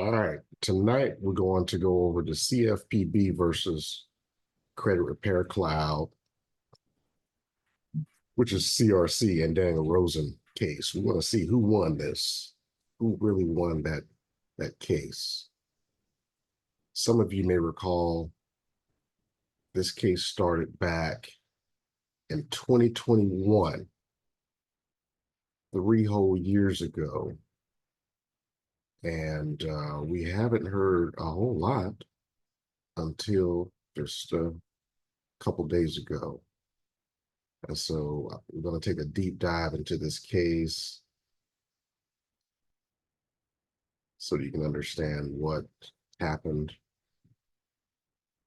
All right, tonight we're going to go over the CFPB versus Credit Repair Cloud, which is CRC and Daniel Rosen case. We want to see who won this, who really won that case. Some of you may recall this case started back in 2021, 3 whole years ago. And we haven't heard a whole lot until just a couple days ago. And so we're going to take a deep dive into this case so that you can understand what happened.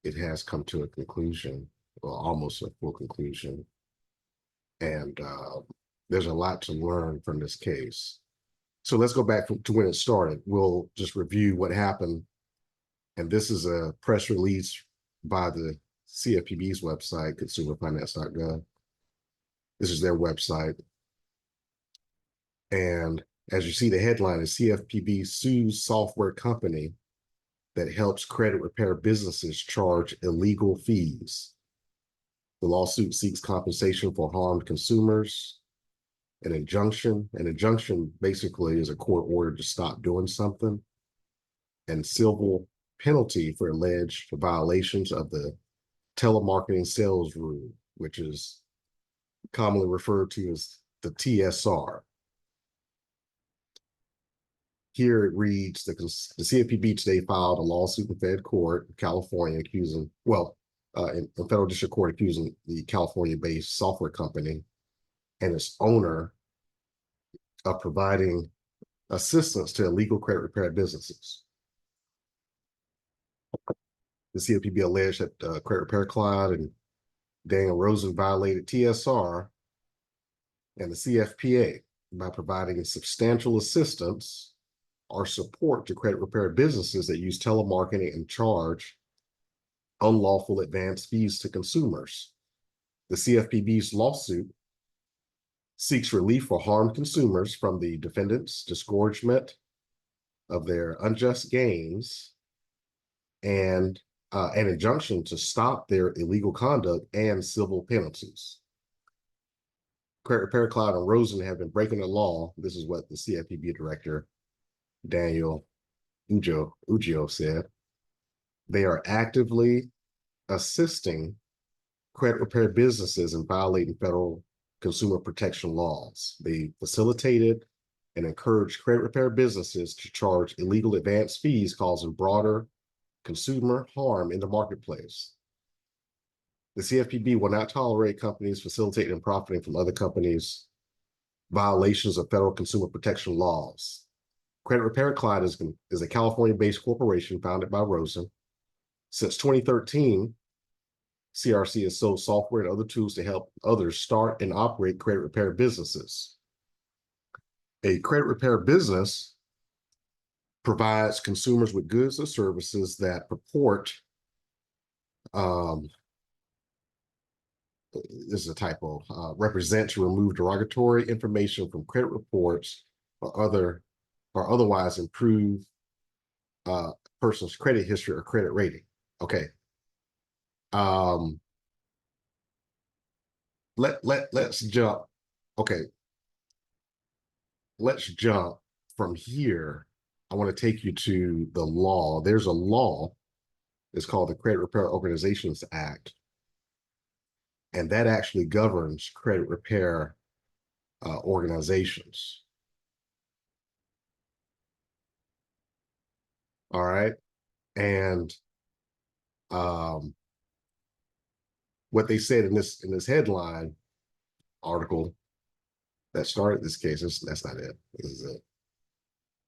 It has come to a conclusion, well, almost a full conclusion. And there's a lot to learn from this case. So let's go back to when it started. We'll just review what happened. And this is a press release by the CFPB's website, consumerfinance.gov. This is their website. And as you see, the headline is CFPB sues software company that helps credit repair businesses charge illegal fees. The lawsuit seeks compensation for harmed consumers. An injunction basically is a court order to stop doing something, and civil penalty for alleged violations of the telemarketing sales rule, which is commonly referred to as the TSR. Here it reads, the CFPB today filed a lawsuit in Fed Court, California, accusing, in Federal District Court accusing the California-based software company and its owner of providing assistance to illegal credit repair businesses. The CFPB alleged that Credit Repair Cloud and Daniel Rosen violated TSR and the CFPA by providing substantial assistance or support to credit repair businesses that use telemarketing and charge unlawful advance fees to consumers. The CFPB's lawsuit seeks relief for harmed consumers from the defendant's disgorgement of their unjust gains and an injunction to stop their illegal conduct and civil penalties. Credit Repair Cloud and Rosen have been breaking the law. This is what the CFPB director, Daniel Uggio, said. They are actively assisting credit repair businesses in violating federal consumer protection laws. They facilitated and encouraged credit repair businesses to charge illegal advance fees, causing broader consumer harm in the marketplace. The CFPB will not tolerate companies facilitating and profiting from other companies' violations of federal consumer protection laws. Credit Repair Cloud is a California-based corporation founded by Rosen. Since 2013, CRC has sold software and other tools to help others start and operate credit repair businesses. A credit repair business provides consumers with goods or services that purport, this is a typo, represent to remove derogatory information from credit reports or otherwise improve a person's credit history or credit rating. Okay. Let's jump. Okay. Let's jump from here. I want to take you to the law. There's a law. It's called the Credit Repair Organizations Act. And that actually governs credit repair organizations. All right. And what they said in this headline article that started this case, that's not it. This is it.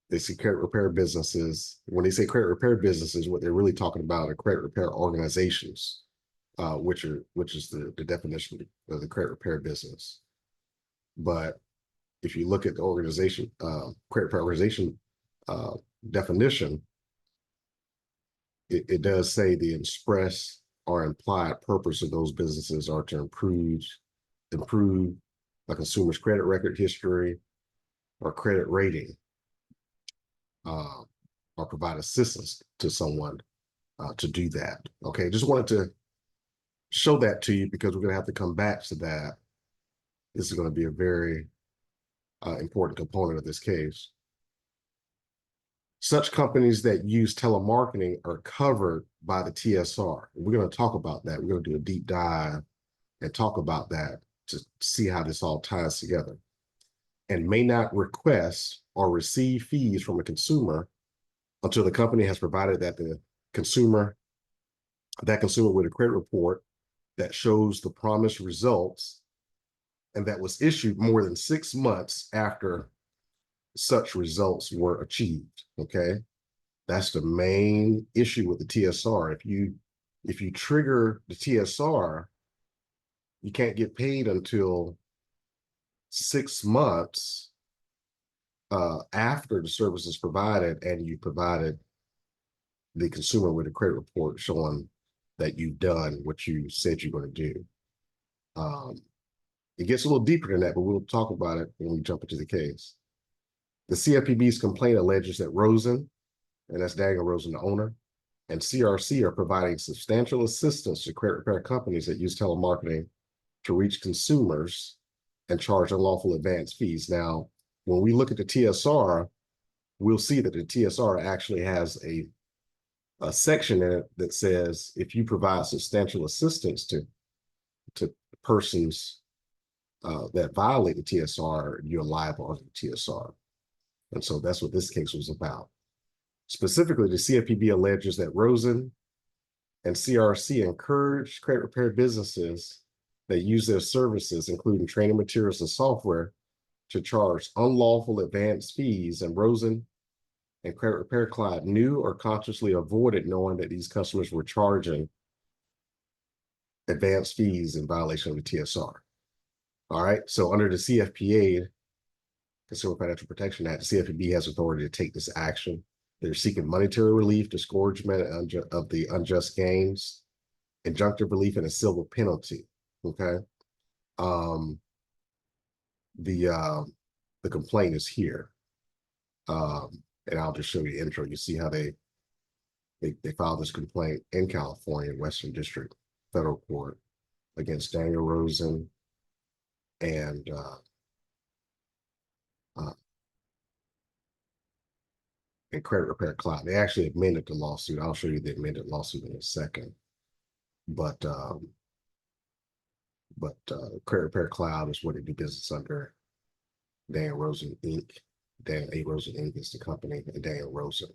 They see credit repair businesses. When they say credit repair businesses, what they're really talking about are credit repair organizations, which is the definition of the credit repair business. But if you look at the organization, credit repair organization definition, it does say the express or implied purpose of those businesses are to improve a consumer's credit record history or credit rating. or provide assistance to someone to do that. Okay, just wanted to show that to you because we're going to have to come back to that. This is going to be a very important component of this case. Such companies that use telemarketing are covered by the TSR. We're going to talk about that. We're going to do a deep dive and talk about that to see how this all ties together. And may not request or receive fees from a consumer until the company has provided that consumer with a credit report that shows the promised results and that was issued more than 6 months after such results were achieved. Okay, that's the main issue with the TSR. If you trigger the TSR, you can't get paid until 6 months after the service is provided and you provided the consumer with a credit report showing that you've done what you said you're going to do. It gets a little deeper than that, but we'll talk about it when we jump into the case. The CFPB's complaint alleges that Rosen, and that's Daniel Rosen, the owner, and CRC are providing substantial assistance to credit repair companies that use telemarketing to reach consumers and charge unlawful advance fees. Now, when we look at the TSR, we'll see that the TSR actually has a section in it that says if you provide substantial assistance to persons that violate the TSR, you're liable under the TSR. And so that's what this case was about. Specifically, the CFPB alleges that Rosen and CRC encourage credit repair businesses that use their services, including training materials and software, to charge unlawful advance fees, and Rosen and credit repair client knew or consciously avoided knowing that these customers were charging advance fees in violation of the TSR. All right, so under the CFPA, Consumer Financial Protection Act, the CFPB has authority to take this action. They're seeking monetary relief, disgorgement of the unjust gains, injunctive relief, and a civil penalty. Okay, the complaint is here, and I'll just show you the intro. You see how they filed this complaint in California, Western District Federal Court, against Daniel Rosen and credit repair client. They actually amended the lawsuit. I'll show you the amended lawsuit in a second. But Credit Repair Cloud is what they do business under. Daniel Rosen Inc. Daniel A. Rosen Inc. is the company, and Daniel Rosen.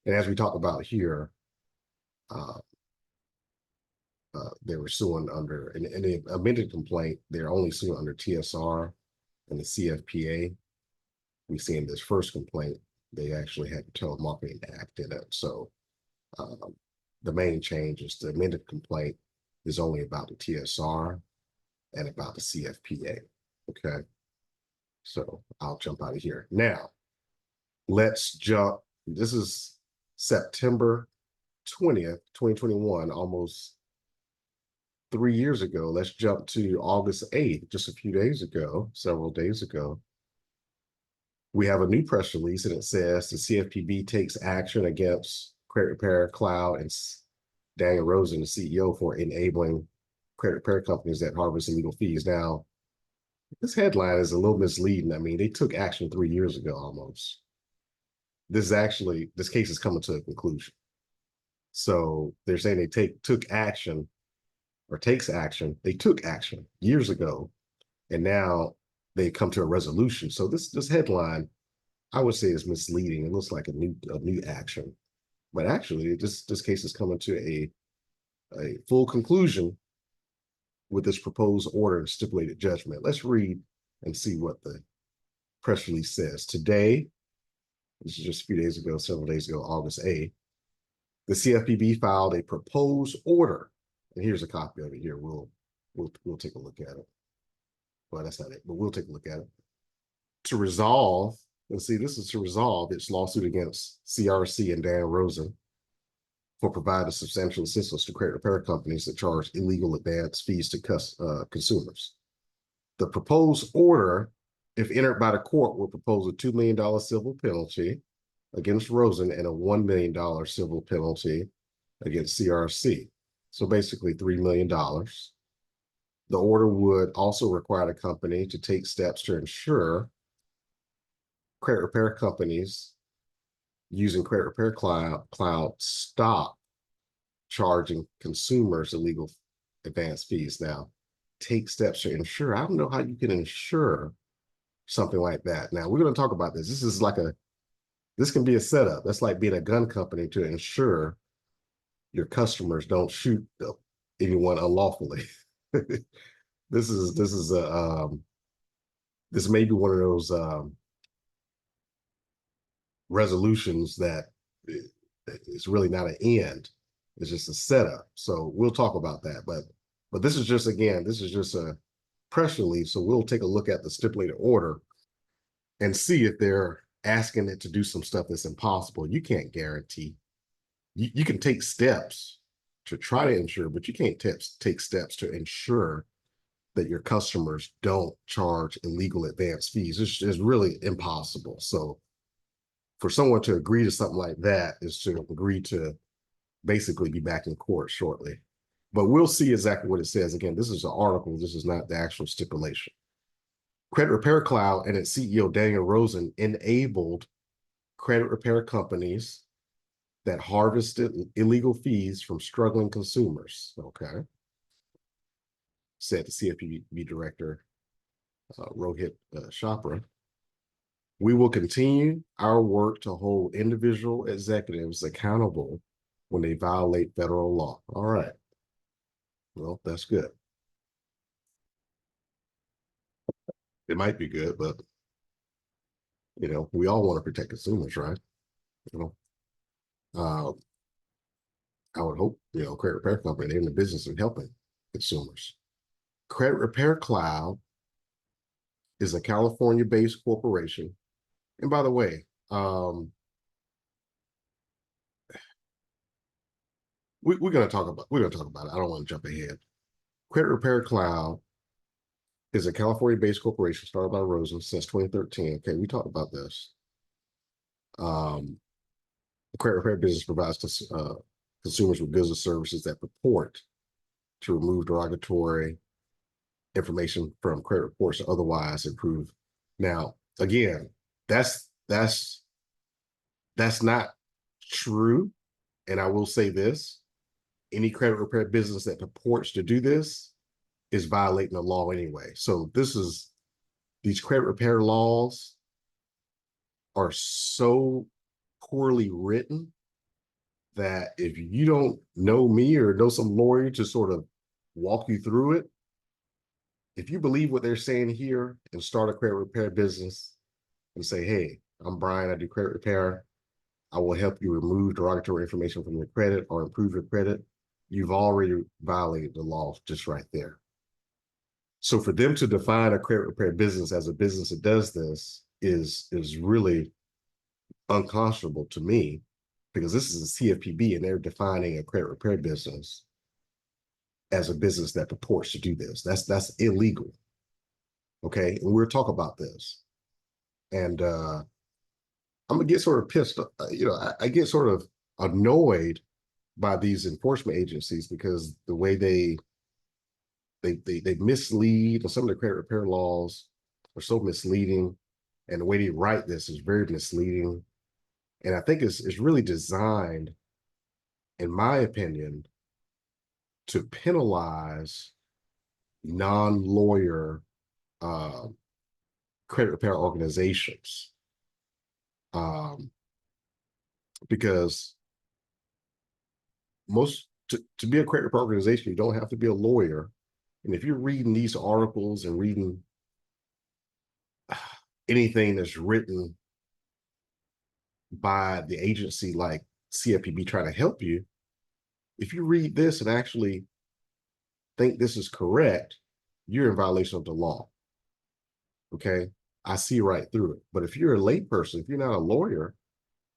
And as we talked about here, they were suing under, in the amended complaint, they're only suing under TSR and the CFPA. We see in this first complaint, they actually had the Telemarketing Act in it. So the main change is the amended complaint is only about the TSR and about the CFPA. Okay, so I'll jump out of here. Now, let's jump. This is September 20th, 2021, almost 3 years ago. Let's jump to August 8th, just a few days ago, several days ago. We have a new press release, and it says the CFPB takes action against Credit Repair Cloud and Daniel Rosen, the CEO, for enabling credit repair companies that harvest illegal fees. Now, this headline is a little misleading. I mean, they took action 3 years ago almost. This case is coming to a conclusion. So they're saying they took action or takes action. They took action years ago, and now they come to a resolution. So this headline, I would say, is misleading. It looks like a new action, but actually this case is coming to a full conclusion with this proposed order and stipulated judgment. Let's read and see what the press release says. Today, this is just a few days ago, several days ago, August 8th, the CFPB filed a proposed order, and here's a copy of it here. We'll take a look at it. Well, that's not it, but we'll take a look at it. To resolve, let's see, this is to resolve its lawsuit against CRC and Daniel Rosen for providing substantial assistance to credit repair companies that charge illegal advance fees to consumers. The proposed order, if entered by the court, will propose a $2 million civil penalty against Rosen and a $1 million civil penalty against CRC. So basically $3 million. The order would also require the company to take steps to ensure credit repair companies using Credit Repair Cloud stop charging consumers illegal advance fees. Now, take steps to ensure. I don't know how you can ensure something like that. Now, we're going to talk about this. This can be a setup. That's like being a gun company to ensure your customers don't shoot anyone unlawfully. This may be one of those resolutions that it's really not an end. It's just a setup. So we'll talk about that. But this is just, again, this is just a press release. So we'll take a look at the stipulated order and see if they're asking it to do some stuff that's impossible. You can't guarantee. You can take steps to try to ensure, but you can't take steps to ensure that your customers don't charge illegal advance fees. It's really impossible. So for someone to agree to something like that is to agree to basically be back in court shortly. But we'll see exactly what it says. Again, this is an article. This is not the actual stipulation. Credit Repair Cloud and its CEO, Daniel Rosen, enabled credit repair companies that harvested illegal fees from struggling consumers. Okay. Said the CFPB director, Rohit Chopra. We will continue our work to hold individual executives accountable when they violate federal law. All right. Well, that's good. It might be good, but we all want to protect consumers, right? I would hope, credit repair company, they're in the business of helping consumers. Credit Repair Cloud is a California-based corporation. And by the way, we're going to talk about it. I don't want to jump ahead. Credit Repair Cloud is a California-based corporation started by Rosen since 2013. Okay, we talked about this. The credit repair business provides consumers with goods and services that purport to remove derogatory information from credit reports or otherwise improve. Now, again, that's not true. And I will say this, any credit repair business that purports to do this is violating the law anyway. So these credit repair laws are so poorly written that if you don't know me or know some lawyer to sort of walk you through it, if you believe what they're saying here and start a credit repair business and say, hey, I'm Brian, I do credit repair, I will help you remove derogatory information from your credit or improve your credit, you've already violated the law just right there. So for them to define a credit repair business as a business that does this is really unconscionable to me, because this is a CFPB and they're defining a credit repair business as a business that purports to do this. That's illegal. Okay, and we'll talk about this. And I'm gonna get sort of pissed. I get sort of annoyed by these enforcement agencies because the way they mislead, and some of the credit repair laws are so misleading, and the way they write this is very misleading. And I think it's really designed, in my opinion, to penalize non-lawyer credit repair organizations. Because to be a credit repair organization, you don't have to be a lawyer. And if you're reading these articles and reading anything that's written by the agency like CFPB trying to help you, if you read this and actually think this is correct, you're in violation of the law. Okay, I see right through it. But if you're a layperson, if you're not a lawyer,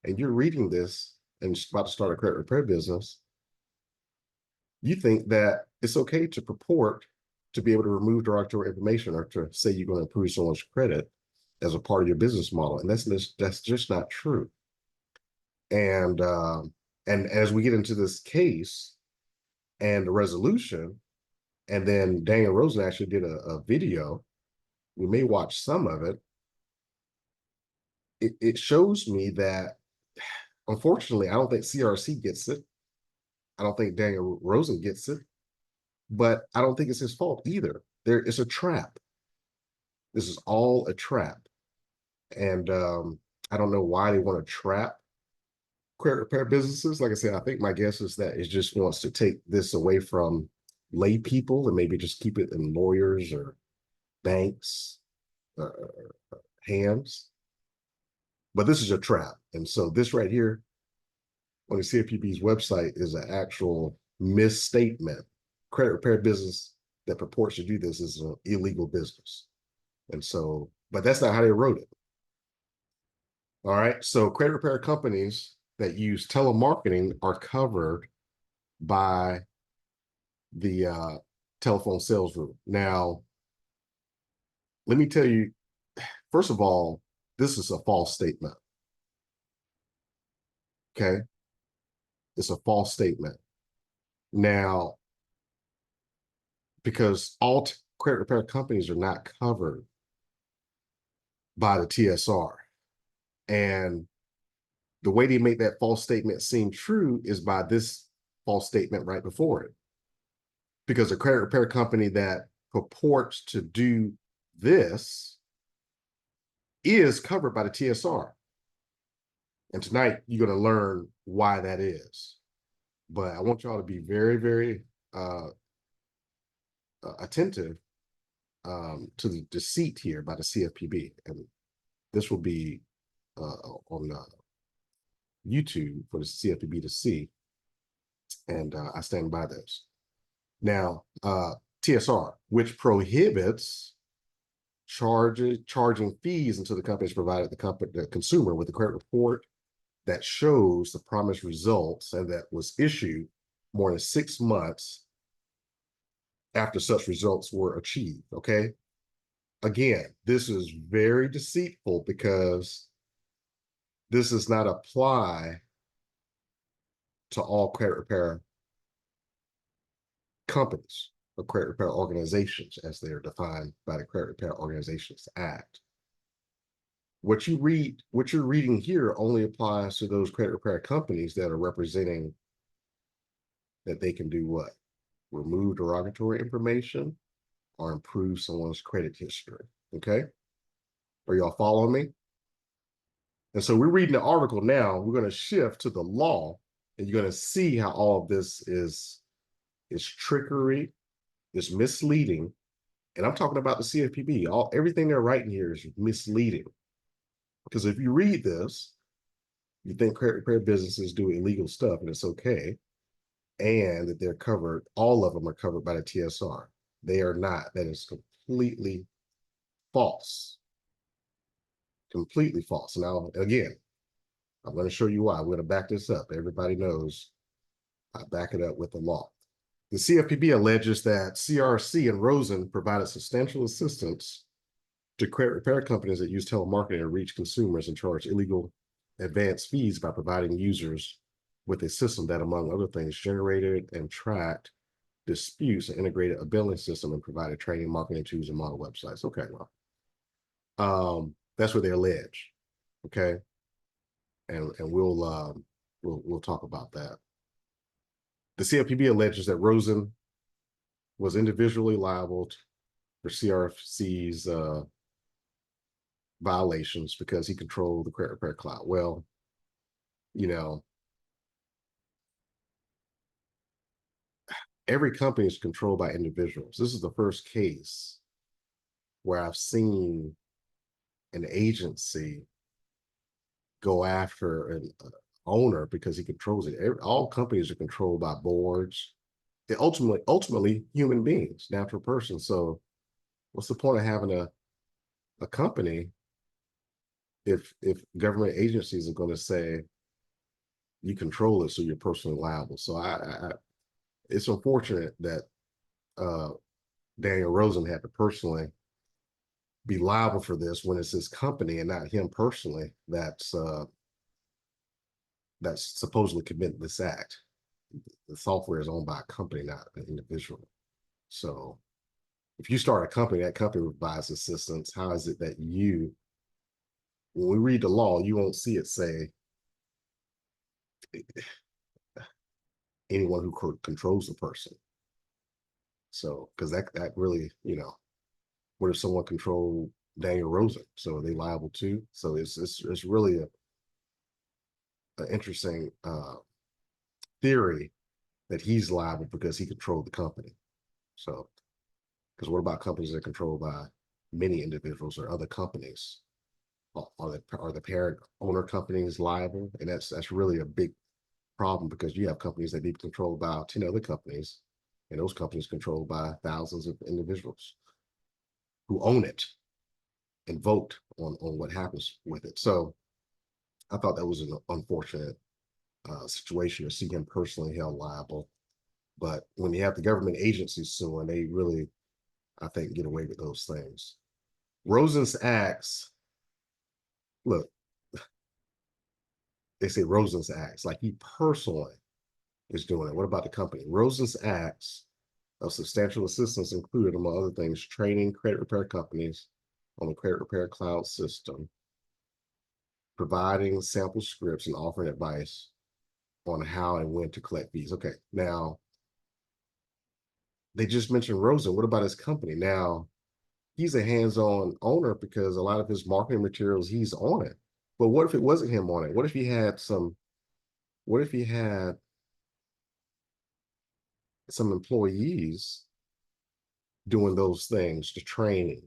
and you're reading this and about to start a credit repair business, you think that it's okay to purport to be able to remove derogatory information or to say you're going to improve someone's credit as a part of your business model. And that's just not true. And as we get into this case and the resolution, and then Daniel Rosen actually did a video. We may watch some of it. It shows me that, unfortunately, I don't think CRC gets it. I don't think Daniel Rosen gets it, but I don't think it's his fault either. It's a trap. This is all a trap. And I don't know why they want to trap credit repair businesses. Like I said, I think my guess is that it just wants to take this away from lay people and maybe just keep it in lawyers or banks uh, hands. But this is a trap. And so this right here on the CFPB's website is an actual misstatement. Credit repair business that purports to do this is an illegal business. And so, but that's not how they wrote it. All right. So credit repair companies that use telemarketing are covered by the telephone sales rule. Now, let me tell you, first of all, this is a false statement. Okay. It's a false statement. Now, because all credit repair companies are not covered by the TSR. And the way they make that false statement seem true is by this false statement right before it. Because a credit repair company that purports to do this is covered by the TSR. And tonight you're going to learn why that is. But I want y'all to be very, very attentive to the deceit here by the CFPB. And this will be on YouTube for the CFPB to see. And I stand by this. Now, TSR, which prohibits charging fees until the company has provided the consumer with a credit report that shows the promised results and that was issued more than 6 months after such results were achieved. Okay. Again, this is very deceitful because this does not apply to all credit repair companies or credit repair organizations as they are defined by the Credit Repair Organizations Act. What you're reading here only applies to those credit repair companies that are representing that they can do what? Remove derogatory information or improve someone's credit history. Okay. Are y'all following me? And so we're reading the article now. We're going to shift to the law, and you're going to see how all of this is trickery, is misleading. And I'm talking about the CFPB. Everything they're writing here is misleading. Because if you read this, you think credit repair businesses do illegal stuff and it's okay, and that they're covered, all of them are covered by the TSR. They are not. That is completely false. Completely false. Now, again, I'm going to show you why. I'm going to back this up. Everybody knows I back it up with the law. The CFPB alleges that CRC and Rosen provided substantial assistance to credit repair companies that use telemarketing to reach consumers and charge illegal advance fees by providing users with a system that, among other things, generated and tracked disputes and integrated a billing system and provided training, marketing tools, and model websites. Okay, well, that's what they allege. Okay, and we'll talk about that. The CFPB alleges that Rosen was individually liable for CRC's violations because he controlled the credit repair cloud. Well, you know, every company is controlled by individuals. This is the first case where I've seen an agency go after an owner because he controls it. All companies are controlled by boards. They're ultimately human beings, natural persons. So what's the point of having a company if government agencies are going to say you control it, so you're personally liable? So it's unfortunate that Daniel Rosen had to personally be liable for this when it's his company and not him personally that's that's supposedly committing this act. The software is owned by a company, not an individual. So if you start a company, that company provides assistance. How is it that when we read the law, you won't see it say anyone who controls the person. So, because that really, what if someone controlled Daniel Rosen? So are they liable too? So it's really an interesting theory that he's liable because he controlled the company. So, because what about companies that are controlled by many individuals or other companies? Are the parent owner companies liable? And that's really a big problem because you have companies that be controlled by 10 other companies, and those companies controlled by thousands of individuals who own it and vote on what happens with it. So I thought that was an unfortunate situation to see him personally held liable. But when you have the government agencies suing, they really, I think, get away with those things. Rosen's acts, look, they say Rosen's acts, like he personally is doing it. What about the company? Rosen's acts of substantial assistance included, among other things, training credit repair companies on the credit repair cloud system, providing sample scripts and offering advice on how and when to collect fees. Okay, now they just mentioned Rosen. What about his company? Now he's a hands-on owner because a lot of his marketing materials, he's on it. But what if it wasn't him on it? What if he had some employees doing those things, the training?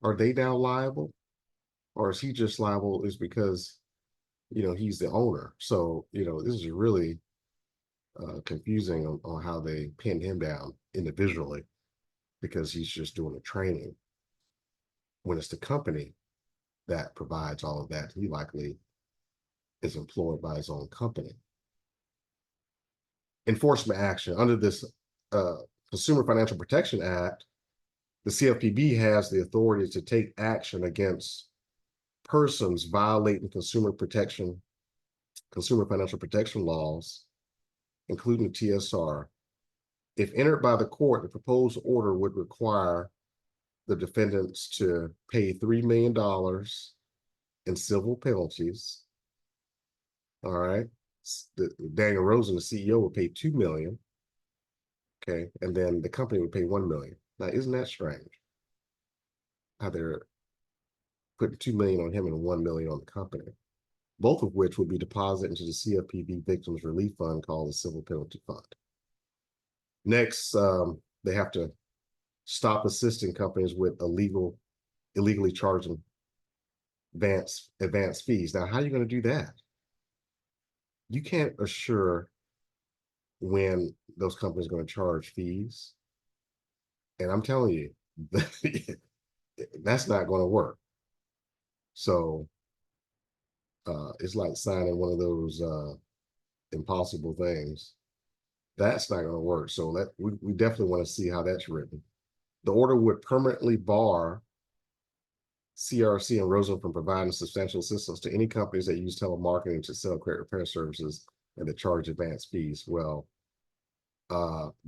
Are they now liable? Or is he just liable is because, he's the owner? So, this is really confusing on how they pin him down individually because he's just doing the training. When it's the company that provides all of that, he likely is employed by his own company. Enforcement action under this Consumer Financial Protection Act, the CFPB has the authority to take action against persons violating consumer financial protection laws, including TSR. If entered by the court, the proposed order would require the defendants to pay $3 million in civil penalties. All right. Daniel Rosen, the CEO, would pay $2 million. Okay. And then the company would pay $1 million. Now, isn't that strange? How they're putting $2 million on him and $1 million on the company, both of which will be deposited into the CFPB Victims Relief Fund called the Civil Penalty Fund. Next, they have to stop assisting companies with illegally charging advance fees. Now, how are you going to do that? You can't assure when those companies are going to charge fees. And I'm telling you, that's not going to work. So it's like signing one of those impossible things. That's not going to work. So we definitely want to see how that's written. The order would permanently bar CRC and Rosen from providing substantial assistance to any companies that use telemarketing to sell credit repair services and to charge advance fees. Well,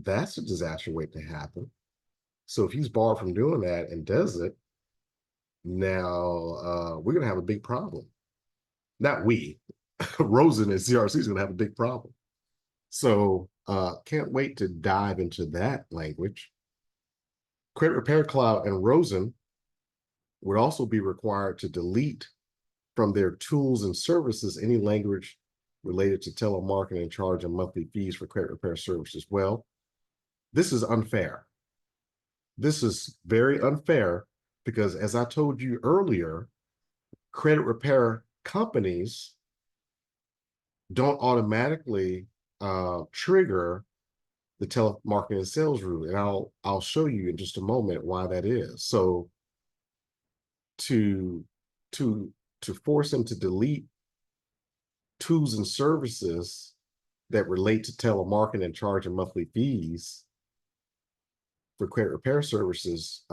that's a disaster waiting to happen. So if he's barred from doing that and does it, now we're going to have a big problem. Not we, Rosen and CRC is going to have a big problem. So can't wait to dive into that language. Credit Repair Cloud and Rosen would also be required to delete from their tools and services any language related to telemarketing and charging monthly fees for credit repair services. Well, this is unfair. This is very unfair because, as I told you earlier, credit repair companies don't automatically trigger the telemarketing sales rule, and I'll show you in just a moment why that is. So to force them to delete tools and services that relate to telemarketing and charging monthly fees for credit repair services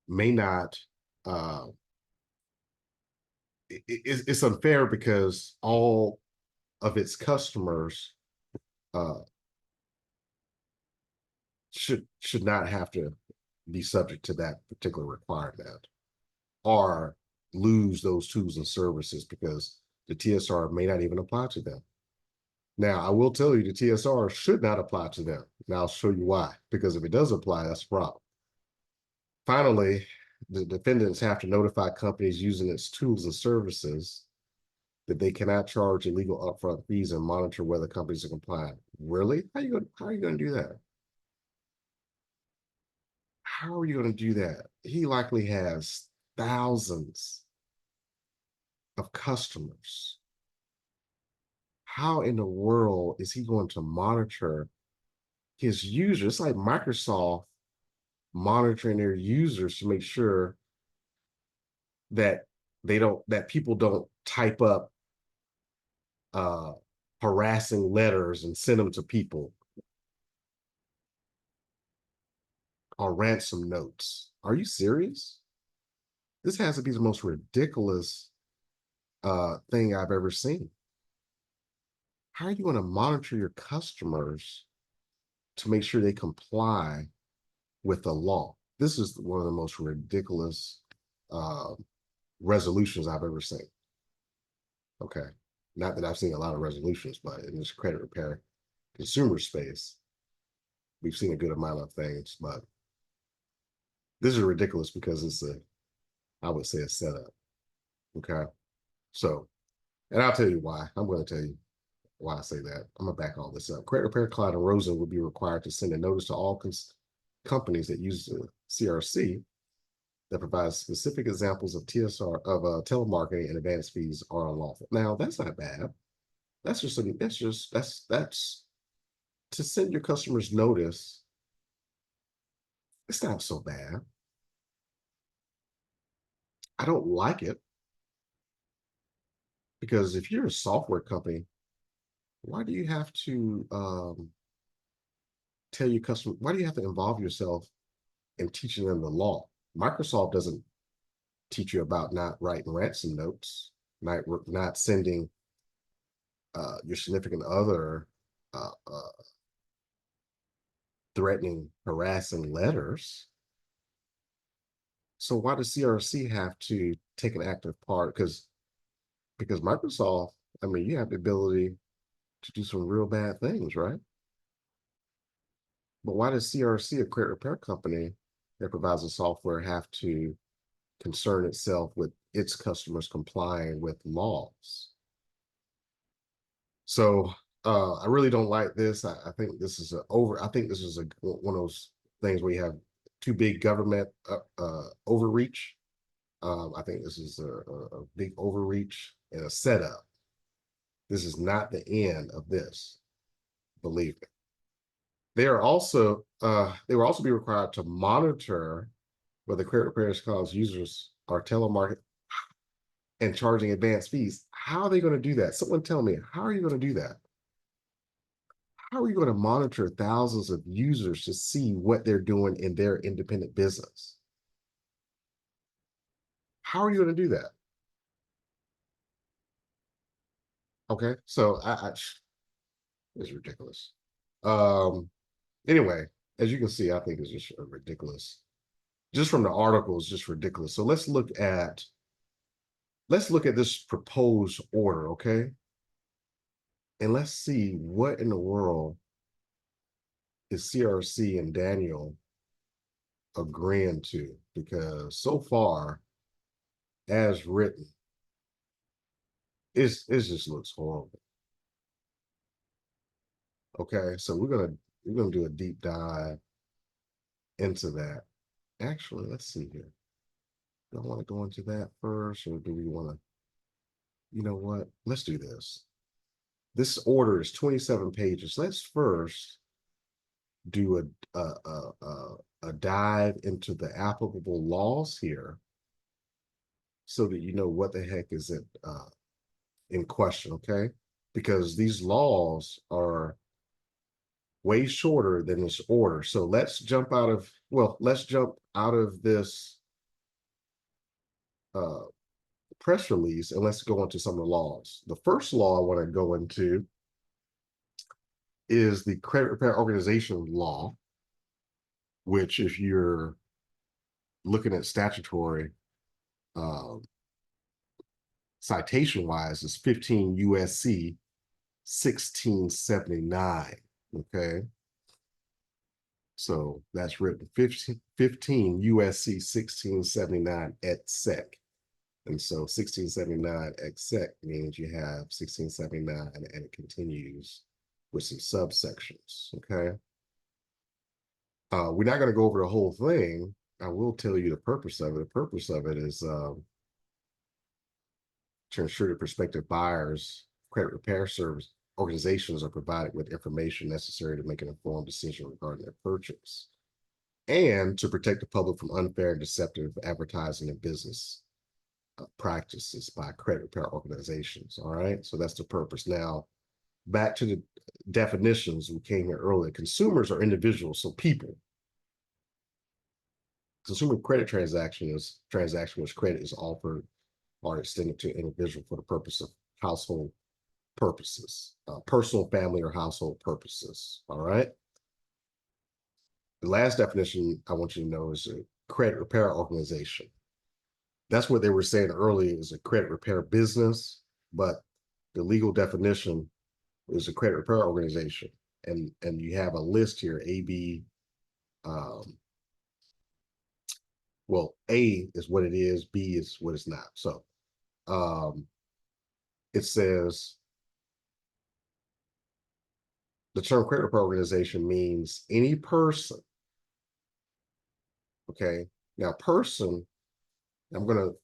may not it's unfair because all of its customers uh, should not have to be subject to that particular requirement or lose those tools and services because the TSR may not even apply to them. Now, I will tell you the TSR should not apply to them. Now, I'll show you why. Because if it does apply, that's a problem. Finally, the defendants have to notify companies using its tools and services that they cannot charge illegal upfront fees and monitor whether companies are compliant. Really? How are you going to do that? How are you going to do that? He likely has thousands of customers. How in the world is he going to monitor his users? It's like Microsoft monitoring their users to make sure that that people don't type up uh harassing letters and send them to people or ransom notes. Are you serious? This has to be the most ridiculous thing I've ever seen. How are you going to monitor your customers to make sure they comply with the law? This is one of the most ridiculous uh, resolutions I've ever seen. Okay. Not that I've seen a lot of resolutions, but in this credit repair consumer space, we've seen a good amount of things, but this is ridiculous because it's I would say, a setup. Okay. So, and I'll tell you why. I'm going to tell you why I say that. I'm going to back all this up. Credit Repair Cloud and Rosen will be required to send a notice to all companies that use the CRC that provides specific examples of TSR of telemarketing and advance fees are unlawful. Now, that's not bad. That's to send your customers notice. It's not so bad. I don't like it because if you're a software company, why do you have to tell your customer? Why do you have to involve yourself in teaching them the law? Microsoft doesn't teach you about not writing ransom notes, not sending your significant other threatening, harassing letters. So why does CRC have to take an active part? Because Microsoft, I mean, you have the ability to do some real bad things, right? But why does CRC, a credit repair company that provides the software, have to concern itself with its customers complying with laws? So I really don't like this. I think this is I think this is one of those things where you have too big government overreach. I think this is a big overreach and a setup. This is not the end of this, believe me. They will also be required to monitor whether credit repair cause users are telemarket and charging advanced fees. How are they going to do that? Someone tell me, how are you going to do that? How are you going to monitor thousands of users to see what they're doing in their independent business? How are you going to do that? Okay, so it's ridiculous. Anyway, as you can see, I think it's just ridiculous. Just from the article, it's just ridiculous. So let's look at this proposed order, okay? And let's see what in the world is CRC and Daniel agreeing to, because so far, as written, it just looks horrible. Okay, so we're gonna do a deep dive into that. Actually, let's see here. Do I want to go into that first, or do we want to? You know what? Let's do this. This order is 27 pages. Let's first do a dive into the applicable laws here, so that you know what the heck is in question. Okay, because these laws are way shorter than this order. So let's jump out of this press release, and let's go into some of the laws. The first law I want to go into is the Credit Repair Organization Law, which, if you're looking at statutory uh, citation wise, is 15 USC 1679. Okay. So that's written 15 USC 1679 et sec. And so 1679 et sec means you have 1679 and it continues with some subsections. Okay. We're not going to go over the whole thing. I will tell you the purpose of it. The purpose of it is to ensure that prospective buyers, credit repair service organizations are provided with information necessary to make an informed decision regarding their purchase, and to protect the public from unfair and deceptive advertising and business practices by credit repair organizations. All right, so that's the purpose. Now, back to the definitions we came here earlier. Consumers are individuals, so people. Consumer credit transaction which credit is offered or extended to an individual for the purpose of household purposes, personal, family, or household purposes. All right. The last definition I want you to know is a credit repair organization. That's what they were saying earlier, is a credit repair business, but the legal definition is a credit repair organization. And you have a list here, AB. Well, A is what it is, B is what it's not. So it says the term credit repair organization means any person. Okay. Now, person, I'm going to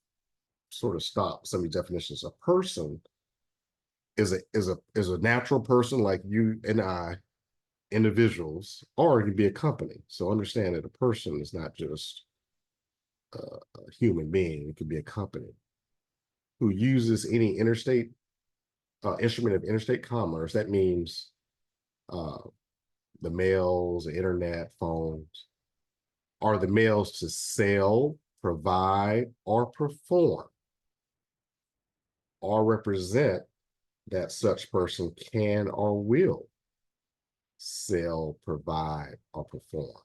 sort of stop some of these definitions. A person is a natural person like you and I, individuals, or it can be a company. So understand that a person is not just a human being. It could be a company who uses any instrument of interstate commerce. That means the mails, the internet, phones, are the mails to sell, provide, or perform, or represent that such person can or will sell, provide, or perform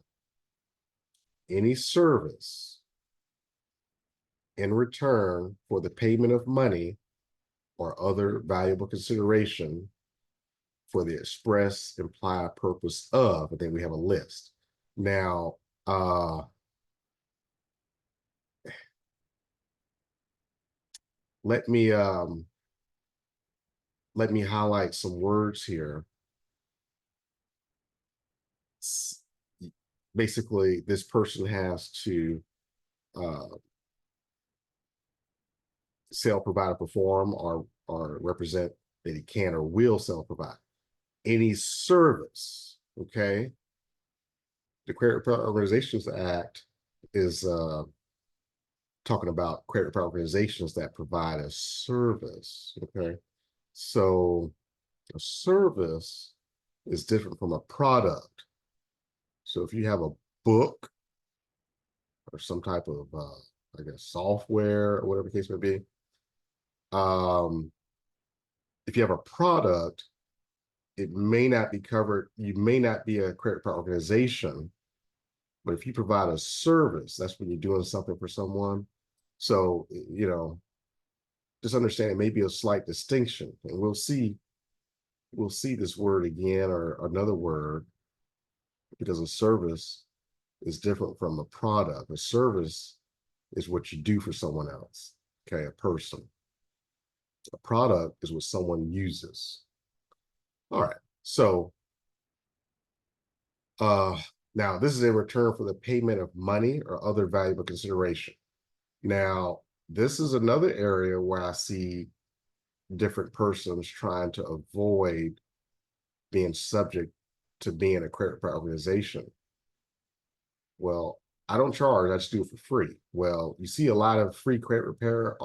any service in return for the payment of money or other valuable consideration for the express implied purpose of, and then we have a list. Now, let me highlight some words here. Basically, this person has to sell, provide, or perform, or represent that he can or will sell, provide any service. Okay. The Credit Repair Organizations Act is talking about credit repair organizations that provide a service. Okay. So a service is different from a product. So if you have a book or some type of, I guess, software or whatever the case may be, if you have a product, it may not be covered. You may not be a credit repair organization, but if you provide a service, that's when you're doing something for someone. So, just understand it may be a slight distinction, and we'll see this word again or another word, because a service is different from a product. A service is what you do for someone else. Okay, a person. A product is what someone uses. All right. So now this is in return for the payment of money or other valuable consideration. Now, this is another area where I see different persons trying to avoid being subject to being a credit repair organization. Well, I don't charge, I just do it for free. Well, you see a lot of free credit repair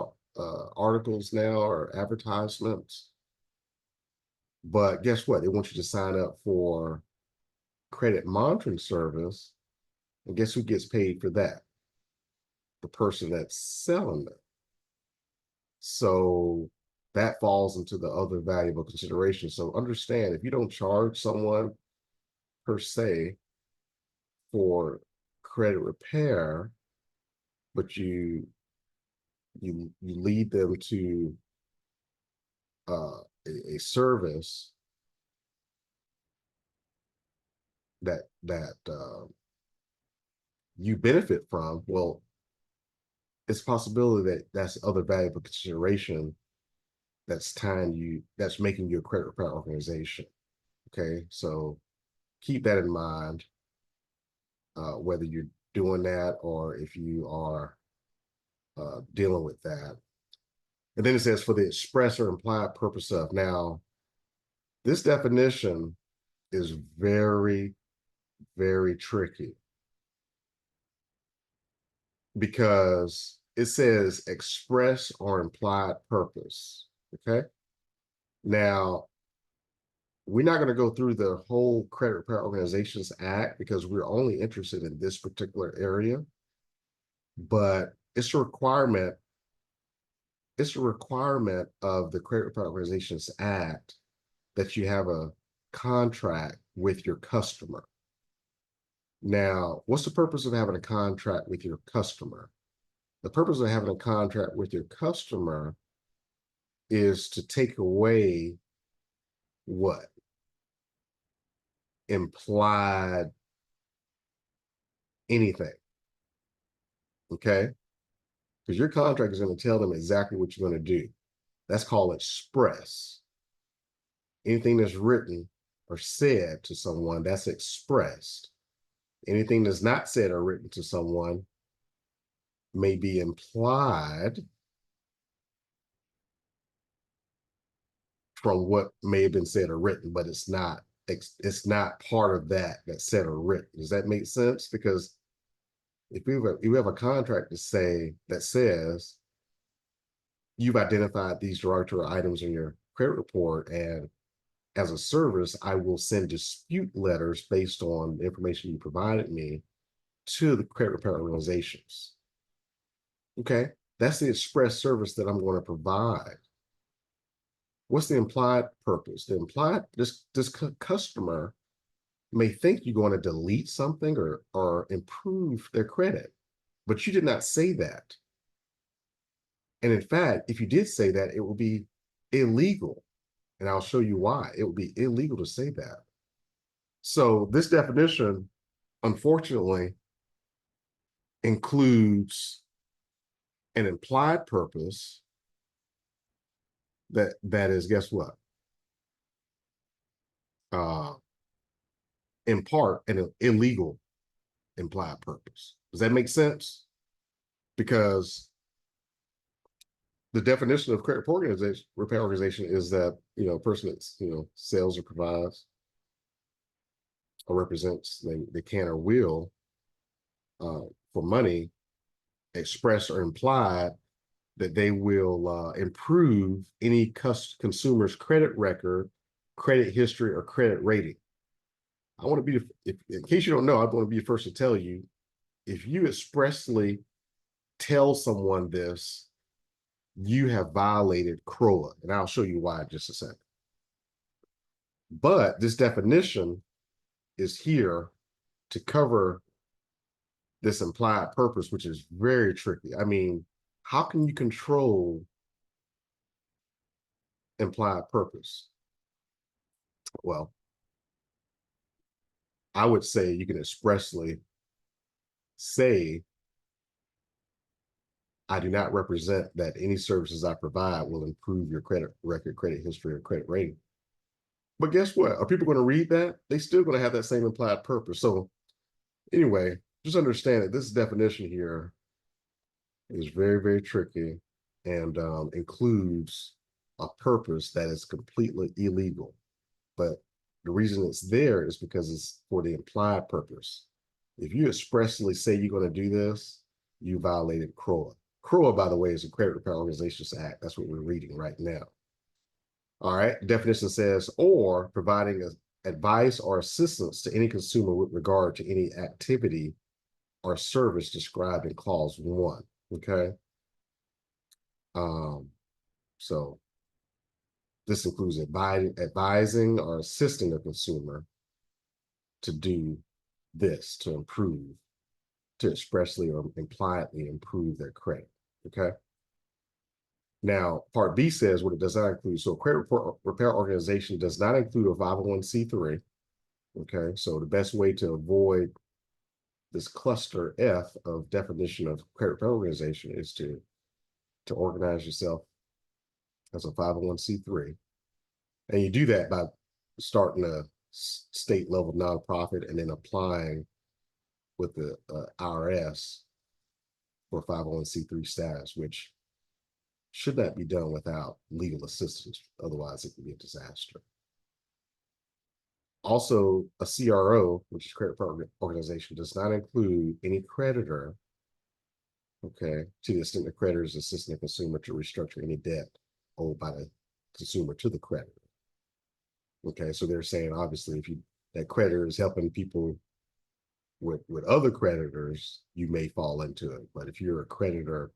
articles now or advertisements. But guess what? They want you to sign up for credit monitoring service. And guess who gets paid for that? The person that's selling it. So that falls into the other valuable consideration. So understand, if you don't charge someone per se for credit repair, but you lead them to a service that you benefit from, well, it's a possibility that that's other valuable consideration that's making you a credit repair organization. Okay, so keep that in mind, whether you're doing that or if you are dealing with that. And then it says for the express or implied purpose of. Now, this definition is very, very tricky because it says express or implied purpose. Okay. Now, we're not going to go through the whole Credit Repair Organizations Act because we're only interested in this particular area, but it's a requirement. It's a requirement of the Credit Repair Organizations Act that you have a contract with your customer. Now, what's the purpose of having a contract with your customer? The purpose of having a contract with your customer is to take away what? Implied anything. Okay? Because your contract is going to tell them exactly what you're going to do. That's called express. Anything that's written or said to someone, that's expressed. Anything that's not said or written to someone may be implied from what may have been said or written, but it's not part of that's said or written. Does that make sense? Because if you have a contract that says you've identified these derogatory items in your credit report, and as a service, I will send dispute letters based on the information you provided me to the credit repair organizations. Okay, that's the express service that I'm going to provide. What's the implied purpose? The implied, this customer may think you're going to delete something or improve their credit, but you did not say that. And in fact, if you did say that, it will be illegal. And I'll show you why. It would be illegal to say that. So this definition, unfortunately, includes an implied purpose that is, guess what? In part, an illegal implied purpose. Does that make sense? Because the definition of credit repair organization is that, a person that's, sells or provides or represents, they can or will, for money, express or implied that they will improve any consumer's credit record, credit history, or credit rating. I want to be, in case you don't know, I want to be the first to tell you, if you expressly tell someone this, you have violated CROA, and I'll show you why in just a second. But this definition is here to cover this implied purpose, which is very tricky. I mean, how can you control implied purpose? Well, I would say you can expressly say, I do not represent that any services I provide will improve your credit record, credit history, or credit rating. But guess what? Are people going to read that? They still going to have that same implied purpose. So anyway, just understand that this definition here is very, very tricky and includes a purpose that is completely illegal. But the reason it's there is because it's for the implied purpose. If you expressly say you're going to do this, you violated CROA. CROA, by the way, is the Credit Repair Organizations Act. That's what we're reading right now. All right. The definition says, or providing advice or assistance to any consumer with regard to any activity or service described in clause 1. Okay. So this includes advising or assisting a consumer to do this, to improve, to expressly or impliedly improve their credit. Okay. Now, Part B says what it does not include. So, a credit repair organization does not include a 501c3. Okay. So, the best way to avoid this cluster F of definition of credit repair organization is to organize yourself as a 501c3. And you do that by starting a state level nonprofit and then applying with the IRS for 501c3 status, which should not be done without legal assistance. Otherwise, it can be a disaster. Also, a CRO, which is credit organization, does not include any creditor, okay, to the extent the creditor is assisting the consumer to restructure any debt owed by the consumer to the creditor. Okay, so they're saying obviously if that creditor is helping people with other creditors, you may fall into it. But if you're a creditor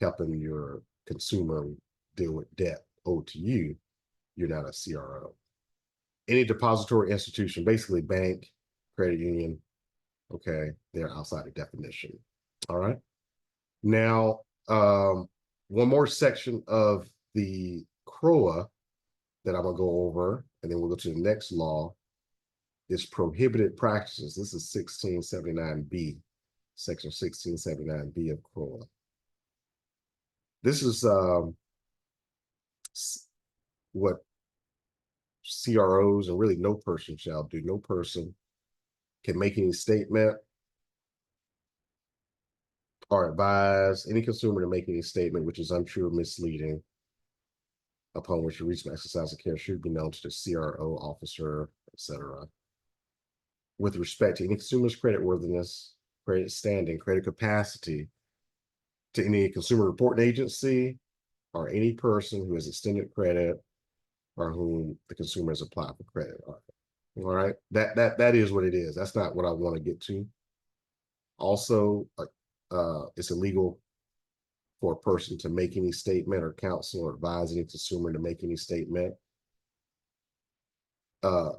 helping your consumer deal with debt owed to you, you're not a CRO. Any depository institution, basically bank, credit union, okay, they're outside the definition. All right. Now, one more section of the CROA that I'm gonna go over, and then we'll go to the next law, is prohibited practices. This is 1679B, section 1679B of CROA. This is what CROs and really no person shall do. No person can make any statement or advise any consumer to make any statement which is untrue or misleading, upon which a reasonable exercise of care should be known to the CRO officer, etc. With respect to any consumer's creditworthiness, credit standing, credit capacity, to any consumer reporting agency or any person who has extended credit or whom the consumer has applied for credit. All right, that is what it is. That's not what I want to get to. Also, it's illegal for a person to make any statement or counsel or advise any consumer to make any statement. The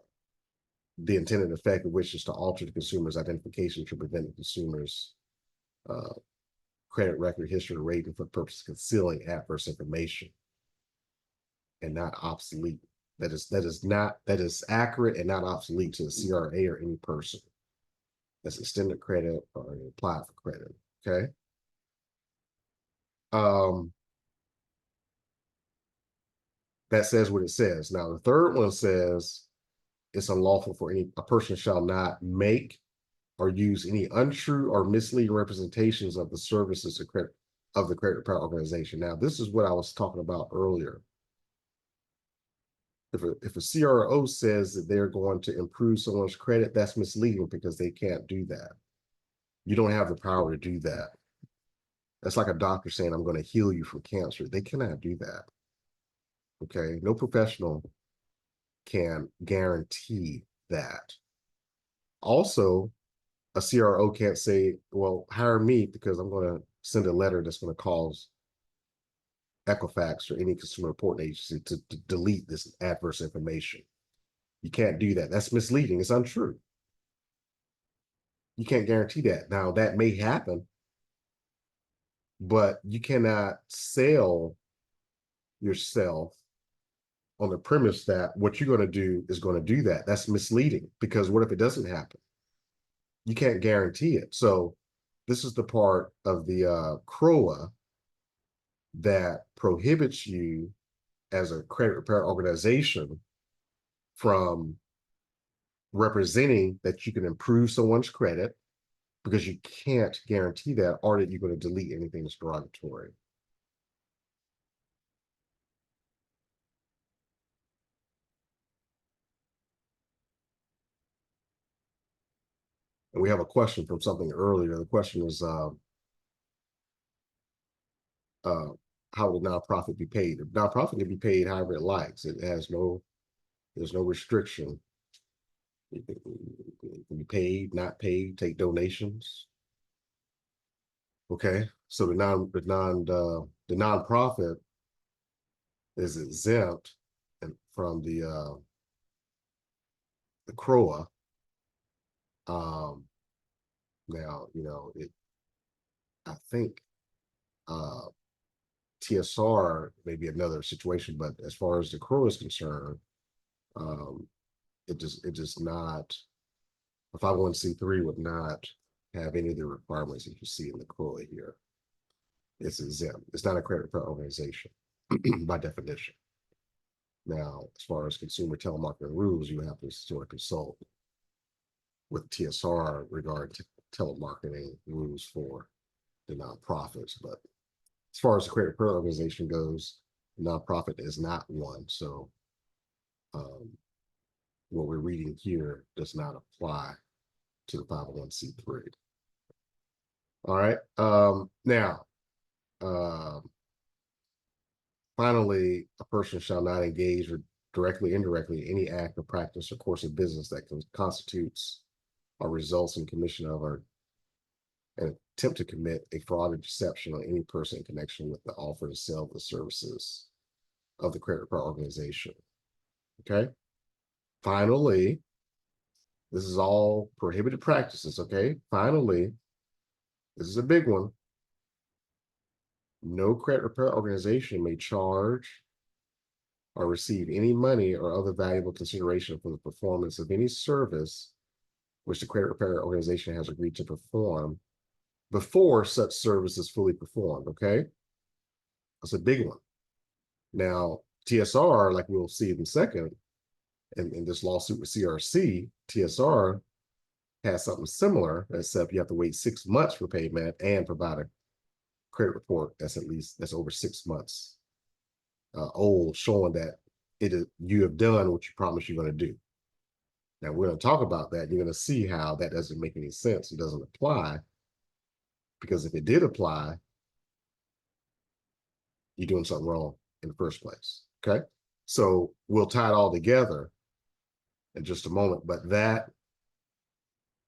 intended effect of which is to alter the consumer's identification to prevent the consumer's credit record, history, or rating for the purpose of concealing adverse information and not obsolete. That is accurate and not obsolete to the CRA or any person that's extended credit or applied for credit. Okay. That says what it says. Now, the third one says it's unlawful for a person shall not make or use any untrue or misleading representations of the services of the credit repair organization. Now, this is what I was talking about earlier. If a CRO says that they're going to improve someone's credit, that's misleading because they can't do that. You don't have the power to do that. That's like a doctor saying, I'm going to heal you from cancer. They cannot do that. Okay, no professional can guarantee that. Also, a CRO can't say, well, hire me because I'm going to send a letter that's going to cause Equifax or any consumer reporting agency to delete this adverse information. You can't do that. That's misleading. It's untrue. You can't guarantee that. Now, that may happen, but you cannot sell yourself on the premise that what you're going to do is going to do that. That's misleading because what if it doesn't happen? You can't guarantee it. So this is the part of the CROA that prohibits you as a credit repair organization from representing that you can improve someone's credit because you can't guarantee that, or that you're going to delete anything that's derogatory. And we have a question from something earlier. The question is, how will nonprofit be paid? The nonprofit can be paid however it likes. There's no restriction. It can be paid, not paid, take donations. Okay, so the nonprofit is exempt from the CROA. Now, I think TSR may be another situation, but as far as the CROA is concerned, um, it just not, a 501c3 would not have any of the requirements that you see in the CROA here. It's exempt. It's not a credit repair organization by definition. Now, as far as consumer telemarketing rules, you have to sort of consult with TSR regarding telemarketing rules for the nonprofits. But as far as the credit repair organization goes, nonprofit is not one. So what we're reading here does not apply to the 501c3. All right. Now, finally, a person shall not engage or directly, indirectly, any act or practice or course of business that constitutes or results in commission of or an attempt to commit a fraud or deception on any person in connection with the offer to sell the services of the credit repair organization. Okay. Finally, this is all prohibited practices. Okay. Finally, this is a big one. No credit repair organization may charge or receive any money or other valuable consideration for the performance of any service which the credit repair organization has agreed to perform before such service is fully performed. Okay. That's a big one. Now, TSR, like we'll see in a second, in this lawsuit with CRC, TSR has something similar, except you have to wait 6 months for payment and provide a credit report that's over 6 months old, showing that you have done what you promised you're going to do. Now we're going to talk about that. You're going to see how that doesn't make any sense. It doesn't apply, because if it did apply, you're doing something wrong in the first place. Okay. So we'll tie it all together in just a moment, but that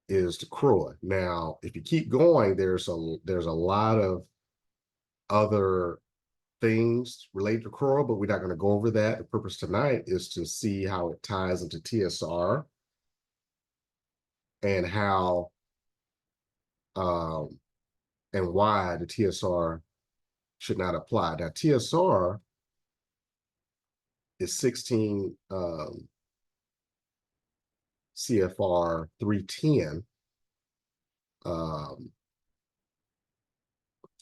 is the CROA. Now, if you keep going, there's a lot of other things related to CROA, but we're not going to go over that. The purpose tonight is to see how it ties into TSR and how and why the TSR should not apply. Now, TSR is 16 CFR 310,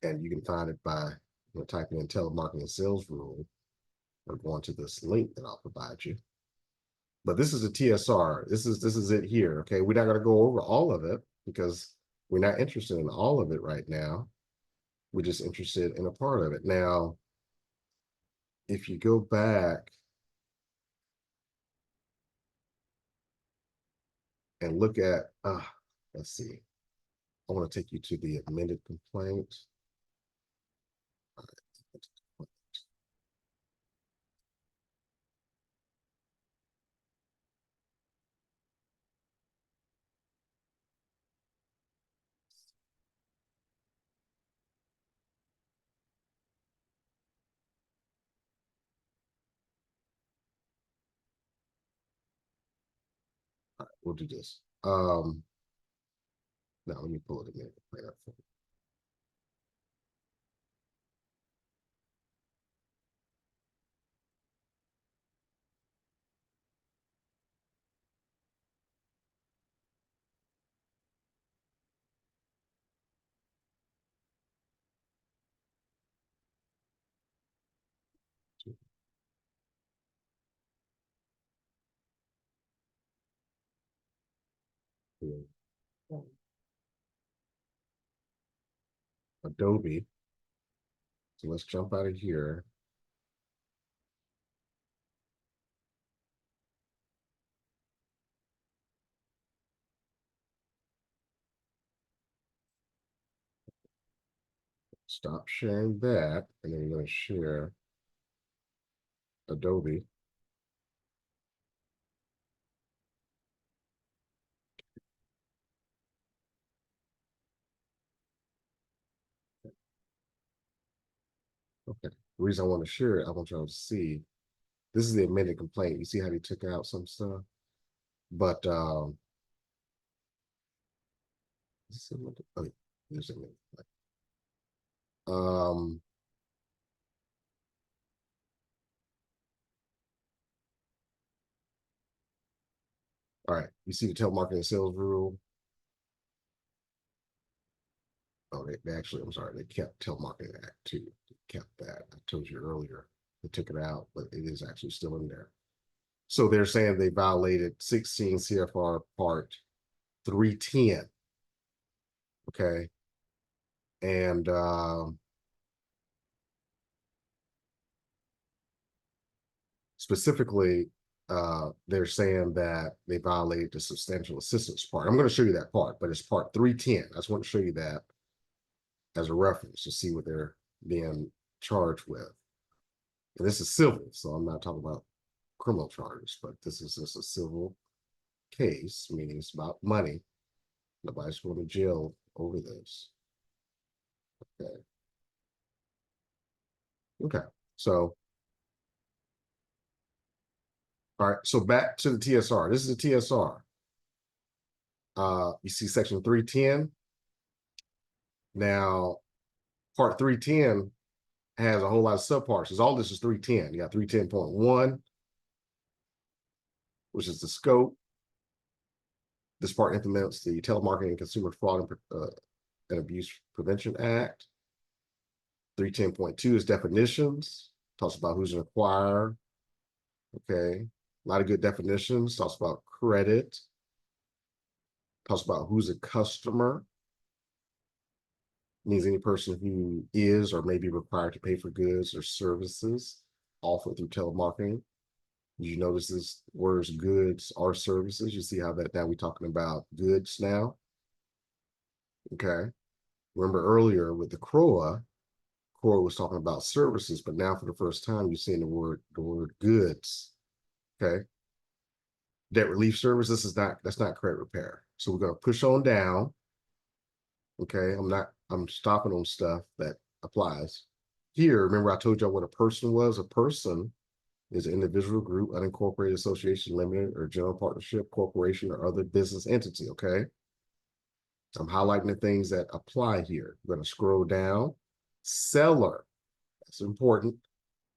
and you can find it by typing in telemarketing sales rule or going to this link that I'll provide you. But this is a TSR. This is it here. Okay, we're not going to go over all of it because we're not interested in all of it right now. We're just interested in a part of it. Now, if you go back and look at, let's see, I want to take you to the amended complaint. All right, we'll do this. Now let me pull it again. Adobe. So let's jump out of here. Stop sharing that, and then I'm going to share Adobe. Okay. The reason I want to share it, I want y'all to see. This is the amended complaint. You see how they took out some stuff? But oh, there's amended complaint. All right. You see the telemarketing sales rule? Oh, they actually, I'm sorry, they kept Telemarketing Act too. They kept that. I told you earlier. They took it out, but it is actually still in there. So they're saying they violated 16 CFR Part 310. Okay. And specifically, they're saying that they violated the substantial assistance part. I'm going to show you that part, but it's Part 310. I just want to show you that as a reference to see what they're being charged with. And this is civil, so I'm not talking about criminal charges, but this is just a civil case, meaning it's about money. Nobody's going to jail over this. Okay. Okay. So, all right. So back to the TSR. This is a TSR. You see section 310. Now, part 310 has a whole lot of subparts. All this is 310. You got 310.1, which is the scope. This part implements the Telemarketing and Consumer Fraud and Abuse Prevention Act. 310.2 is definitions, talks about who's an acquirer. Okay, a lot of good definitions, talks about credit, talks about who's a customer, means any person who is or may be required to pay for goods or services offered through telemarketing. You notice this words goods or services. You see how that now we're talking about goods now. Okay. Remember earlier with the CROA was talking about services, but now for the first time you're seeing the word goods. Okay. Debt relief service, that's not credit repair. So we're going to push on down. Okay. I'm stopping on stuff that applies. Here, remember I told y'all what a person was? A person is an individual, group, unincorporated association, limited or general partnership, corporation, or other business entity. Okay. I'm highlighting the things that apply here. We're going to scroll down. Seller, that's important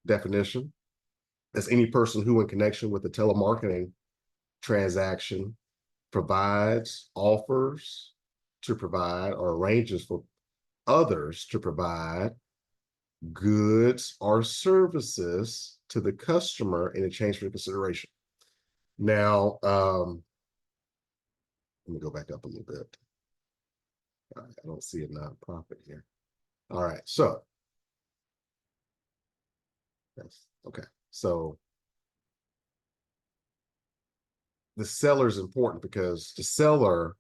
definition. That's any person who, in connection with the telemarketing transaction, provides, offers to provide, or arranges for others to provide goods or services to the customer in exchange for consideration. Now, let me go back up a little bit. I don't see a nonprofit here. All right, so that's okay. So the seller is important because the seller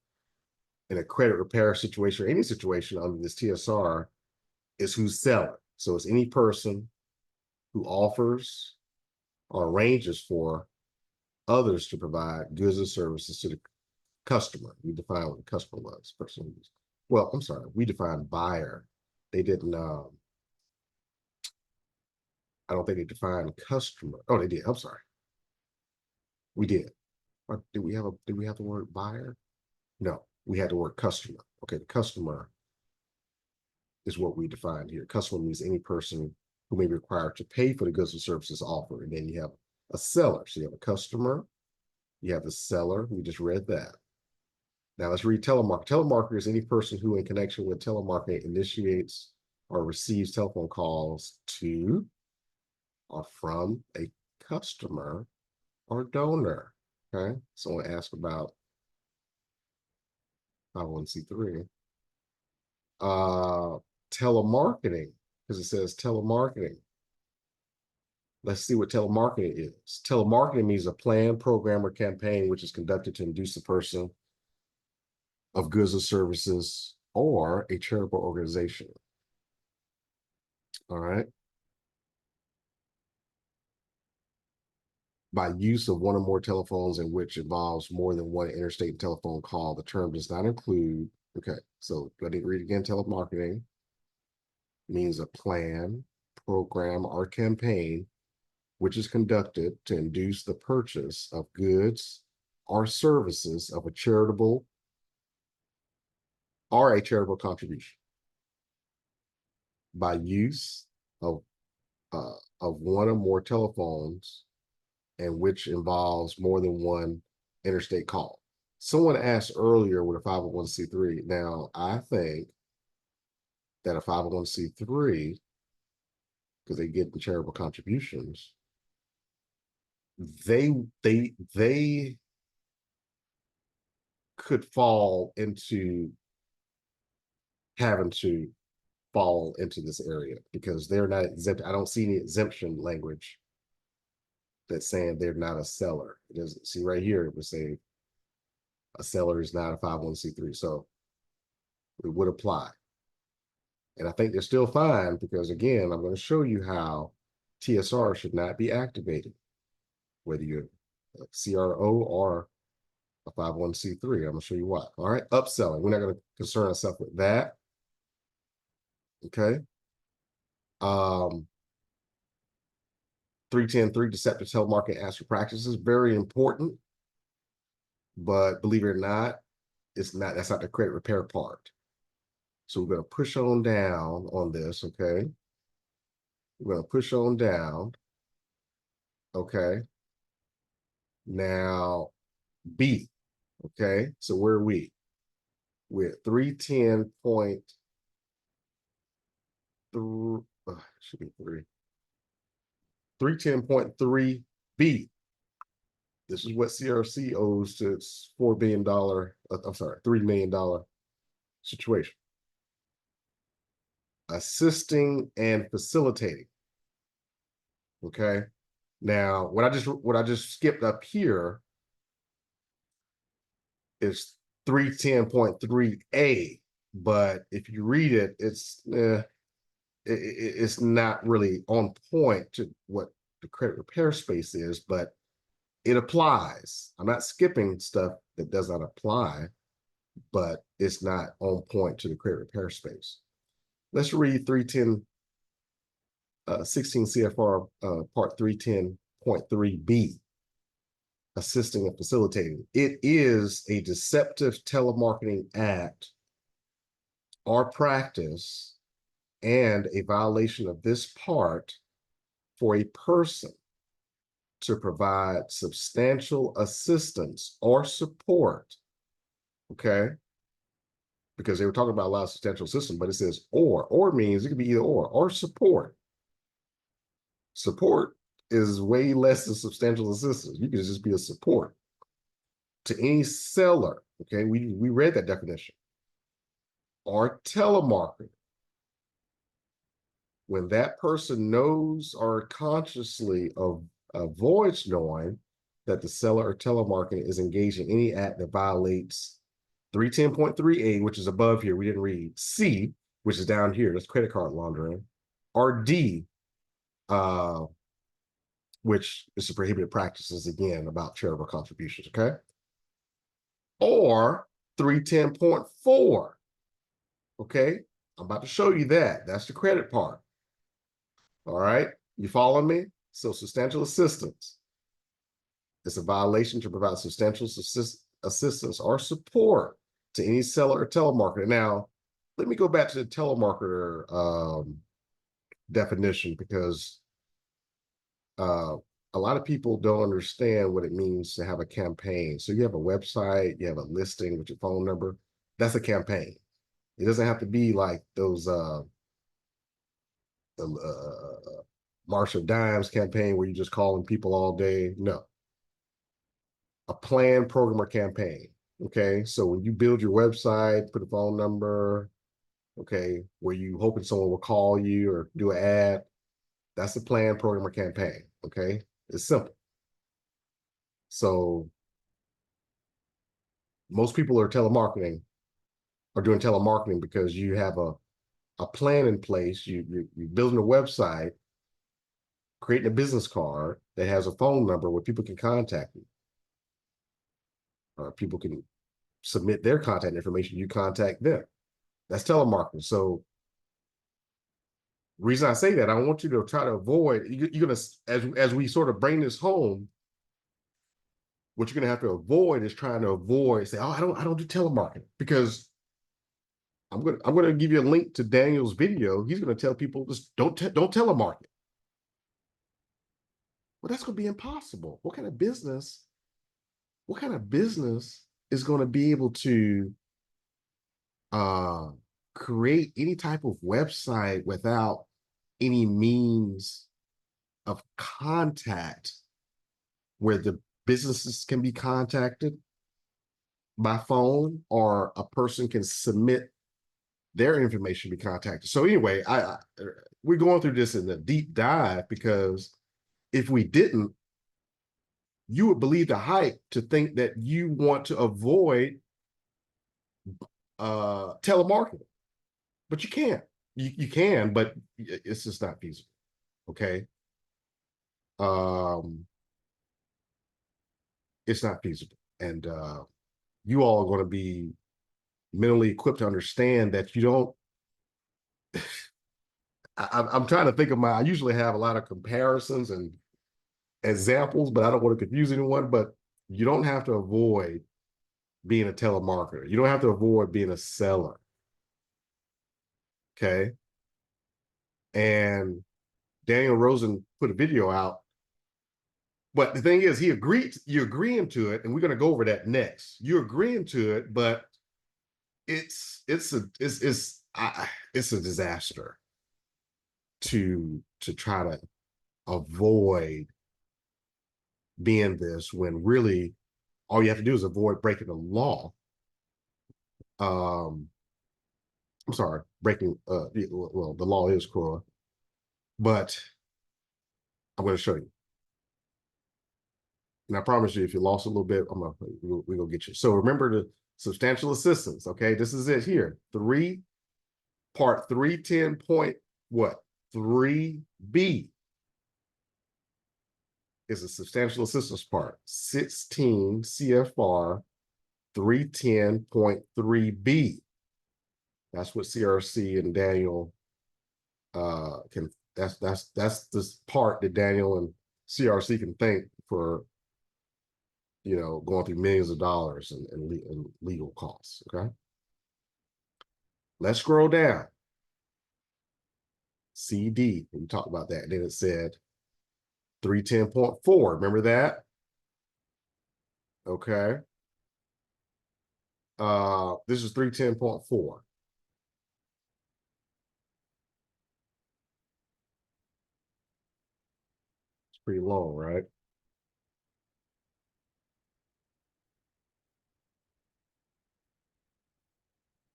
in a credit repair situation or any situation under this TSR is who's selling. So it's any person who offers or arranges for others to provide goods and services to the customer. We define what the customer was. Person who's, well, I'm sorry, we defined buyer. They didn't. I don't think they defined customer. Oh, they did. I'm sorry. We did. Or did we have the word buyer? No, we had the word customer. Okay, the customer is what we defined here. Customer means any person who may be required to pay for the goods and services offered. And then you have a seller. So you have a customer, you have the seller. We just read that. Now let's read telemarketer. Telemarketer is any person who, in connection with telemarketing, initiates or receives telephone calls to or from a customer or donor. Okay, someone asked about 501c3. Telemarketing, because it says telemarketing. Let's see what telemarketing is. Telemarketing means a plan, program, or campaign which is conducted to induce a person of goods or services or a charitable organization. All right. By use of one or more telephones in which involves more than one interstate telephone call, the term does not include. Okay, so let me read again. Telemarketing means a plan, program or campaign which is conducted to induce the purchase of goods or services of a charitable contribution by use of one or more telephones and which involves more than one interstate call. Someone asked earlier with a 501c3. Now, I think that a 501c3, because they get the charitable contributions, they could fall into having to fall into this area because they're not exempt. I don't see any exemption language that's saying they're not a seller. It doesn't see right here, it would say a seller is not a 501c3. So it would apply. And I think they're still fine because, again, I'm going to show you how TSR should not be activated, whether you're a CRO or a 501c3. I'm going to show you why. All right, upselling. We're not going to concern ourselves with that. Okay. 310.3, deceptive telemarketing astral practices, very important. But believe it or not, it's not, that's not the credit repair part. So we're going to push on down on this, okay? We're going to push on down, okay? Now, B, okay? So where are we? We're at 310.3, should be 310.3B. This is what CRC owes to its $4 billion, I'm sorry, $3 million situation. Assisting and facilitating. Okay. Now, what I just skipped up here is 310.3A, but if you read it, it's not really on point to what the credit repair space is, but it applies. I'm not skipping stuff that does not apply, but it's not on point to the credit repair space. Let's read 310, 16 CFR part 310.3B, assisting and facilitating. It is a deceptive telemarketing act or practice and a violation of this part for a person to provide substantial assistance or support, okay? Because they were talking about a lot of substantial assistance, but it says or means it could be either or support. Support is way less than substantial assistance. You can just be a support to any seller, okay? We read that definition. Or telemarketer. When that person knows or consciously avoids knowing that the seller or telemarketer is engaged in any act that violates 310.3A, which is above here, we didn't read, C, which is down here, that's credit card laundering, or D, which is the prohibited practices, again, about charitable contributions, okay? Or 310.4, okay? I'm about to show you that. That's the credit part. All right, you follow me? So substantial assistance. It's a violation to provide substantial assistance or support to any seller or telemarketer. Now, let me go back to the telemarketer definition because a lot of people don't understand what it means to have a campaign. So you have a website, you have a listing with your phone number. That's a campaign. It doesn't have to be like those March of Dimes campaign where you're just calling people all day. No. A planned program or campaign. Okay. So when you build your website, put a phone number, okay, where you hoping someone will call you or do an ad, that's a planned program or campaign. Okay. It's simple. So most people are doing telemarketing because you have a plan in place. You're building a website, creating a business card that has a phone number where people can contact you. People can submit their contact information, you contact them. That's telemarketing. So reason I say that, I want you to try to avoid, you're going to, as we sort of bring this home, what you're going to have to avoid is trying to avoid, say, oh, I don't do telemarketing, because I'm going to give you a link to Daniel's video. He's going to tell people, just don't telemarket. Well, that's going to be impossible. What kind of business is going to be able to create any type of website without any means of contact where the businesses can be contacted by phone, or a person can submit their information to be contacted? So anyway, we're going through this in a deep dive, because if we didn't, you would believe the hype to think that you want to avoid telemarketing, but you can't. You can, but it's just not feasible. Okay. It's not feasible. And you all are going to be mentally equipped to understand that you don't. I'm trying to think of I usually have a lot of comparisons and examples, but I don't want to confuse anyone. But you don't have to avoid being a telemarketer. You don't have to avoid being a seller. Okay. And Daniel Rosen put a video out. But the thing is, you're agreeing to it, and we're going to go over that next. You're agreeing to it, but it's a disaster to try to avoid being this, when really all you have to do is avoid breaking the law. I'm sorry, breaking the law is cruel, but I'm going to show you. And I promise you, if you lost a little bit, we're gonna get you. So remember the substantial assistance. Okay, this is it here. Part 310 point what? 3B is a substantial assistance part. 16 CFR 310.3B. That's what CRC and Daniel that's this part that Daniel and CRC can thank for, going through millions of dollars in legal costs. Okay. Let's scroll down. CD, we talked about that. And then it said 310.4. Remember that? Okay. This is 310.4. It's pretty long, right?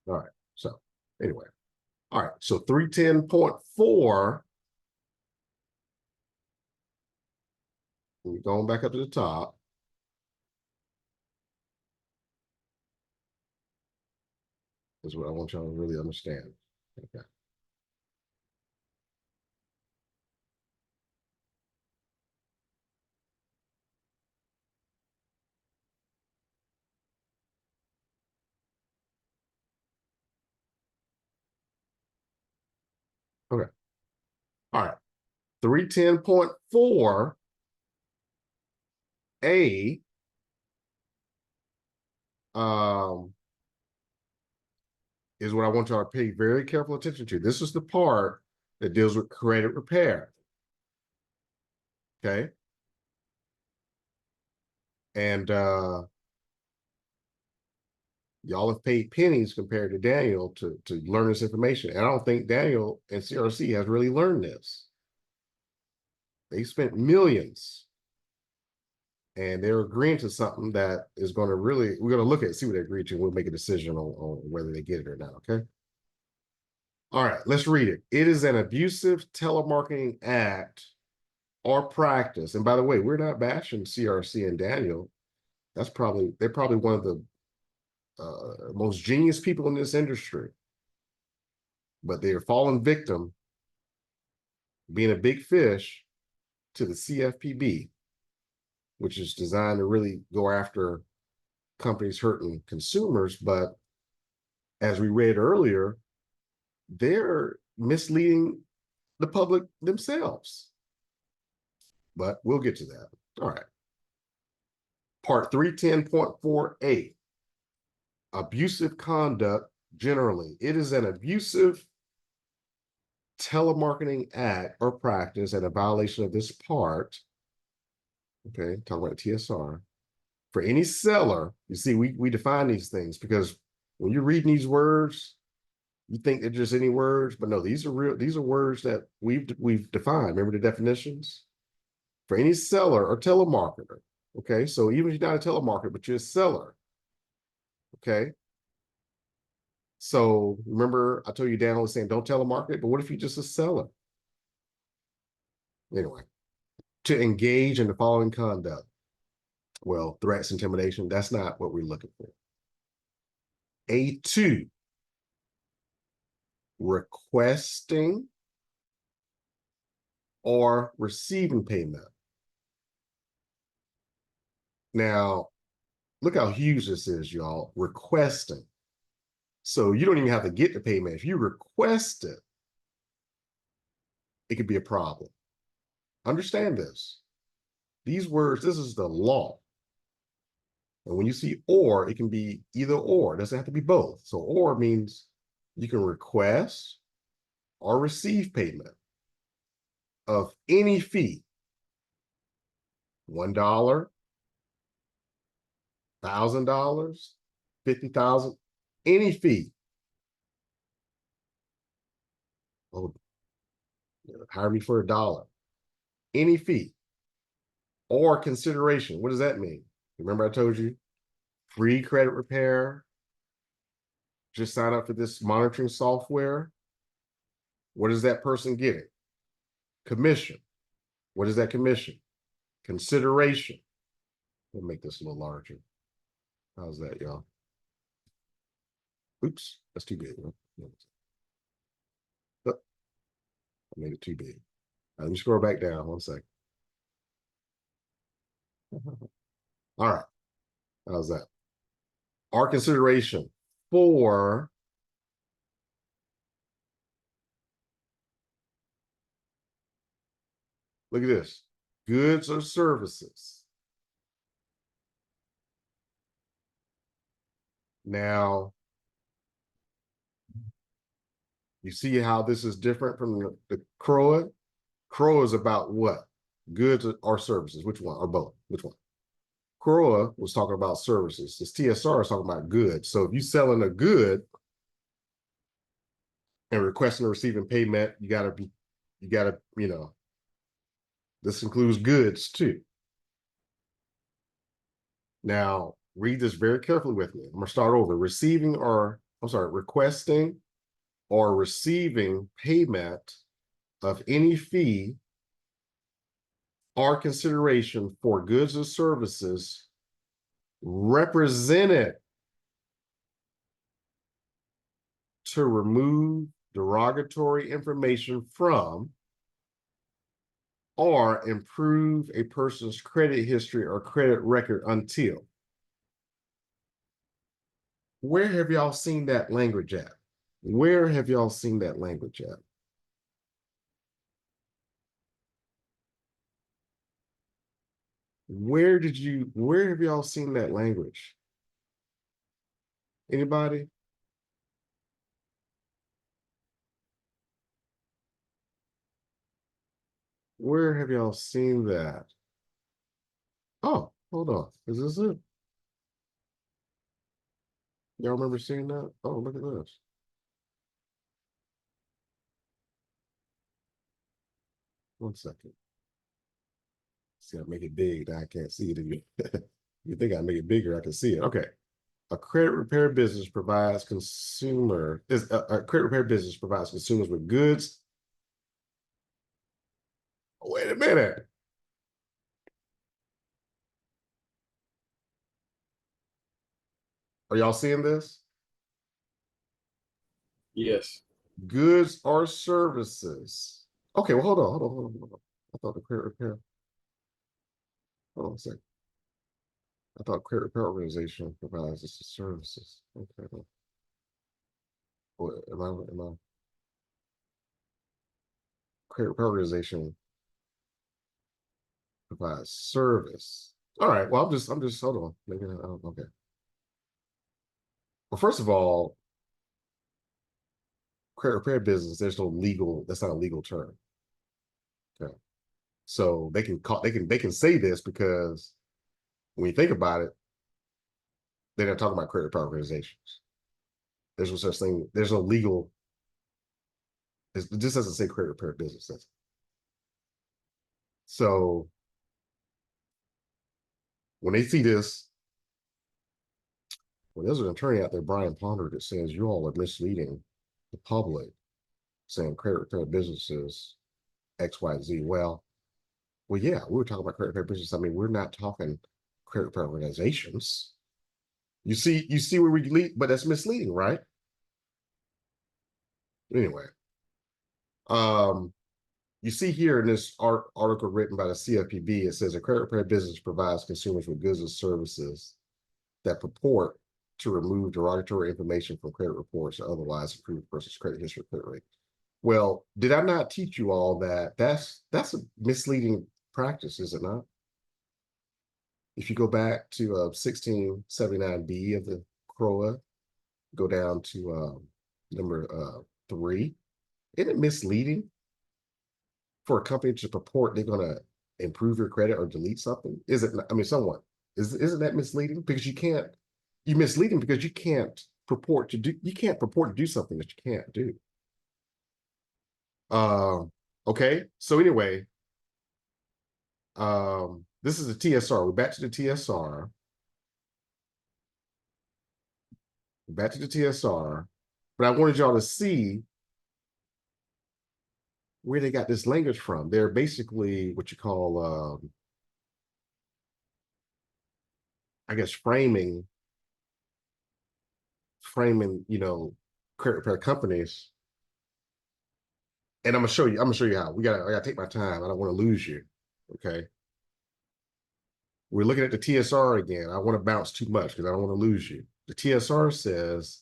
All right. So anyway, all right. So 310.4, we're going back up to the top. Is what I want y'all to really understand. Okay. Okay. All right. 310.4 A is what I want y'all to pay very careful attention to. This is the part that deals with credit repair. Okay. And y'all have paid pennies compared to Daniel to learn this information. And I don't think Daniel and CRC has really learned this. They spent millions, and they're agreeing to something that is going to really, we're going to look at, see what they agree to, and we'll make a decision on whether they get it or not. Okay. All right, let's read it. It is an abusive telemarketing act or practice. And by the way, we're not bashing CRC and Daniel. They're probably one of the most genius people in this industry, but they're fallen victim, being a big fish, to the CFPB, which is designed to really go after companies hurting consumers. But as we read earlier, they're misleading the public themselves. But we'll get to that. All right. Part 310.4A, abusive conduct generally. It is an abusive telemarketing act or practice and a violation of this part. Okay, talk about TSR. For any seller, you see, we define these things because when you're reading these words, you think they're just any words, but no, these are real, these are words that we've defined. Remember the definitions? For any seller or telemarketer. Okay, so even if you're not a telemarketer, but you're a seller. Okay. So remember, I told you Dan was saying don't telemarket, but what if you're just a seller? Anyway, to engage in the following conduct. Well, threats, intimidation, that's not what we're looking for. A2, requesting or receiving payment. Now, look how huge this is, y'all. Requesting. So you don't even have to get the payment. If you request it, it could be a problem. Understand this. These words, this is the law. And when you see or, it can be either or. It doesn't have to be both. So or means you can request or receive payment of any fee. $1, $1,000, 50,000, any fee. Oh, hire me for $1. Any fee or consideration. What does that mean? Remember I told you free credit repair. Just sign up for this monitoring software. What is that person getting? Commission. What is that commission? Consideration. We'll make this a little larger. How's that, y'all? Oops, that's too big. Huh? Oh, I made it too big. Let me scroll back down 1 second. All right. How's that? Our consideration for look at this, goods or services. Now, you see how this is different from the CROA? CROA is about what? Goods or services? Which one? Or both? Which one? CROA was talking about services. This TSR is talking about goods. So if you're selling a good and requesting or receiving payment, you gotta, this includes goods too. Now, read this very carefully with me. I'm gonna start over. Requesting or receiving payment of any fee or consideration for goods or services represented to remove derogatory information from or improve a person's credit history or credit record until. Where have y'all seen that language at? Where have y'all seen that language at? Where have y'all seen that language? Anybody? Where have y'all seen that? Oh, hold on. Is this it? Y'all remember seeing that? Oh, look at this. One second. See, I make it big. Now I can't see it. You think I make it bigger, I can see it. Okay. A credit repair business provides consumers with goods. Oh, wait a minute. Are y'all seeing this? Yes. Goods or services. Okay, well, hold on. I thought the credit repair. Hold on a second. I thought credit repair organization provides this services. Okay. What am I? credit repair organization provides service. All right. Well, I'm just hold on. Maybe okay. Well, first of all, credit repair business, there's no legal, that's not a legal term. Okay. So they can say this because when you think about it, they're not talking about credit repair organizations. There's no such thing, there's no legal, it just doesn't say credit repair business. So when they see this, well, there's an attorney out there, Brian Ponder, that says you all are misleading the public, saying credit repair businesses XYZ. Well, yeah, we were talking about credit repair business. I mean, we're not talking credit repair organizations. You see where we lead, but that's misleading, right? Anyway, um, you see here in this article written by the CFPB, it says a credit repair business provides consumers with goods and services that purport to remove derogatory information from credit reports or otherwise improve a person's credit history or credit rate. Well, did I not teach you all that that's a misleading practice, is it not? If you go back to 1679B of the CROA, go down to number 3, isn't it misleading for a company to purport they're going to improve your credit or delete something? Is it? I mean, somewhat. Isn't that misleading? Because you're misleading because you can't purport to do something that you can't do. Okay. So anyway, this is the TSR. We're back to the TSR. Back to the TSR. But I wanted y'all to see where they got this language from. They're basically what you call, I guess, framing, credit repair companies. And I'm gonna show you how. I gotta take my time. I don't want to lose you. Okay. We're looking at the TSR again. I want to bounce too much because I don't want to lose you. The TSR says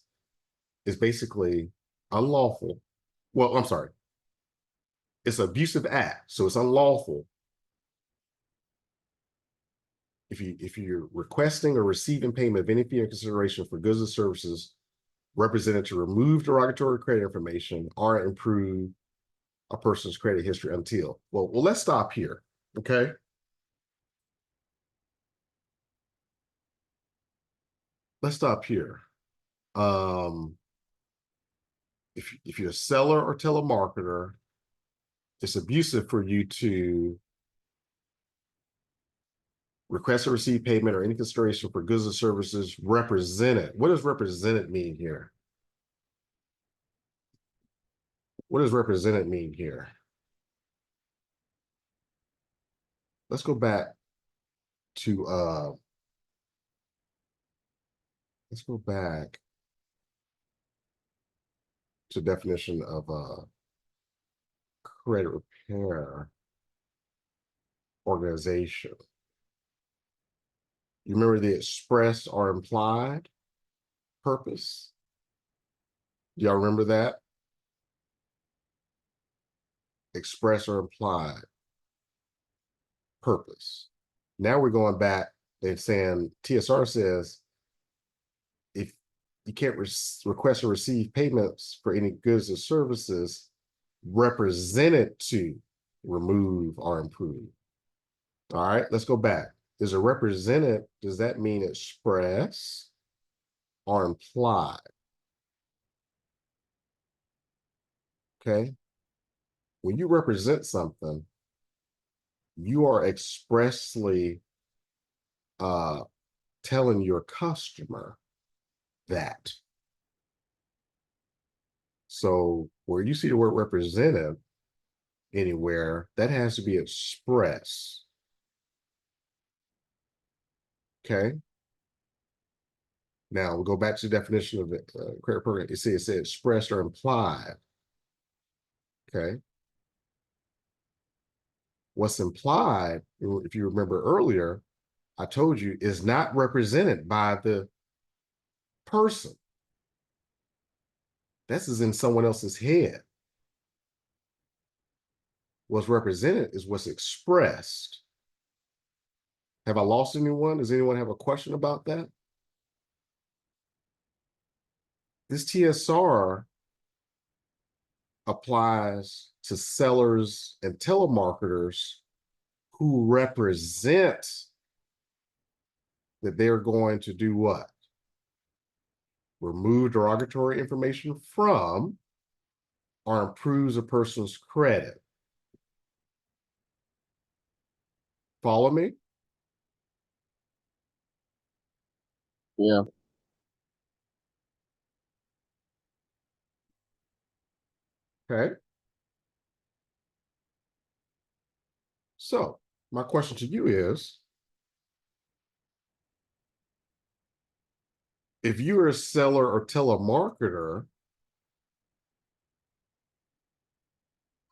is basically unlawful. Well, I'm sorry. It's an abusive act, so it's unlawful if you're requesting or receiving payment of any fee or consideration for goods and services represented to remove derogatory credit information or improve a person's credit history until. Well, let's stop here. Okay. Let's stop here. If you're a seller or telemarketer, it's abusive for you to request or receive payment or any consideration for goods and services represented. What does represented mean here? What does represented mean here? Let's go back to definition of credit repair organization. You remember the express or implied purpose? Do y'all remember that? Express or implied purpose. Now we're going back and saying TSR says if you can't request or receive payments for any goods or services represented to remove or improve. All right, let's go back. Is a represented, does that mean express or implied? Okay. When you represent something, you are expressly telling your customer that. So where you see the word represented anywhere, that has to be express. Okay. Now we'll go back to the definition of the credit program. It says expressed or implied. Okay. What's implied, if you remember earlier, I told you, is not represented by the person. This is in someone else's head. What's represented is what's expressed. Have I lost anyone? Does anyone have a question about that? This TSR applies to sellers and telemarketers who represent that they're going to do what? Remove derogatory information from or improves a person's credit. Follow me? Yeah. Okay. So my question to you is, if you're a seller or telemarketer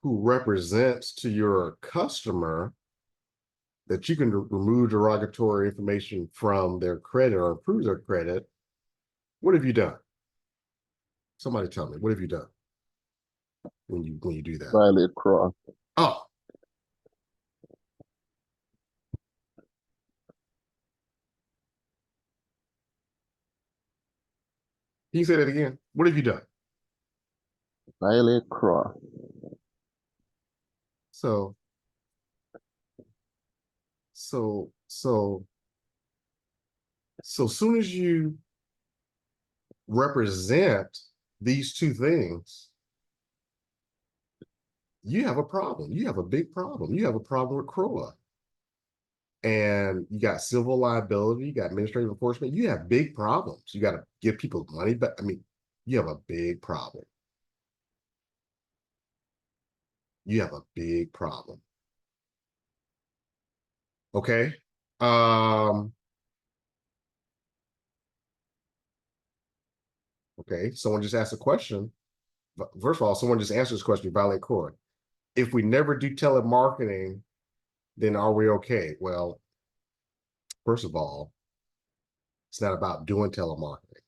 who represents to your customer that you can remove derogatory information from their credit or improve their credit, what have you done? Somebody tell me, what have you done when you do that? Violate CROA. Oh, can you say that again? What have you done? Violate CROA. So, so soon as you represent these two things, you have a problem. You have a big problem. You have a problem with CROA. And you got civil liability, you got administrative enforcement, you have big problems. You got to give people money, but I mean, you have a big problem. You have a big problem. Okay. Okay, someone just asked a question. First of all, someone just answered this question, violate CROA. If we never do telemarketing, then are we okay? Well, first of all, it's not about doing telemarketing.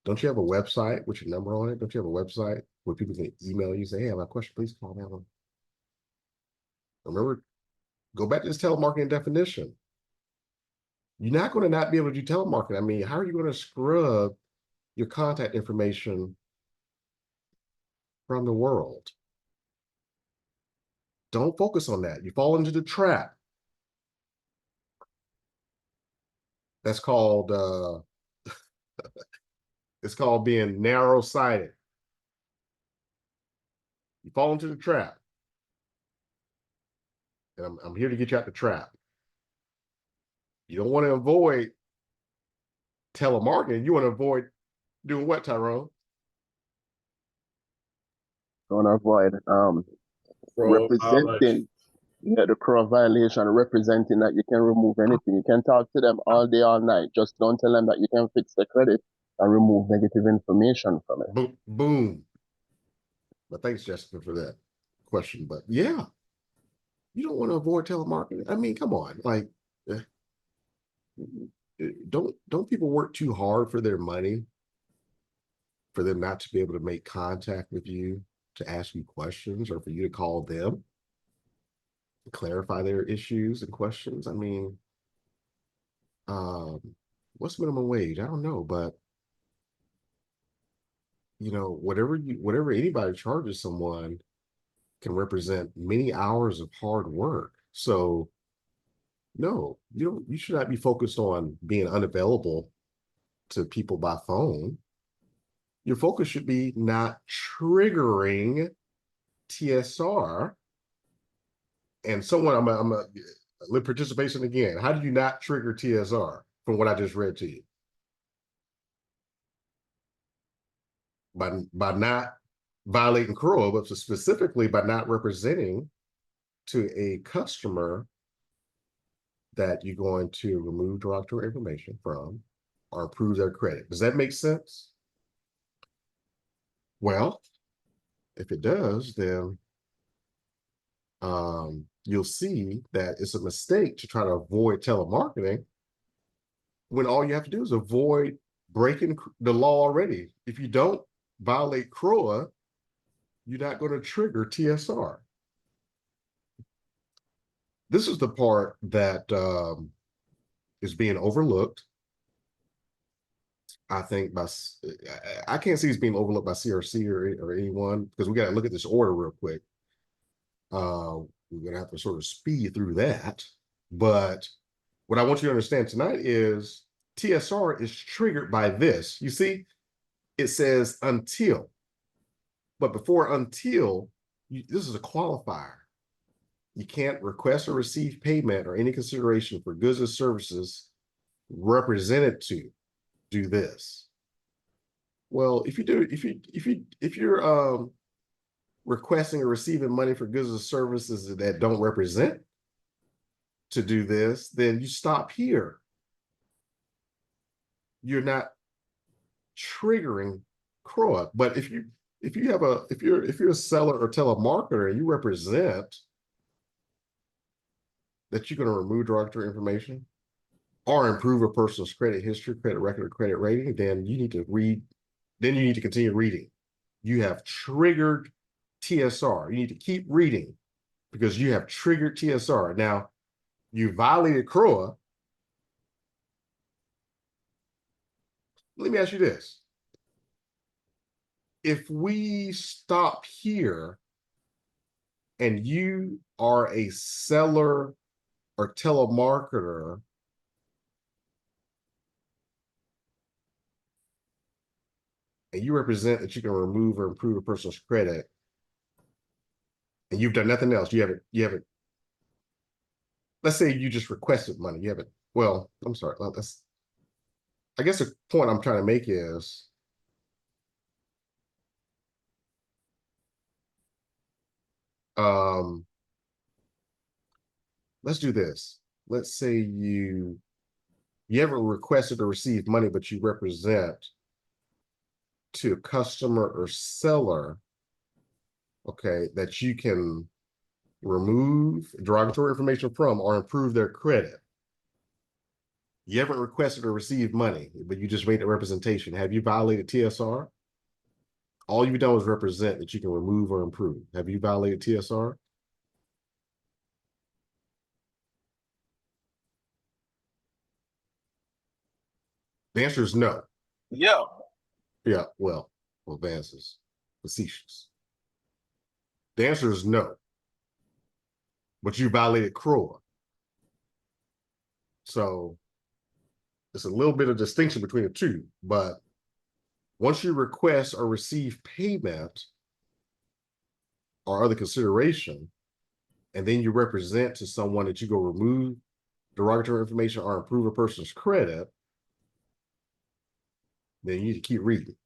Don't you have a website with your number on it? Don't you have a website where people can email you, say, hey, I have a question, please call me. Remember, go back to this telemarketing definition. You're not going to not be able to do telemarketing. I mean, how are you going to scrub your contact information from the world? Don't focus on that. You fall into the trap. That's called it's called being narrow-sighted. You fall into the trap. And I'm here to get you out the trap. You don't want to avoid telemarketing. You want to avoid doing what, Tyrone? Don't avoid representing the CROA violation, representing that you can remove anything. You can talk to them all day, all night. Just don't tell them that you can fix the credit and remove negative information from it. Boom, boom. But thanks, Jessica, for that question. But yeah, you don't want to avoid telemarketing. I mean, come on, like, don't people work too hard for their money for them not to be able to make contact with you to ask you questions or for you to call them to clarify their issues and questions? I mean, what's minimum wage? I don't know, but you know, whatever anybody charges someone can represent many hours of hard work. So no, you should not be focused on being unavailable to people by phone. Your focus should be not triggering TSR. And someone, I'm a participation again. How do you not trigger TSR from what I just read to you? By not violating CROA, but specifically by not representing to a customer that you're going to remove derogatory information from or improve their credit. Does that make sense? Well, if it does, then you'll see that it's a mistake to try to avoid telemarketing when all you have to do is avoid breaking the law already. If you don't violate CROA, you're not going to trigger TSR. this is the part that is being overlooked. I think I can't see it's being overlooked by CRC or anyone, because we got to look at this order real quick. We're gonna have to sort of speed through that. But what I want you to understand tonight is TSR is triggered by this. You see, it says until, but before until, this is a qualifier. You can't request or receive payment or any consideration for goods or services represented to do this. Well, if you're requesting or receiving money for goods or services that don't represent to do this, then you stop here. You're not triggering CROA. But if you're a seller or telemarketer and you represent that you're going to remove derogatory information or improve a person's credit history, credit record, or credit rating, then you need to read. Then you need to continue reading. You have triggered TSR. You need to keep reading because you have triggered TSR. Now, you violated CROA. Let me ask you this. If we stop here and you are a seller or telemarketer, and you represent that you can remove or improve a person's credit, and you've done nothing else, you haven't, let's say you just requested money, you haven't, well, I'm sorry, I guess the point I'm trying to make is, let's do this. Let's say you haven't requested or received money, but you represent to a customer or seller, okay, that you can remove derogatory information from or improve their credit. You haven't requested or received money, but you just made a representation. Have you violated TSR? All you've done is represent that you can remove or improve. Have you violated TSR? The answer is no. Yeah. Yeah, well, Vance is facetious. The answer is no. But you violated CROA. So it's a little bit of distinction between the two, but once you request or receive payment or other consideration, and then you represent to someone that you go remove derogatory information or improve a person's credit, then you need to keep reading.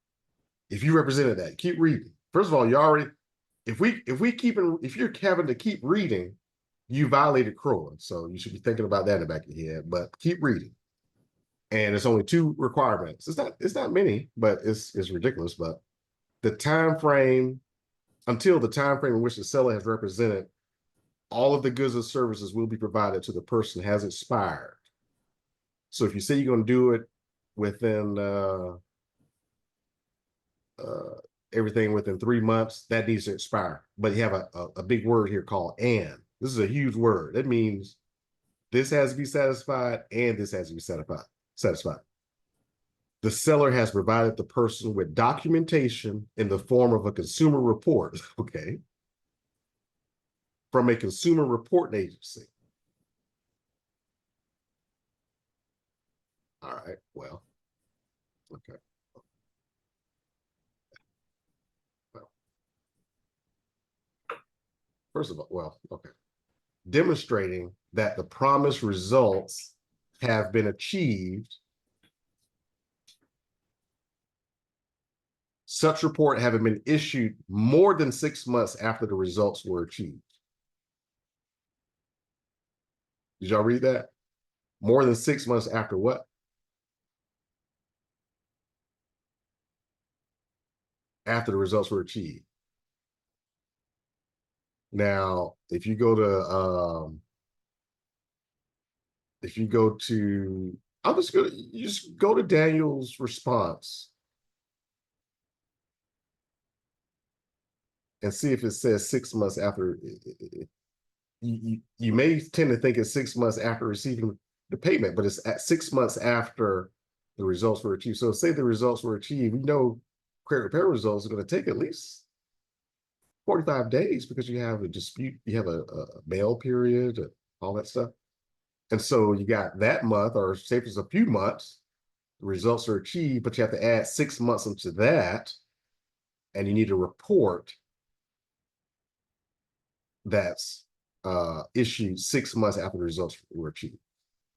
If you represented that, keep reading. First of all, you already, if you're having to keep reading, you violated CROA. So you should be thinking about that in the back of your head, but keep reading. And it's only 2 requirements. It's not many, but it's ridiculous. But the time frame, until the time frame in which the seller has represented all of the goods and services will be provided to the person has expired. So if you say you're going to do it within everything within 3 months, that needs to expire. But you have a big word here called "and." This is a huge word. That means this has to be satisfied and this has to be satisfied. The seller has provided the person with documentation in the form of a consumer report, okay, from a consumer reporting agency. All right, well, okay. Well, first of all, well, okay. Demonstrating that the promised results have been achieved. Such report having been issued more than 6 months after the results were achieved. Did y'all read that? More than 6 months after what? After the results were achieved. Now, if you go to, you just go to Daniel's response and see if it says 6 months after. you may tend to think it's 6 months after receiving the payment, but it's at 6 months after the results were achieved. So say the results were achieved, we know credit repair results are going to take at least 45 days because you have a dispute, you have a mail period, all that stuff. And so you got that month, or say if it's a few months, the results are achieved, but you have to add 6 months into that, and you need a report that's issued 6 months after the results were achieved.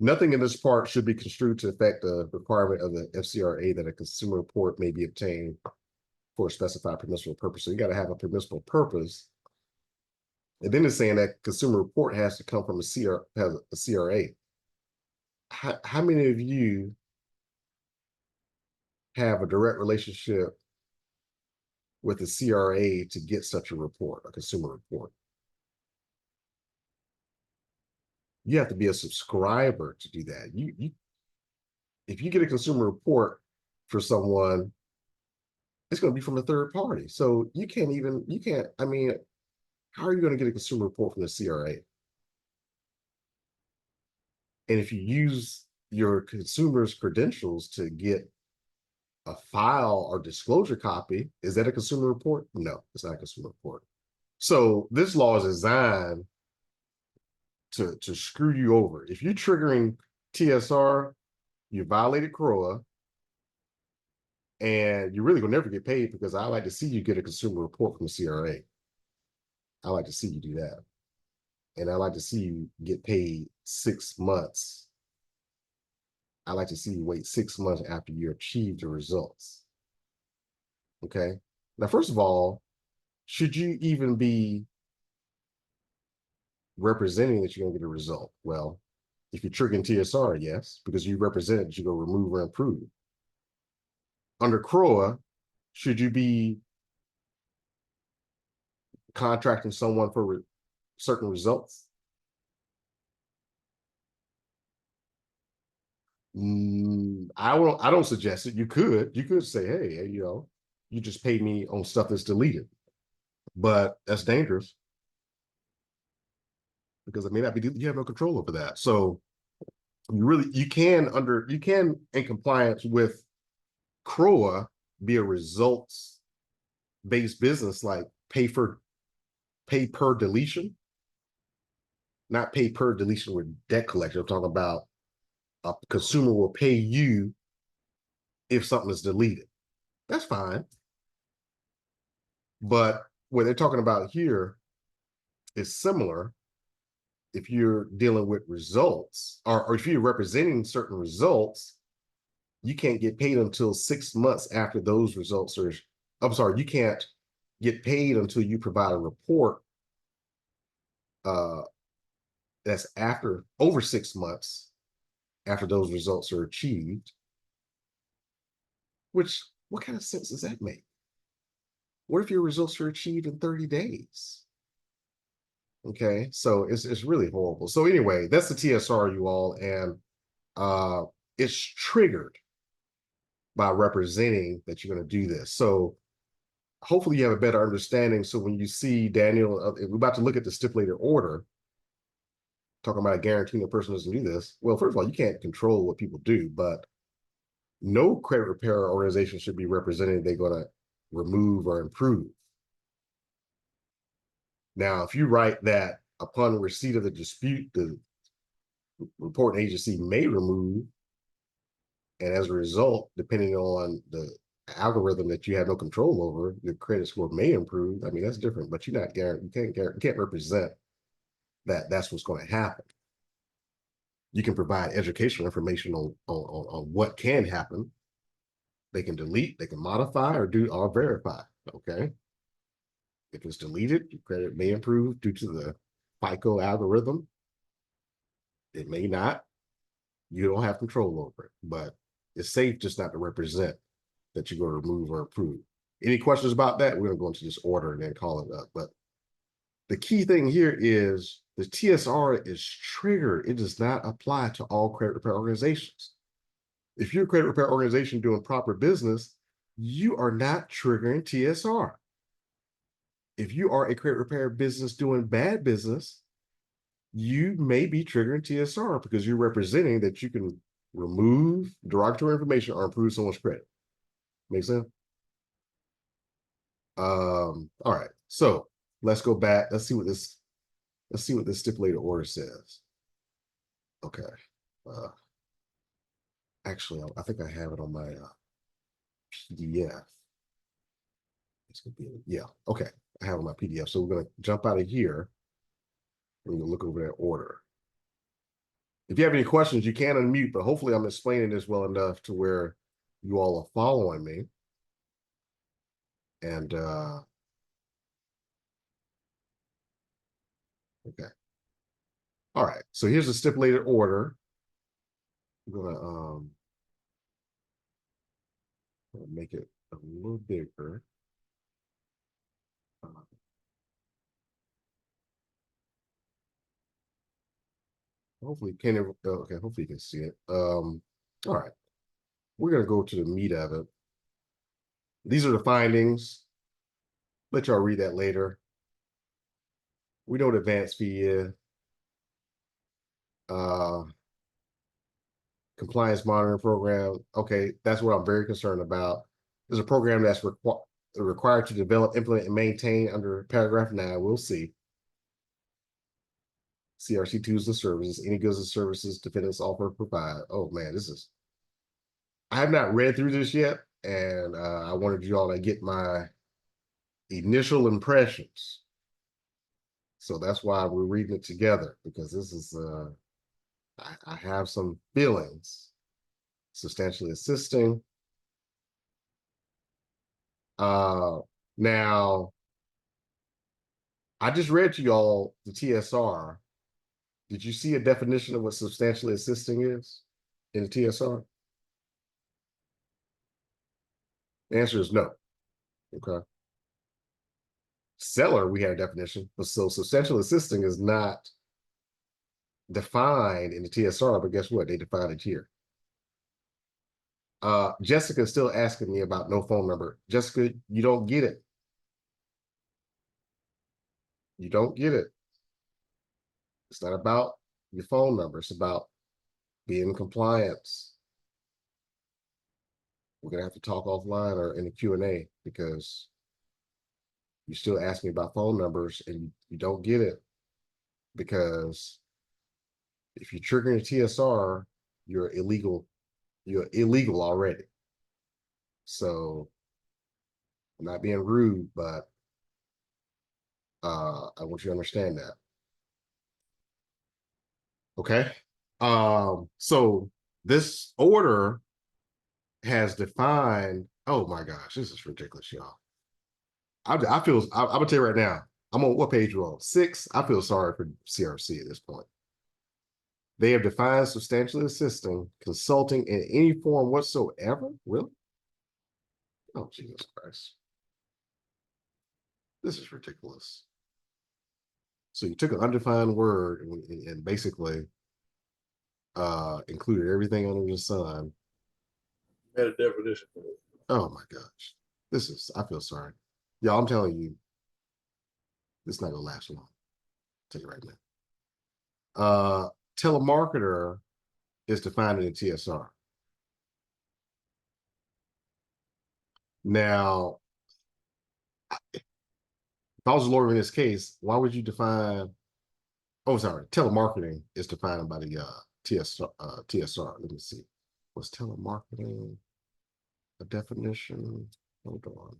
Nothing in this part should be construed to affect the requirement of the FCRA that a consumer report may be obtained for a specified permissible purpose. So you got to have a permissible purpose. And then it's saying that consumer report has to come from a CRA. How many of you have a direct relationship with the CRA to get such a report, a consumer report? You have to be a subscriber to do that. If you get a consumer report for someone, it's going to be from a third party. So I mean, how are you going to get a consumer report from the CRA? And if you use your consumer's credentials to get a file or disclosure copy, is that a consumer report? No, it's not a consumer report. So this law is designed to screw you over. If you're triggering TSR, you violated CROA, and you're really gonna never get paid, because I like to see you get a consumer report from the CRA. I like to see you do that. And I like to see you get paid 6 months. I like to see you wait 6 months after you achieve the results. Okay. Now, first of all, should you even be representing that you're gonna get a result? Well, if you're triggering TSR, yes, because you represent that you're gonna remove or improve. Under CROA, should you be contracting someone for certain results? I don't suggest it. You could say, hey, you just pay me on stuff that's deleted, but that's dangerous, because it may not be, you have no control over that. So you can in compliance with CROA, be a results based business, like pay per deletion, not pay per deletion with debt collection. I'm talking about a consumer will pay you if something is deleted. That's fine. But what they're talking about here is similar. If you're dealing with results, or if you're representing certain results, you can't get paid until 6 months after those results are, I'm sorry, you can't get paid until you provide a report that's after over 6 months after those results are achieved. Which, what kind of sense does that make? What if your results are achieved in 30 days? Okay, so it's really horrible. So anyway, that's the TSR, you all, and it's triggered by representing that you're going to do this. So hopefully you have a better understanding. So when you see Daniel, we're about to look at the stipulated order, talking about guaranteeing a person doesn't do this. Well, first of all, you can't control what people do, but no credit repair organization should be representing they're going to remove or improve. Now, if you write that upon receipt of the dispute, the reporting agency may remove, and as a result, depending on the algorithm that you have no control over, your credit score may improve. I mean, that's different, but you're not guaranteed. You can't represent that that's what's going to happen. You can provide educational information on what can happen. They can delete, they can modify, or verify. Okay. If it's deleted, your credit may improve due to the FICO algorithm. It may not. You don't have control over it, but it's safe just not to represent that you're going to remove or approve. Any questions about that? We're going to go into this order and then call it up. But the key thing here is the TSR is triggered. It does not apply to all credit repair organizations. If you're a credit repair organization doing proper business, you are not triggering TSR. If you are a credit repair business doing bad business, you may be triggering TSR because you're representing that you can remove derogatory information or improve someone's credit. Make sense? All right. So let's go back. Let's see what this stipulated order says. Okay. Actually, I think I have it on my PDF. It's gonna be, yeah, okay. I have it on my PDF. So we're gonna jump out of here and we'll look over that order. If you have any questions, you can unmute, but hopefully I'm explaining this well enough to where you all are following me. And okay. All right. So here's the stipulated order. I'm gonna make it a little bigger. Hopefully, okay, hopefully you can see it. All right. We're gonna go to the meat of it. These are the findings. Let y'all read that later. We know what advance fee is. Compliance monitoring program. Okay, that's what I'm very concerned about. There's a program that's required to develop, implement, and maintain under paragraph 9. We'll see. CRC2 is the services, any goods and services defendants offer or provide. Oh man, I have not read through this yet, and I wanted you all to get my initial impressions. So that's why we're reading it together, because this is, I have some feelings. Substantially assisting. Now, I just read to y'all the TSR. Did you see a definition of what substantially assisting is in the TSR? The answer is no. Okay. Seller, we had a definition, but so substantial assisting is not defined in the TSR, but guess what? They defined it here. Jessica is still asking me about no phone number. Jessica, you don't get it. You don't get it. It's not about your phone number. It's about being in compliance. We're gonna have to talk offline or in the Q&A, because you still ask me about phone numbers and you don't get it, because if you're triggering a TSR, you're illegal. You're illegal already. So I'm not being rude, but I want you to understand that. Okay. So this order has defined, oh my gosh, this is ridiculous, y'all. I'm gonna tell you right now, I'm on what page you on? 6. I feel sorry for CRC at this point. They have defined substantially assisting, consulting in any form whatsoever. Really? Oh, Jesus Christ. This is ridiculous. So you took an undefined word and basically included everything under the sun. Had a definition for it. Oh my gosh. I feel sorry. Y'all, I'm telling you, this is not gonna last long. I'll tell you right now. Telemarketer is defined in the TSR. Now, if I was a lawyer in this case, why would you define, oh, sorry, telemarketing is defined by the TSR. Let me see. Was telemarketing a definition? Hold on.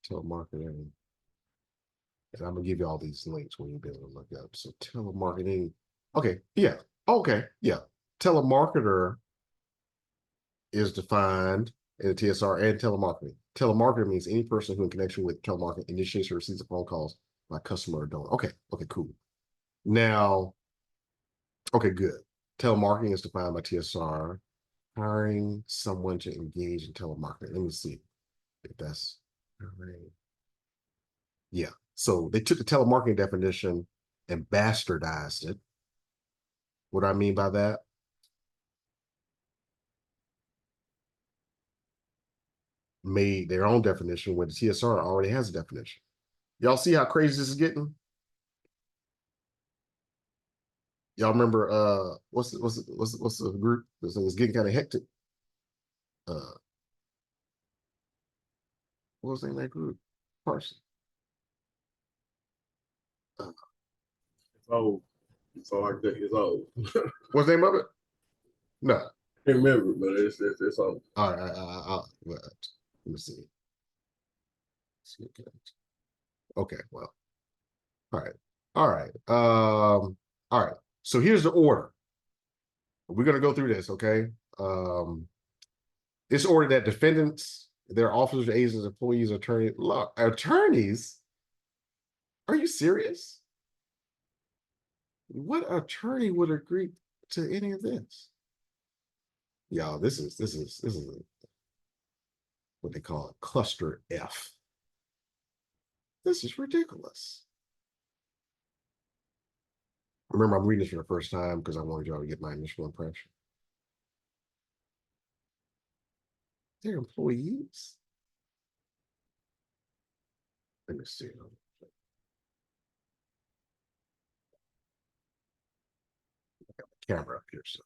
Telemarketing. And I'm gonna give you all these links where you'll be able to look up. So telemarketing. Okay, yeah. Okay, yeah. Telemarketer is defined in the TSR and telemarketing. Telemarketer means any person who in connection with telemarketing initiates or receives a phone calls by customer or donor. Okay, cool. Now, okay, good. Telemarketing is defined by TSR, hiring someone to engage in telemarketing. Let me see if that's hiring. Yeah. So they took the telemarketing definition and bastardized it. What do I mean by that? Made their own definition where the TSR already has a definition. Y'all see how crazy this is getting? Y'all remember what's the group? It's getting kind of hectic. What was the name of that group? Parson. It's old. It's all like that. It's old. What's the name of it? No. I can't remember, but it's old. All right. Let me see. Okay. Well. All right. All right. All right. So here's the order. We're gonna go through this, okay? It's ordered that defendants, their officers, agents, employees, attorneys. Are you serious? What attorney would agree to any of this? Y'all, this is what they call a cluster F. This is ridiculous. Remember, I'm reading this for the first time because I wanted y'all to get my initial impression. They're employees. Let me see. I got the camera up here, so.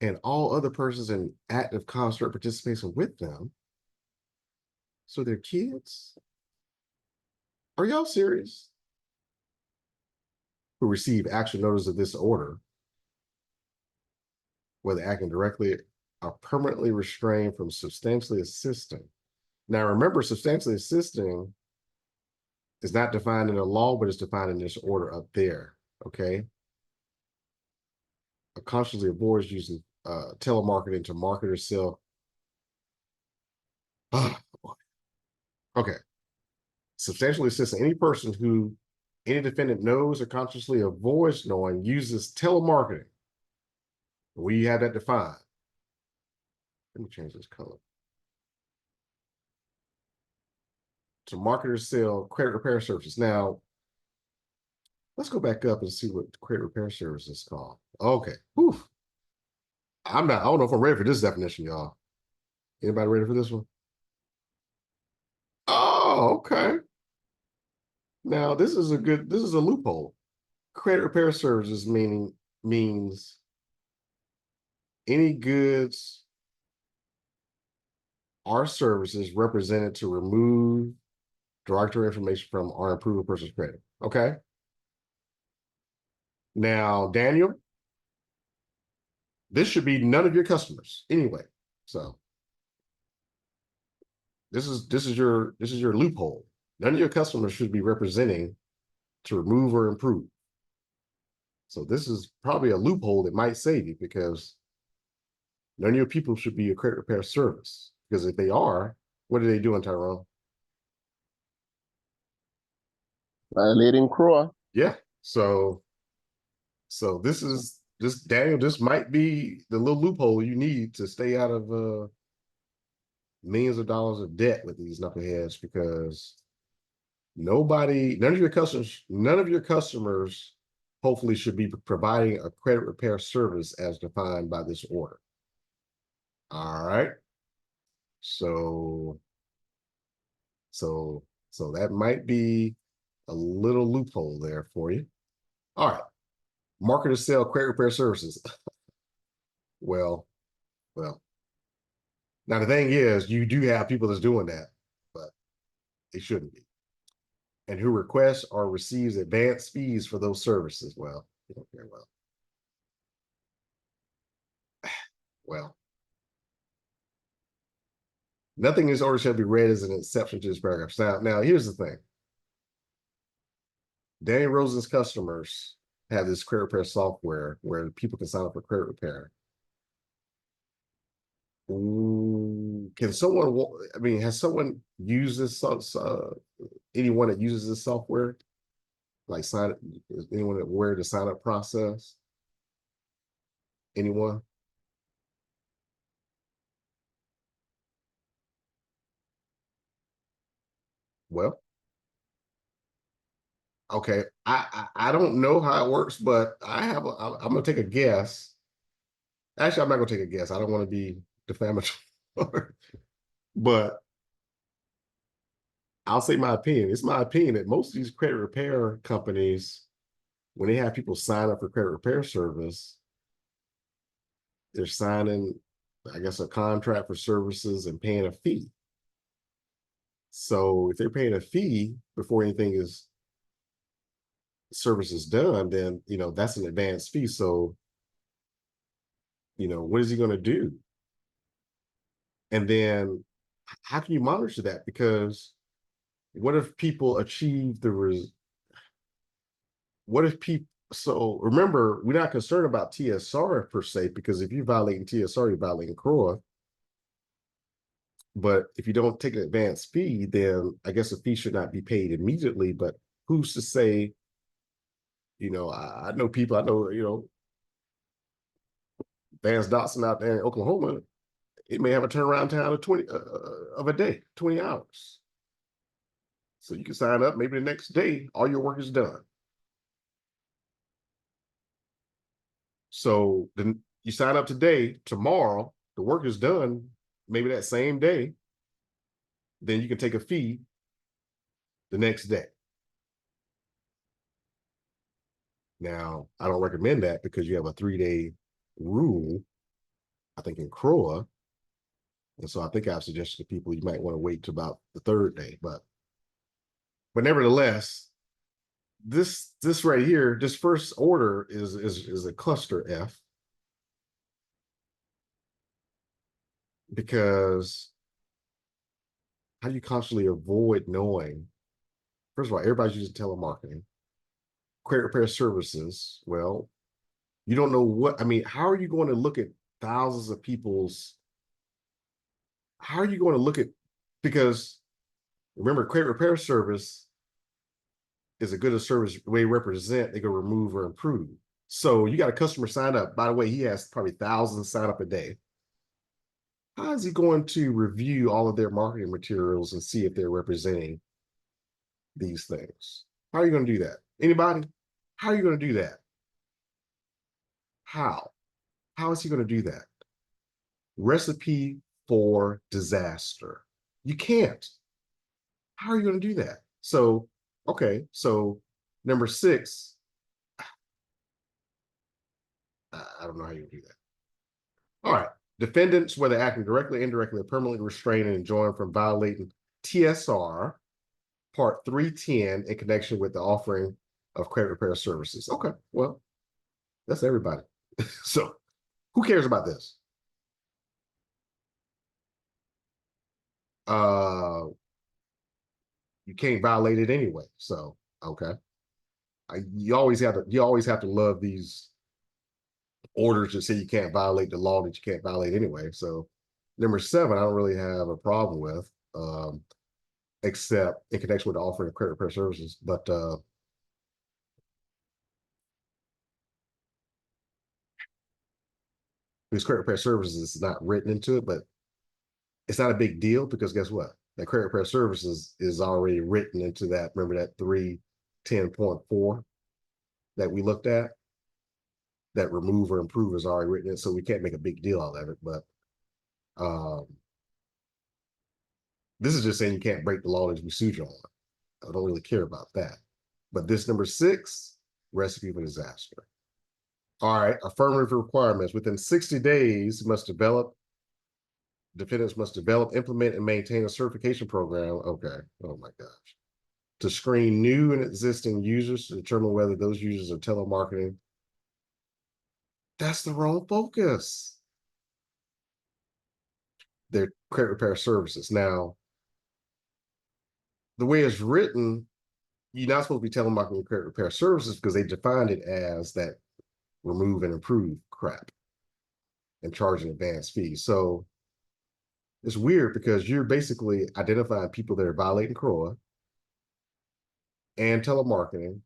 And all other persons in active concert participation with them. So they're kids? Are y'all serious? Who receive actual notice of this order, whether acting directly or permanently restrained from substantially assisting. Now remember, substantially assisting is not defined in the law, but it's defined in this order up there, okay? Consciously avoids using telemarketing to market or sell. Okay. Substantially assisting any person who any defendant knows or consciously avoids knowing uses telemarketing. We have that defined. Let me change this color. To market or sell credit repair services. Now, let's go back up and see what credit repair service is called. Okay. Whew. I don't know if I'm ready for this definition, y'all. Anybody ready for this one? Oh, okay. Now, this is a loophole. Credit repair services means any goods or services represented to remove directory information from or improve a person's credit. Okay. Now, Daniel, this should be none of your customers anyway. So this is your loophole. None of your customers should be representing to remove or improve. So this is probably a loophole that might save you, because none of your people should be a credit repair service. Because if they are, what are they doing, Tyrone? Violating CROA. Yeah. So this Daniel, this might be the little loophole you need to stay out of millions of dollars of debt with these knuckleheads, because none of your customers hopefully should be providing a credit repair service as defined by this order. All right. So that might be a little loophole there for you. All right. Market or sell credit repair services. Well. Now the thing is, you do have people that's doing that, but it shouldn't be. And who requests or receives advance fees for those services. Well, you don't care. Well. Nothing in this order shall be read as an exception to this paragraph. Now here's the thing. Danny Rosen's customers have this credit repair software where people can sign up for credit repair. Can someone, I mean, has someone used this, anyone that uses this software? Like is anyone aware of the sign up process? Anyone? Well, okay. I don't know how it works, but I'm gonna take a guess. Actually, I'm not gonna take a guess. I don't want to be defamatory. But I'll say my opinion. It's my opinion that most of these credit repair companies, when they have people sign up for credit repair service, they're signing, I guess, a contract for services and paying a fee. So if they're paying a fee before anything is service is done, then that's an advance fee. So what is he going to do? And then how can you monitor that? Because what if people achieve what if people, so remember, we're not concerned about TSR per se, because if you're violating TSR, you're violating CROA. But if you don't take an advance fee, then I guess a fee should not be paid immediately. But who's to say, I know people, Vance Dotson out there in Oklahoma, it may have a turnaround time of 20 of a day, 20 hours. So you can sign up, maybe the next day, all your work is done. So then you sign up today, tomorrow, the work is done, maybe that same day, then you can take a fee the next day. Now, I don't recommend that because you have a 3-day rule, I think, in CROA. And so I think I've suggested to people you might want to wait to about the 3rd day. But nevertheless, this right here, this first order is a cluster F, because how do you constantly avoid knowing? First of all, everybody's using telemarketing, credit repair services. Well, you don't know what, I mean, how are you going to look at thousands of people's, how are you going to look at, because remember, credit repair service is a good a service they represent, they can remove or improve. So you got a customer sign up. By the way, he has probably thousands sign up a day. How is he going to review all of their marketing materials and see if they're representing these things? How are you going to do that? Anybody? How are you going to do that? How? How is he going to do that? Recipe for disaster. You can't. How are you going to do that? So, okay, so number 6, I don't know how you do that. All right. Defendants, whether acting directly, indirectly, or permanently restrained and enjoined from violating TSR Part 310 in connection with the offering of credit repair services. Okay, well, that's everybody. So who cares about this? You can't violate it anyway. So okay. You always have to love these orders that say you can't violate the law that you can't violate anyway. So number 7, I don't really have a problem with, except in connection with the offering of credit repair services. But because credit repair services is not written into it, but it's not a big deal because guess what? That credit repair services is already written into that. Remember that 310.4 that we looked at? That remove or improve is already written in, so we can't make a big deal out of it. But this is just saying you can't break the law that we sued you on. I don't really care about that. But this number 6, recipe for disaster. All right, affirmative requirements. Within 60 days, defendants must develop, implement, and maintain a certification program. Okay, oh my gosh. To screen new and existing users to determine whether those users are telemarketing. That's the wrong focus. They're credit repair services. Now, the way it's written, you're not supposed to be telemarketing credit repair services because they defined it as that remove and improve crap and charge an advance fee. So it's weird because you're basically identifying people that are violating CROA and telemarketing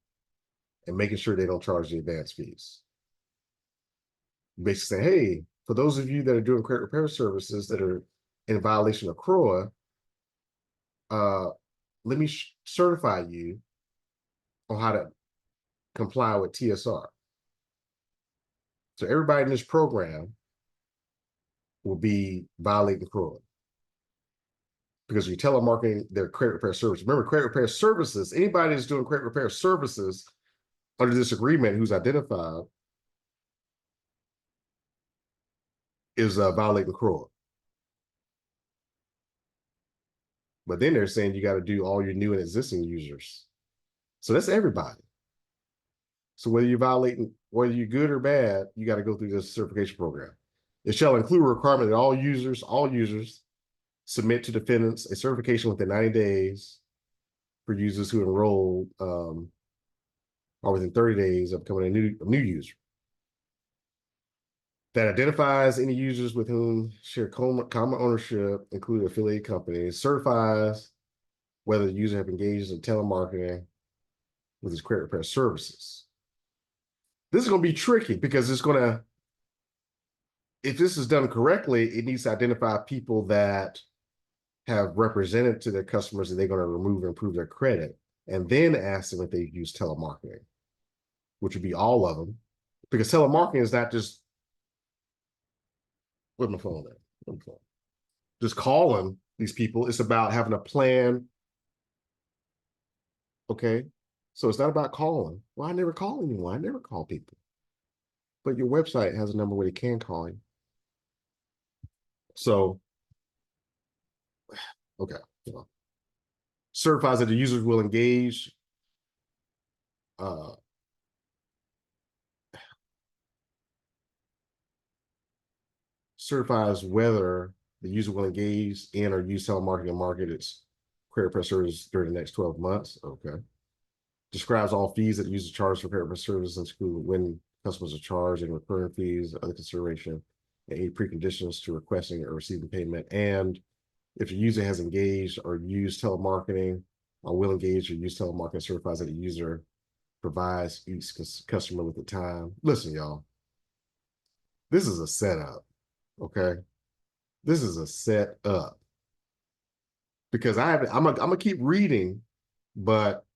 and making sure they don't charge the advance fees. Basically saying, hey, for those of you that are doing credit repair services that are in violation of CROA, let me certify you on how to comply with TSR. So everybody in this program will be violating CROA. because you're telemarketing their credit repair service. Remember, credit repair services, anybody that's doing credit repair services under this agreement who's identified is violating CROA. But then they're saying you got to do all your new and existing users. So that's everybody. So whether you're violating, whether you're good or bad, you got to go through this certification program. It shall include a requirement that all users submit to defendants a certification within 90 days for users who enroll or within 30 days of becoming a new user. That identifies any users with whom share common ownership, including affiliated companies, certifies whether the user have engaged in telemarketing with his credit repair services. This is going to be tricky because it's going to, if this is done correctly, it needs to identify people that have represented to their customers that they're going to remove and improve their credit, and then ask them if they use telemarketing, which would be all of them, because telemarketing is not just, where's my phone at? Just calling these people. It's about having a plan. Okay. So it's not about calling. Well, I never call anyone. I never call people. But your website has a number where they can call you. So, okay. Certifies that the users will engage. Certifies whether the user will engage in or use telemarketing and market its credit repair service during the next 12 months. Okay. Describes all fees that the user charges for credit repair services, including when customers are charged and recurring fees, other consideration, and any preconditions to requesting or receiving payment. And if the user has engaged or used telemarketing or will engage or use telemarketing, certifies that the user provides each customer with the time. Listen, y'all, this is a setup. Okay, this is a setup because I'm gonna keep reading, but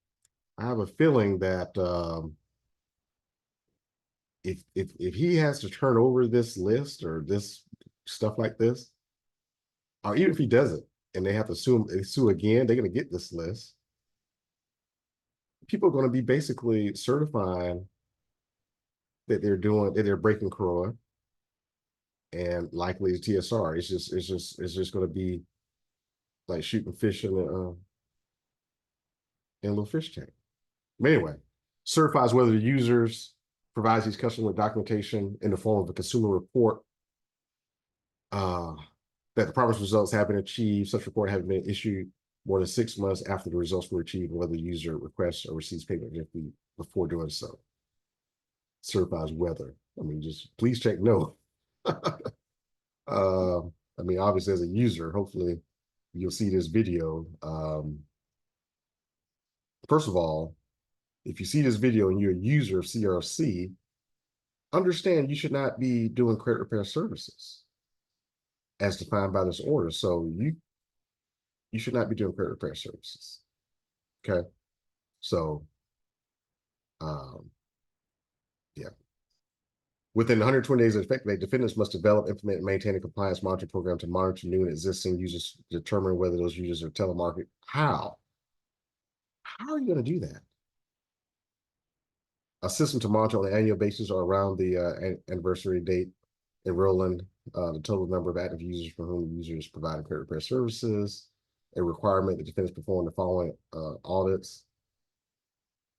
I have a feeling that if he has to turn over this list or this stuff like this, or even if he doesn't and they have to sue again, they're gonna get this list. People are going to be basically certifying that they're breaking CROA and likely TSR. It's just going to be like shooting fish in a little fish tank. But anyway, certifies whether the users provides these customers with documentation in the form of a consumer report that the promised results have been achieved. Such report have been issued more than 6 months after the results were achieved, whether the user requests or receives payment before doing so. Certifies whether. I mean, just please check no. I mean, obviously, as a user, hopefully you'll see this video. First of all, if you see this video and you're a user of CRC, understand you should not be doing credit repair services as defined by this order. So you should not be doing credit repair services. Okay. So, yeah. Within 120 days of effective, defendants must develop, implement, and maintain a compliance monitoring program to monitor new and existing users, determine whether those users are telemarketing. How? How are you going to do that? A system to monitor on an annual basis or around the anniversary date, enrolling the total number of active users for whom users provide credit repair services. A requirement that defendants perform the following audits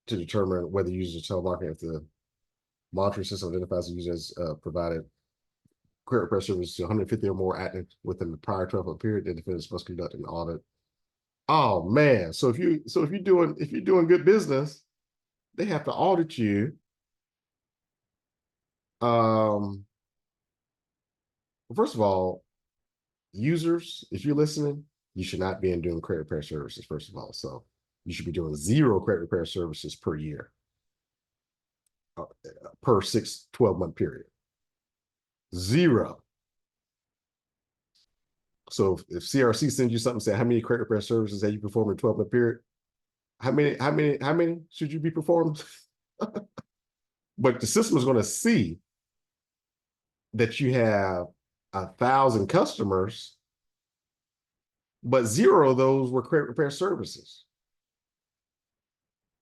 to determine whether users are telemarketing. If the monitoring system identifies the user as provided credit repair services to 150 or more active within the prior 12-month period, the defendants must conduct an audit. Oh man! So if you're doing good business, they have to audit you. First of all, users, if you're listening, you should not be doing credit repair services, first of all. So you should be doing 0 credit repair services per year, per 12-month period. 0. So if CRC sends you something, say how many credit repair services have you performed in a 12-month period? How many should you be performed? But the system is going to see that you have 1,000 customers but 0 of those were credit repair services.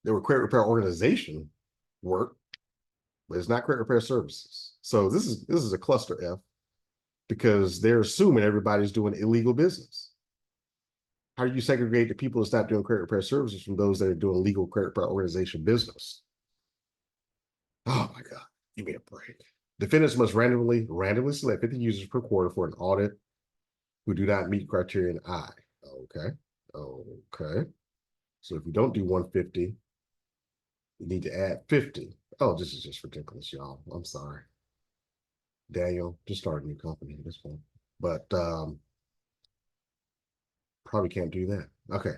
They were credit repair organization work, but it's not credit repair services. So this is a cluster F because they're assuming everybody's doing illegal business. How do you segregate the people that stop doing credit repair services from those that are doing legal credit repair organization business? Oh my God, give me a break. Defendants must randomly select 50 users per quarter for an audit who do not meet criterion I. Okay. So if you don't do 150, you need to add 50. Oh, this is just ridiculous, y'all. I'm sorry. Daniel, just start a new company at this point. But probably can't do that. Okay.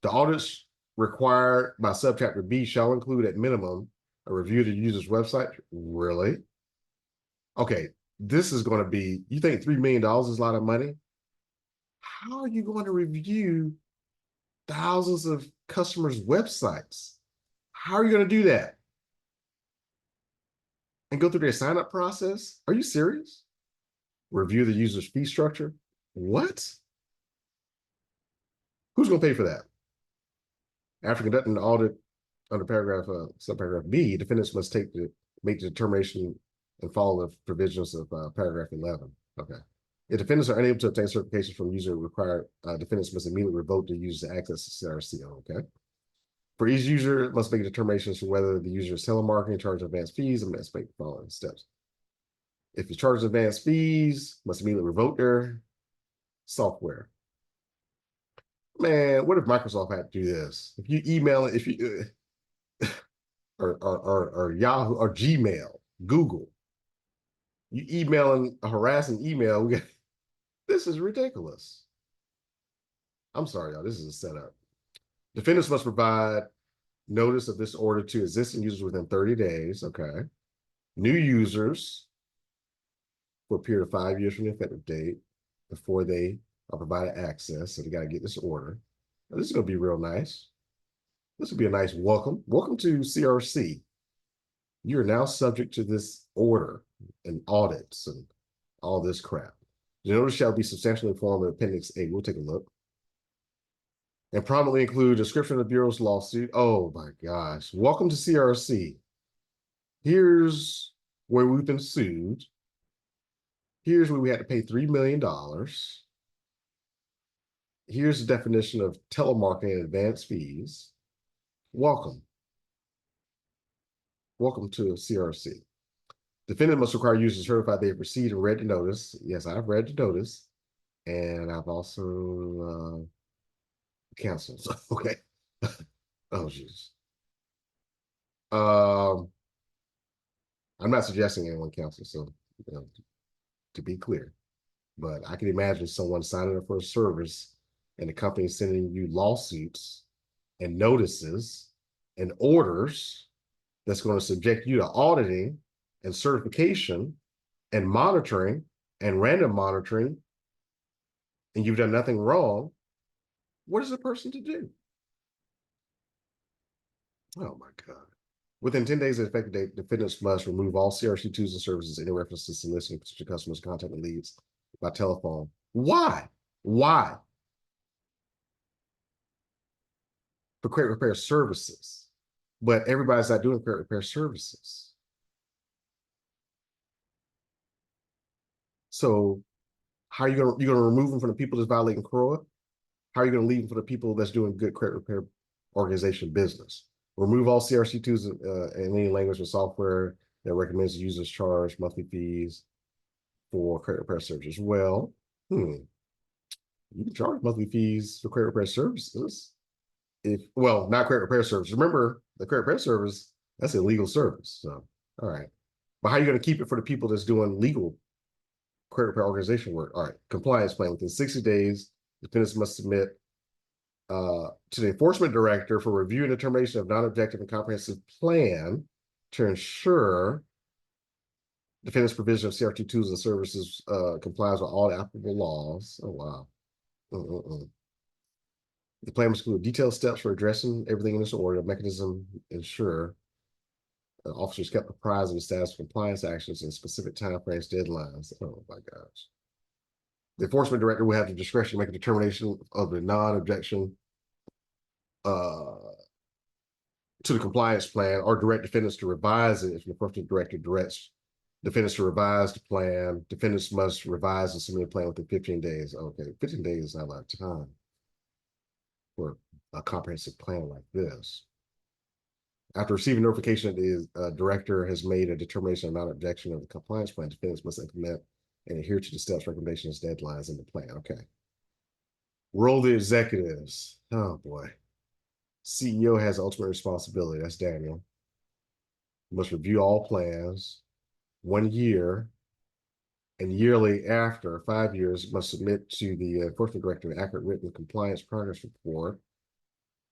The audits required by subchapter B shall include at minimum a review of the user's website. Really? Okay. This is going to be, you think $3 million is a lot of money? How are you going to review thousands of customers' websites? How are you going to do that? And go through their sign-up process? Are you serious? Review the user's fee structure? What? Who's going to pay for that? After conducting the audit under subparagraph B, defendants must make the determination and follow the provisions of paragraph 11. Okay. If defendants are unable to obtain certifications from user required, defendants must immediately revoke the user's access to CRC. Okay. For each user, it must make determinations for whether the user is telemarketing, charge advanced fees, and must make the following steps. If it's charged advanced fees, must immediately revoke their software. Man, what if Microsoft had to do this? If you email it, if you or Yahoo or Gmail, Google, you emailing a harassing email, this is ridiculous. I'm sorry, y'all. This is a setup. Defendants must provide notice of this order to existing users within 30 days. Okay. New users for a period of 5 years from the effective date before they are provided access. So they got to get this order. Now, this is going to be real nice. This will be a nice welcome. Welcome to CRC. You're now subject to this order and audits and all this crap. The notice shall be substantially informed in Appendix A. We'll take a look. And prominently include description of the Bureau's lawsuit. Oh my gosh. Welcome to CRC. Here's where we've been sued. Here's where we had to pay $3 million. Here's the definition of telemarketing and advance fees. Welcome. Welcome to CRC. Defendant must require users to certify they have received and read the notice. Yes, I've read the notice. And I've also canceled. Okay. Oh, jeez. I'm not suggesting anyone cancel, so to be clear. But I can imagine someone signing up for a service and the company sending you lawsuits and notices and orders that's going to subject you to auditing and certification and monitoring and random monitoring, and you've done nothing wrong. What is a person to do? Oh my God. Within 10 days of the effective date, defendants must remove all CRC tools and services, any reference to soliciting potential customers' contact and leads by telephone. Why? Why? For credit repair services. But everybody's not doing credit repair services. So how are you going to remove them from the people that's violating CROA? How are you going to leave them for the people that's doing good credit repair organization business? Remove all CRC tools in any language or software that recommends users charge monthly fees for credit repair services. Well, you can charge monthly fees for credit repair services. Well, not credit repair service. Remember, the credit repair service, that's a legal service. So, all right. But how are you going to keep it for the people that's doing legal credit repair organization work? All right. Compliance plan. Within 60 days, defendants must submit to the enforcement director for review and determination of non-objective and comprehensive plan to ensure defendant's provision of CRT tools and services complies with all applicable laws. Oh, wow. The plan must include detailed steps for addressing everything in this order, mechanism ensure officers kept apprised of the status of compliance actions and specific time frames, deadlines. Oh my gosh. The enforcement director will have the discretion to make a determination of the non-objection to the compliance plan or direct defendants to revise it if the enforcement director directs defendants to revise the plan. Defendants must revise and submit a plan within 15 days. Okay, 15 days is not a lot of time for a comprehensive plan like this. After receiving notification that the director has made a determination of non-objection of the compliance plan, defendants must implement and adhere to the steps, recommendations, deadlines in the plan. Okay. Role of the executives. Oh boy. CEO has ultimate responsibility. That's Daniel. Must review all plans 1 year and yearly after 5 years must submit to the enforcement director an accurate written compliance progress report.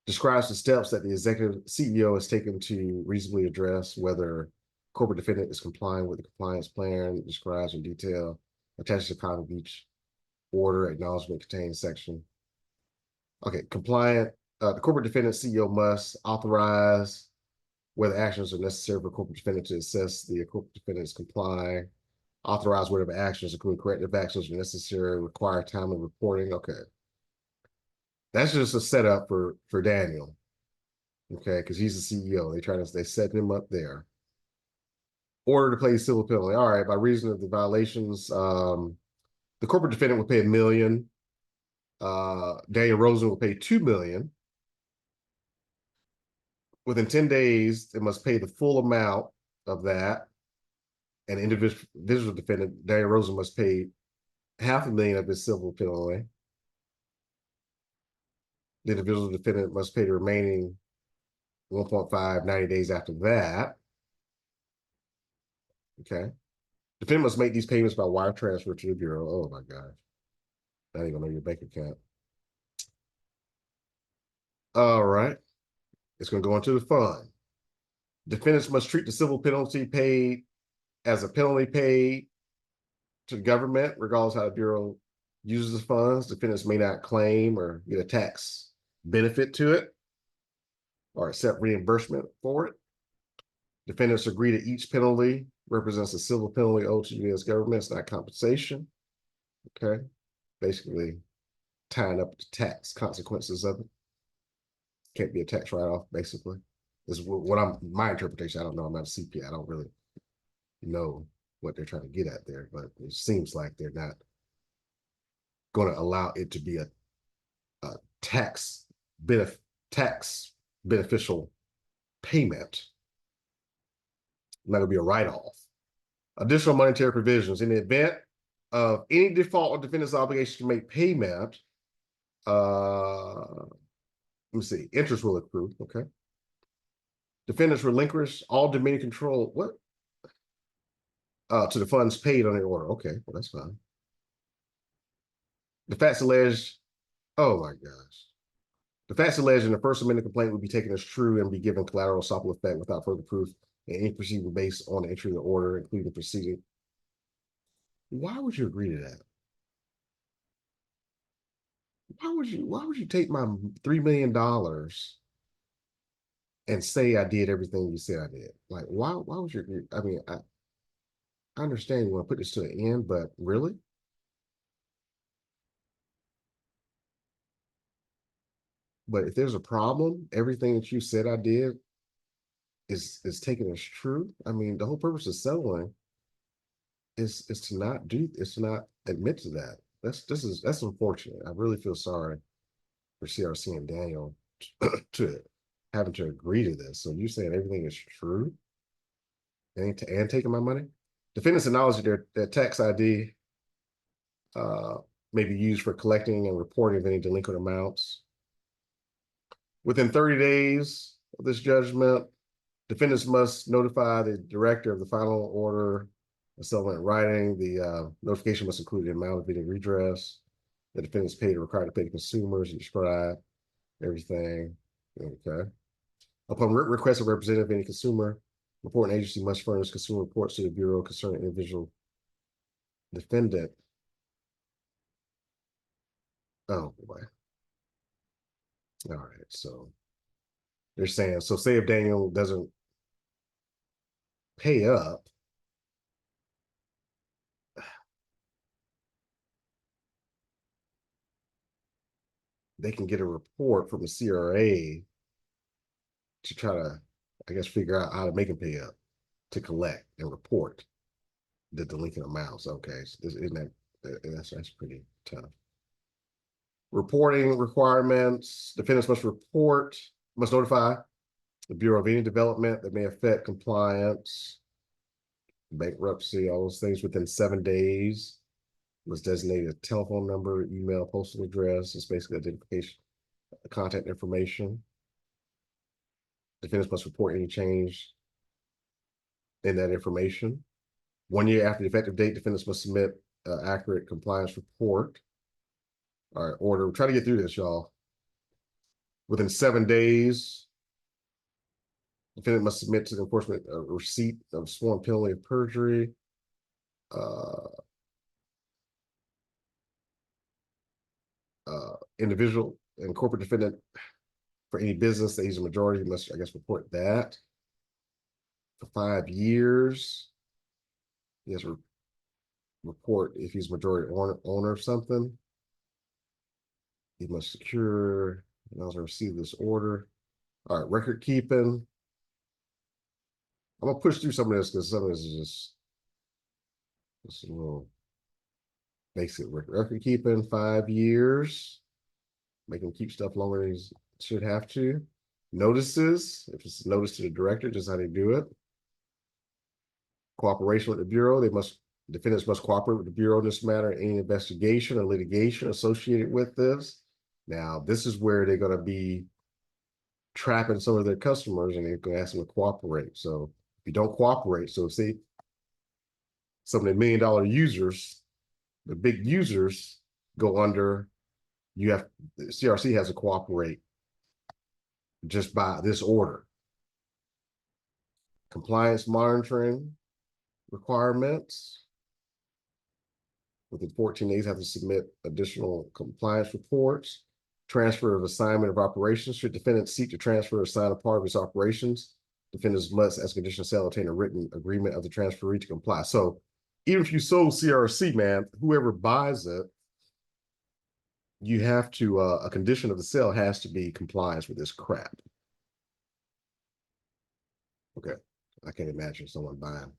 Describes the steps that the executive CEO has taken to reasonably address whether corporate defendant is complying with the compliance plan, describes in detail, attaches a copy of each order, acknowledgement contained section. Okay, compliant, the corporate defendant CEO must authorize whether actions are necessary for corporate defendant to assess the corporate defendant is complying, authorize whatever actions, including corrective actions, are necessary, require timely reporting. Okay. That's just a setup for Daniel, okay, because he's the CEO. They set him up there. Order to pay civil penalty. All right, by reason of the violations, the corporate defendant will pay $1 million. Daniel Rosen will pay $2 million. Within 10 days, they must pay the full amount of that. And individual defendant, Daniel Rosen, must pay $500,000 of his civil penalty. The individual defendant must pay the remaining 1.5 90 days after that. Okay. Defendant must make these payments by wire transfer to the Bureau. Oh my gosh. Not even know your bank account. All right. It's going to go into the fund. Defendants must treat the civil penalty paid as a penalty paid to the government, regardless of how the Bureau uses the funds. Defendants may not claim or get a tax benefit to it or accept reimbursement for it. Defendants agree that each penalty represents a civil penalty owed to the U.S. government. It's not compensation. Okay. Basically tying up the tax consequences of it. Can't be a tax write-off, basically. This is what my interpretation. I don't know. I'm not a CPA. I don't really know what they're trying to get at there, but it seems like they're not going to allow it to be a tax beneficial payment. Not going to be a write-off. Additional monetary provisions. In the event of any default or defendant's obligation to make payment, let me see, interest will accrue. Okay. Defendants relinquish all dominion control. What? To the funds paid on the order. Okay, well, that's fine. The facts alleged. Oh my gosh. The facts alleged in the First Amendment complaint would be taken as true and be given collateral estoppel effect without further proof in any proceeding based on the entry of the order, including the proceeding. Why would you agree to that? Why would you take my $3 million and say I did everything you said I did? Like, why would you agree? I mean, I understand you want to put this to an end, but really? But if there's a problem, everything that you said I did is taken as true. I mean, the whole purpose of settling is to not admit to that. That's unfortunate. I really feel sorry for CRC and Daniel to having to agree to this. So you're saying everything is true and taking my money? Defendants acknowledge that their tax ID may be used for collecting and reporting of any delinquent amounts. Within 30 days of this judgment, defendants must notify the director of the final order of settlement in writing. The notification must include the amount of any redress the defendants paid or required to pay to consumers and describe everything. Okay. Upon request of representative of any consumer, reporting agency must furnish consumer reports to the Bureau concerning individual defendant. Oh boy. All right, so they're saying, so say if Daniel doesn't pay up, they can get a report from the CRA to try to, I guess, figure out how to make them pay up, to collect and report the delinquent amounts. Okay, so isn't that's pretty tough. Reporting requirements: defendants must notify the Bureau of any development that may affect compliance, bankruptcy, all those things within 7 days. Must designate a telephone number, email, postal address. It's basically identification, contact information. Defendants must report any change in that information. 1 year after the effective date, defendants must submit an accurate compliance report. All right, order. We're trying to get through this, y'all. Within 7 days, defendant must submit to the enforcement a receipt of sworn penalty of perjury. Individual and corporate defendant for any business that he's a majority must, I guess, report that. For 5 years, he has to report if he's majority owner of something. He must secure and also receive this order. All right, record keeping. I'm gonna push through some of this because some of this is just a little basic. Record keeping, 5 years. Make him keep stuff longer than he should have to. Notices, if it's a notice to the director, just how they do it. Cooperation with the Bureau, defendants must cooperate with the Bureau in this matter, any investigation or litigation associated with this. Now, this is where they're gonna be trapping some of their customers and they're gonna ask them to cooperate. So if you don't cooperate, so see some of the $1 million users, the big users go under, CRC has to cooperate just by this order. Compliance monitoring requirements. Within 14 days, have to submit additional compliance reports. Transfer of assignment of operations. Should defendants seek to transfer or assign a part of his operations, defendants must, as condition of sale, obtain a written agreement of the transferee to comply. So even if you sold CRC, man, whoever buys it, you have to, a condition of the sale has to be compliance with this crap. Okay, I can't imagine someone buying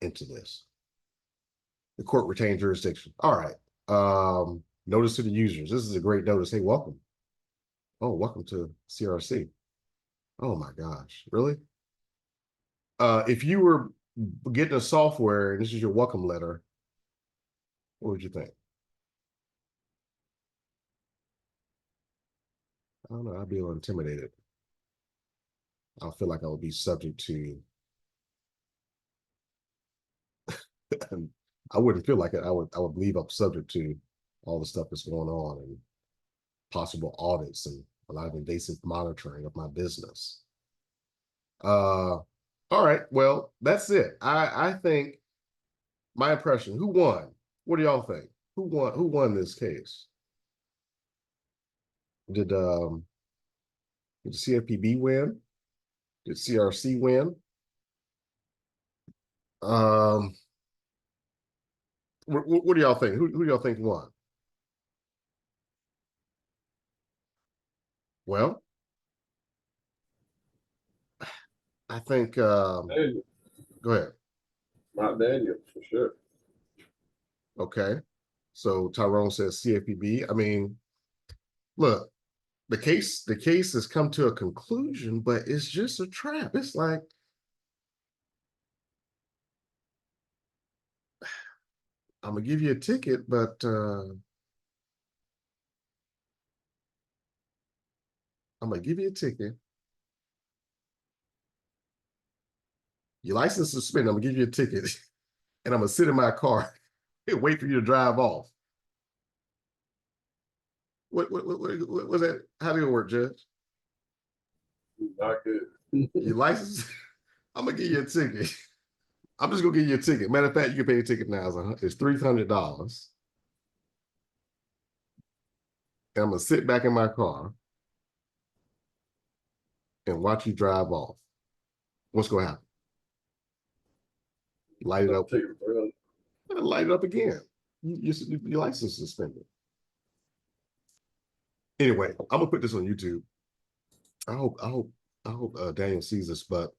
into this. The court retained jurisdiction. All right. Notice to the users. This is a great notice. Hey, welcome. Oh, welcome to CRC. Oh my gosh, really? If you were getting a software and this is your welcome letter, what would you think? I don't know, I'd be a little intimidated. I feel like I would be subject to, I wouldn't feel like it. I would believe I'm subject to all the stuff that's going on and possible audits and a lot of invasive monitoring of my business. All right, well, that's it. I think my impression, who won? What do y'all think? Who won this case? Did the CFPB win? Did CRC win? What do y'all think? Who do y'all think won? Well, I think Daniel. go ahead. Not Daniel, for sure. Okay. So Tyrone says CFPB. I mean, look, the case has come to a conclusion, but it's just a trap. It's like, I'm gonna give you a ticket, but I'm gonna give you a ticket. Your license is suspended. I'm gonna give you a ticket, and I'm gonna sit in my car and wait for you to drive off. What was that? How did it work, Judge? Not good. Your license? I'm gonna give you a ticket. I'm just gonna give you a ticket. Matter of fact, you can pay a ticket now. It's $300. And I'm gonna sit back in my car and watch you drive off. What's gonna happen? Light it up. Light it up again. Your license is suspended. Anyway, I'm gonna put this on YouTube. I hope Daniel sees this, but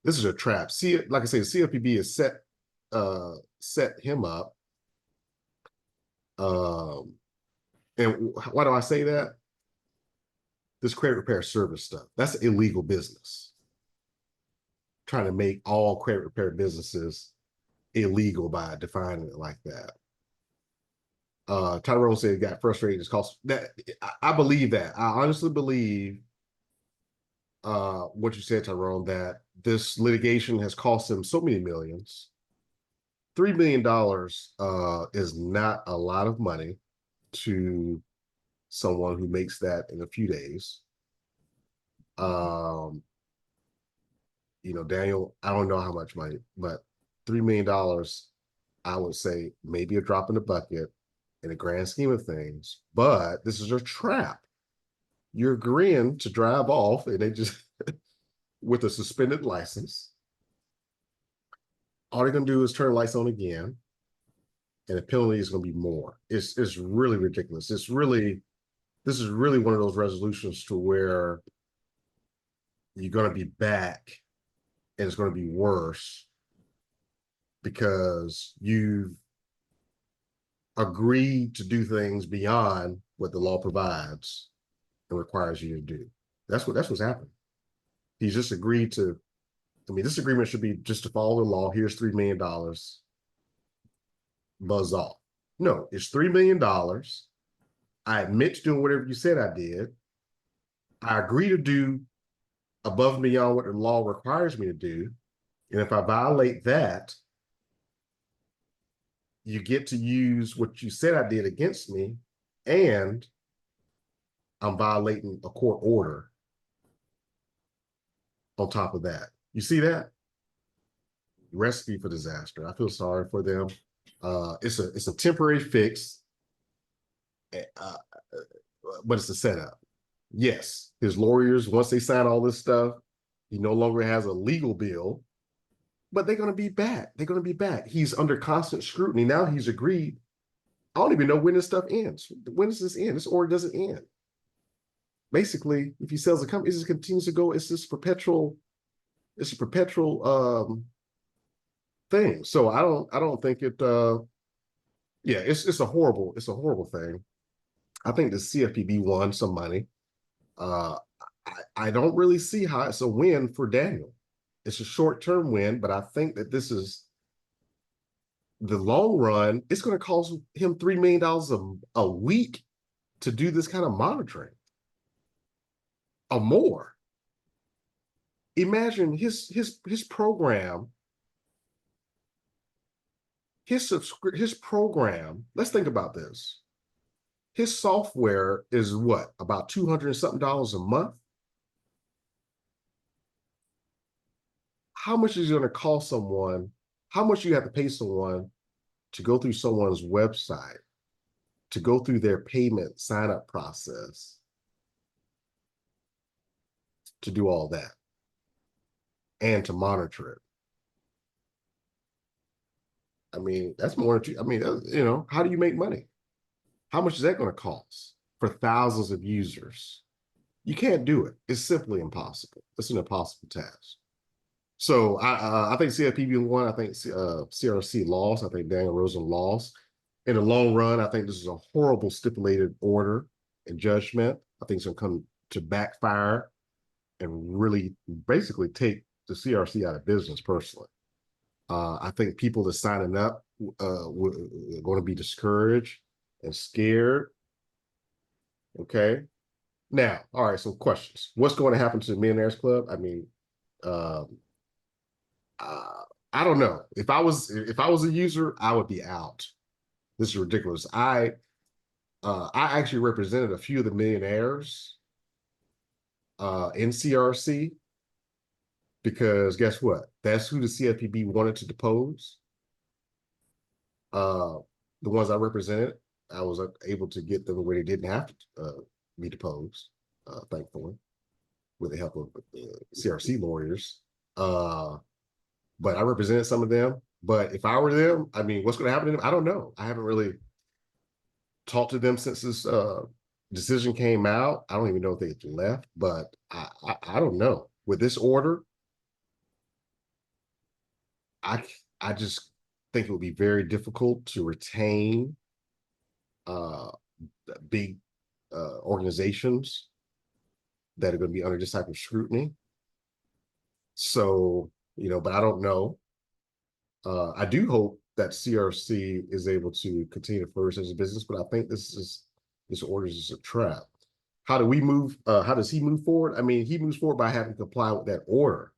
this is a trap. See, like I say, the CFPB has set him up. And why do I say that? This credit repair service stuff, that's illegal business. Trying to make all credit repair businesses illegal by defining it like that. Tyrone said he got frustrated. It's cost that. I believe that. I honestly believe what you said, Tyrone, that this litigation has cost him so many millions. $3 million is not a lot of money to someone who makes that in a few days. You know, Daniel, I don't know how much money, but $3 million, I would say maybe a drop in the bucket in the grand scheme of things, but this is a trap. You're agreeing to drive off and they just, with a suspended license, all they're gonna do is turn lights on again, and the penalty is gonna be more. It's really ridiculous. This is really one of those resolutions to where you're gonna be back and it's gonna be worse because you've agreed to do things beyond what the law provides and requires you to do. That's what's happened. He's just agreed to. I mean, this agreement should be just to follow the law. Here's $3 million. Buzz off. No, it's $3 million. I admit to doing whatever you said I did. I agree to do above and beyond what the law requires me to do. And if I violate that, you get to use what you said I did against me, and I'm violating a court order on top of that. You see that? Recipe for disaster. I feel sorry for them. It's a temporary fix, but it's a setup. Yes, his lawyers, once they sign all this stuff, he no longer has a legal bill, but they're going to be back. They're going to be back. He's under constant scrutiny. Now he's agreed. I don't even know when this stuff ends. When does this end? This order doesn't end. Basically, if he sells the company, it just continues to go. It's a perpetual thing. So I don't think it yeah, it's a horrible thing. I think the CFPB won some money. I don't really see how it's a win for Daniel. It's a short-term win, but I think that this is the long run. It's going to cost him $3 million a week to do this kind of monitoring or more. Imagine his program, his program. Let's think about this. His software is what, about $200 something a month? How much is it going to cost someone? How much do you have to pay someone to go through someone's website, to go through their payment sign-up process, to do all that, and to monitor it? I mean, that's more than, I mean, you know, how do you make money? How much is that going to cost for thousands of users? You can't do it. It's simply impossible. It's an impossible task. So I think CFPB won. I think CRC lost. I think Daniel Rosen lost. In the long run, I think this is a horrible stipulated order and judgment. I think it's going to come to backfire and really basically take the CRC out of business personally. I think people that signing up are going to be discouraged and scared. Okay. Now, all right, some questions. What's going to happen to the Millionaires Club? I mean, I don't know. If I was a user, I would be out. This is ridiculous. I actually represented a few of the millionaires in CRC, because guess what? That's who the CFPB wanted to depose. The ones I represented, I was able to get them where they didn't have to be deposed, thankfully, with the help of CRC lawyers. But I represented some of them. But if I were them, I mean, what's going to happen to them? I don't know. I haven't really talked to them since this decision came out. I don't even know if they left, but I don't know. With this order, I just think it would be very difficult to retain uh big organizations that are going to be under this type of scrutiny. So, but I don't know. I do hope that CRC is able to continue to flourish as a business, but I think this order is a trap. How do we move? How does he move forward? I mean, he moves forward by having to comply with that order,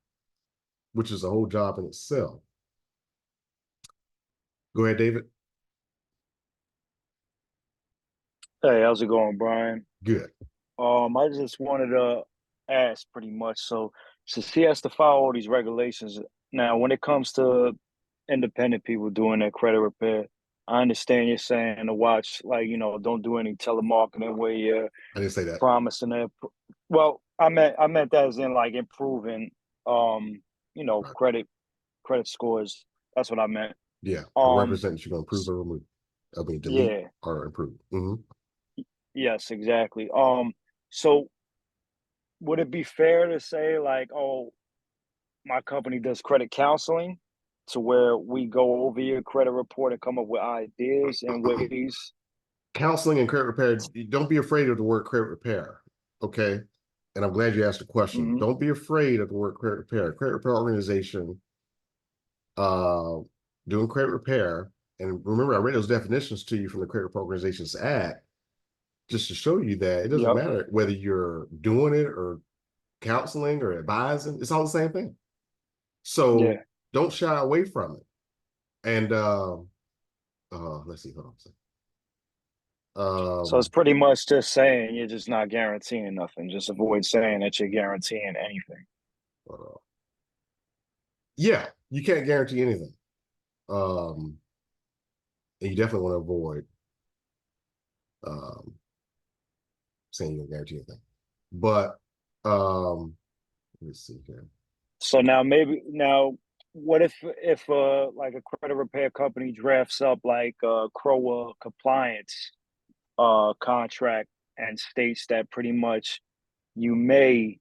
which is a whole job in itself. Go ahead, David. Hey, how's it going, Brian? Good. I just wanted to ask pretty much. So since he has to follow all these regulations, now when it comes to independent people doing their credit repair, I understand you're saying to watch, like, don't do any telemarketing where you're I didn't say that. promising to. Well, I meant that as in like improving, Right. credit scores. That's what I meant. Yeah, a Um, representative should improve or remove. I mean, delete yeah, or improve. yes, exactly. So would it be fair to say like, oh, my company does credit counseling to where we go over your credit report and come up with ideas and ways? Counseling and credit repair. Don't be afraid of the word credit repair. Okay. And I'm glad you asked the question. Mhm. Don't be afraid of the word credit repair. Credit repair organization uh doing credit repair. And remember, I read those definitions to you from the Credit Repair Organizations Act, just to show you that it doesn't Yep. matter whether you're doing it or counseling or advising, it's all the same thing. So Yeah. don't shy away from it. And let's see, hold on a second. So it's pretty much just saying you're just not guaranteeing nothing. Just avoid saying that you're guaranteeing anything. Yeah, you can't guarantee anything. And you definitely want to avoid saying you don't guarantee anything. But let's see here. So what if like a credit repair company drafts up like a CROA compliance contract and states that pretty much you may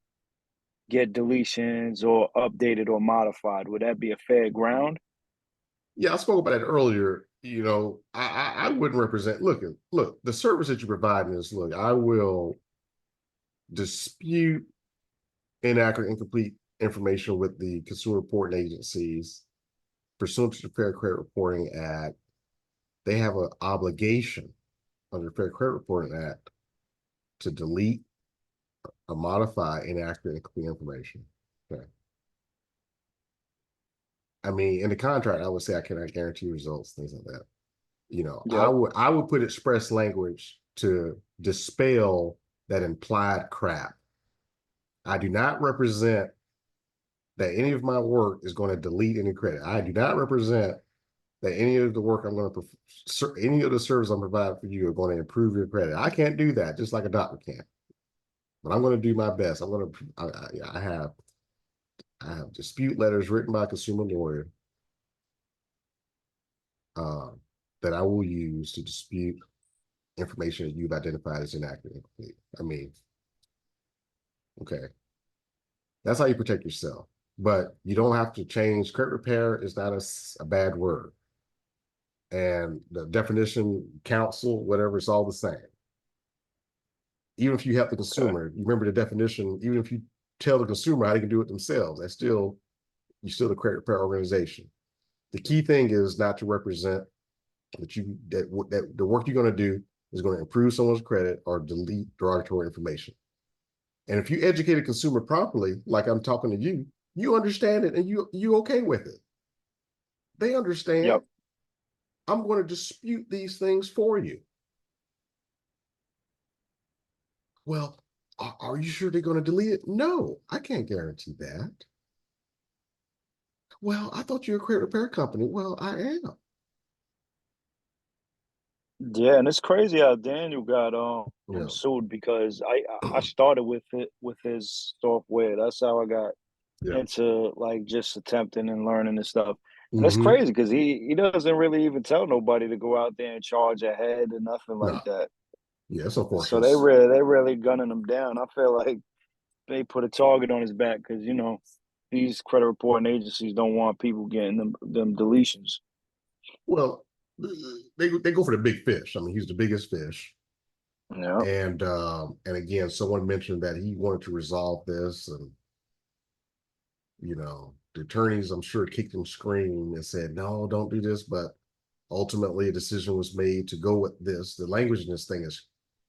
get deletions or updated or modified. Would that be a fair ground? Yeah, I spoke about that earlier. I wouldn't represent. Look, the service that you're providing is, look, I will dispute inaccurate, incomplete information with the consumer reporting agencies pursuant to the Fair Credit Reporting Act. They have an obligation under the Fair Credit Reporting Act to delete or modify inaccurate, incomplete information. Okay. I mean, in the contract, I would say I cannot guarantee results, things like that. Yep. I would put express language to dispel that implied crap. I do not represent that any of my work is going to delete any credit. I do not represent that any of the work I'm going to, any of the service I'm providing for you are going to improve your credit. I can't do that, just like a doctor can't. But I'm going to do my best. I have dispute letters written by a consumer lawyer that I will use to dispute information that you've identified as inaccurate and incomplete. I mean, okay. That's how you protect yourself. But you don't have to change. Credit repair is not a bad word. And the definition, counsel, whatever, it's all the same. Even if you help the consumer, you remember the definition, even if you tell the consumer how they can do it themselves, you're still the credit repair organization. The key thing is not to represent that the work you're going to do is going to improve someone's credit or delete derogatory information. And if you educate a consumer properly, like I'm talking to you, you understand it and you okay with it. They understand. Yep. I'm going to dispute these things for you. Well, are you sure they're going to delete it? No, I can't guarantee that. Well, I thought you were a credit repair company. Well, I am. Yeah, and it's crazy how Daniel got Yeah. sued because I started with his software. That's how I got into like just attempting and learning and stuff. And it's crazy because he doesn't really even tell nobody to go out there and charge ahead or nothing like No, that. Yeah, it's So unfortunate. they really gunning him down. I feel like they put a target on his back because these credit reporting agencies don't want people getting them deletions. Well, they go for the big fish. I mean, he's the biggest fish. Yeah. And again, someone mentioned that he wanted to resolve this, and the attorneys, I'm sure, kicked and screamed and said, no, don't do this. But ultimately, a decision was made to go with this. The language in this thing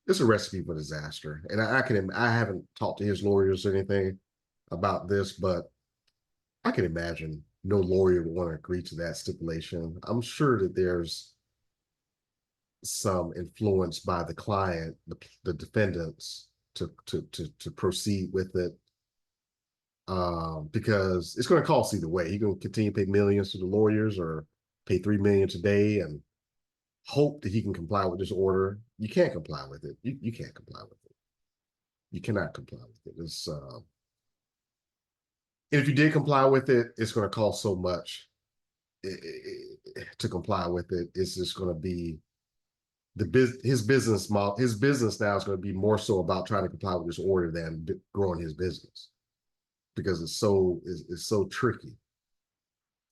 it's a recipe for disaster. And I haven't talked to his lawyers or anything about this, but I can imagine no lawyer would want to agree to that stipulation. I'm sure that there's some influence by the client, the defendants, to proceed with it, because it's going to cost either way. You're going to continue to pay millions to the lawyers, or pay $3 million today and hope that he can comply with this order. You can't comply with it. You can't comply with it. You cannot comply with it. And if you did comply with it, it's going to cost so much to comply with it. It's just going to be his business model. His business now is going to be more so about trying to comply with this order than growing his business, because it's so tricky.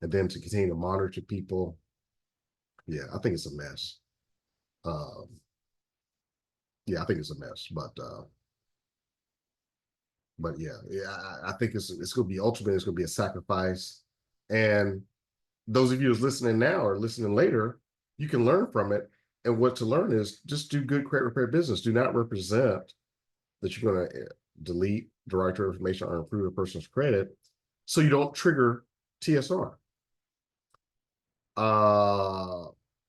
And then to continue to monitor people, yeah, I think it's a mess. Yeah, I think it's a mess. But yeah, I think it's going to be ultimately, it's going to be a sacrifice. And those of you who's listening now or listening later, you can learn from it. And what to learn is just do good credit repair business. Do not represent that you're going to delete directory information or improve a person's credit, so you don't trigger TSR.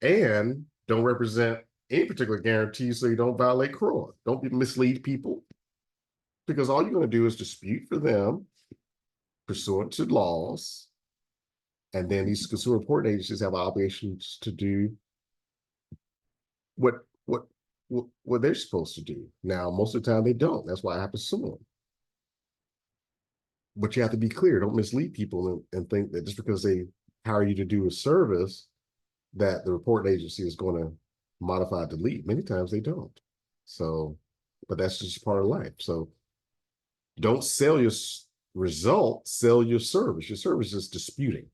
And don't represent any particular guarantee, so you don't violate CROA. Don't mislead people, because all you're going to do is dispute for them pursuant to laws. And then these consumer reporting agencies have obligations to do what they're supposed to do. Now, most of the time they don't. That's why I have to sue them. But you have to be clear. Don't mislead people and think that just because they hire you to do a service, that the reporting agency is going to modify, delete. Many times they don't. So, but that's just part of life. So don't sell your result, sell your service. Your service is disputing.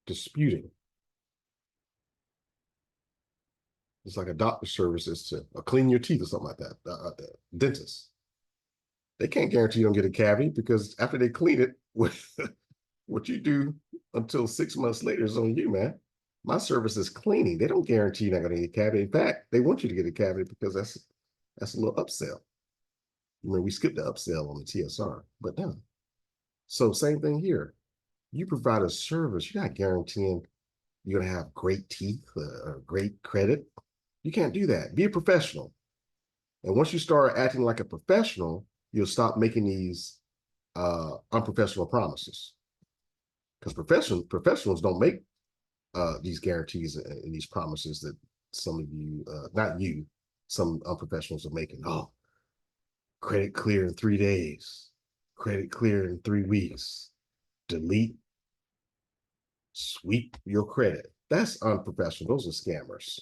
It's like a doctor's service is to clean your teeth or something like that. Dentist. They can't guarantee you don't get a cavity, because after they clean it, what you do until 6 months later is on you, man. My service is cleaning. They don't guarantee you're not going to get a cavity. In fact, they want you to get a cavity because that's a little upsell. We skipped the upsell on the TSR, but no. So same thing here. You provide a service, you're not guaranteeing you're going to have great teeth or great credit. You can't do that. Be a professional. And once you start acting like a professional, you'll stop making these unprofessional promises. Because professionals don't make these guarantees and these promises that some of you, not you, some unprofessionals are making. Oh, credit clear in 3 days, credit clear in 3 weeks, delete, sweep your credit. That's unprofessional. Those are scammers.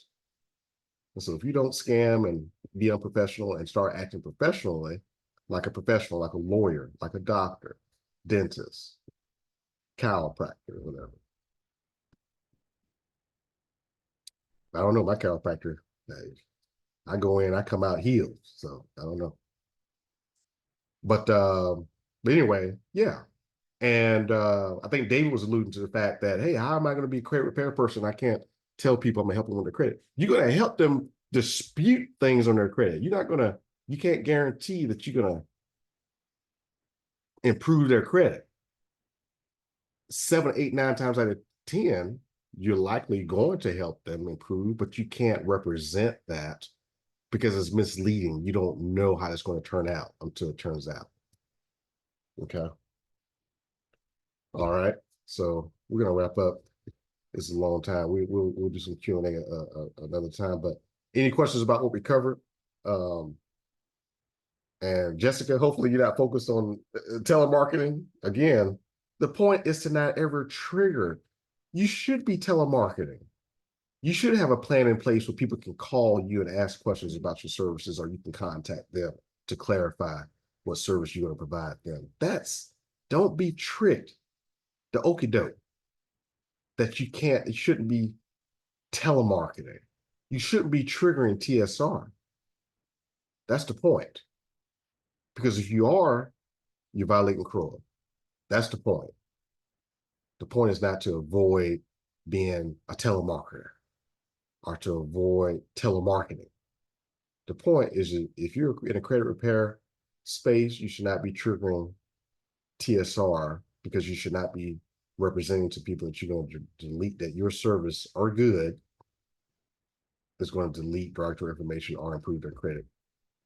And so if you don't scam and be unprofessional and start acting professionally, like a professional, like a lawyer, like a doctor, dentist, chiropractor, whatever. I don't know, my chiropractor, I go in, I come out healed. So I don't know. But anyway, yeah. And I think David was alluding to the fact that, hey, how am I going to be a credit repair person? I can't tell people I'm going to help them with their credit. You're going to help them dispute things on their credit. You can't guarantee that you're going to improve their credit. 7, 8, 9 times out of 10, you're likely going to help them improve, but you can't represent that because it's misleading. You don't know how it's going to turn out until it turns out. Okay. All right. So we're going to wrap up. It's a long time. We'll do some Q&A another time. But any questions about what we covered? And Jessica, hopefully you're not focused on telemarketing. Again, the point is to not ever trigger. You should be telemarketing. you should have a plan in place where people can call you and ask questions about your services, or you can contact them to clarify what service you're going to provide them. Don't be tricked. The okie doke that it shouldn't be telemarketing. You shouldn't be triggering TSR. That's the point. Because if you are, you're violating CROA. That's the point. The point is not to avoid being a telemarketer or to avoid telemarketing. The point is, if you're in a credit repair space, you should not be triggering TSR, because you should not be representing to people that you're going to delete, that your service or good is going to delete directory information or improve their credit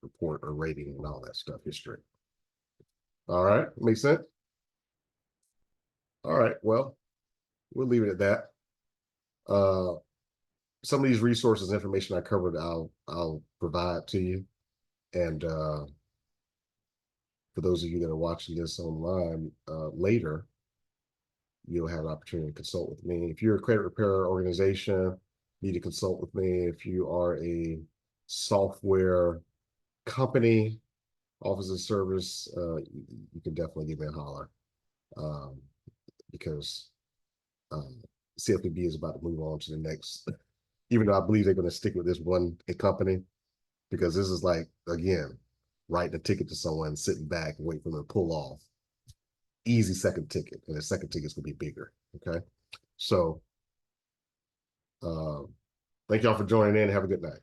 report or rating and all that stuff, history. All right, makes sense? All right, well, we'll leave it at that. Some of these resources, information I covered, I'll provide to you. And for those of you that are watching this online later, you'll have an opportunity to consult with me. If you're a credit repair organization, you need to consult with me. If you are a software company, office of service, you can definitely give me a holler, because CFPB is about to move on to the next, even though I believe they're going to stick with this one company, because this is like, again, writing a ticket to someone, sitting back and waiting for them to pull off. Easy second ticket, and the second ticket's gonna be bigger. Okay, so thank y'all for joining in. Have a good night.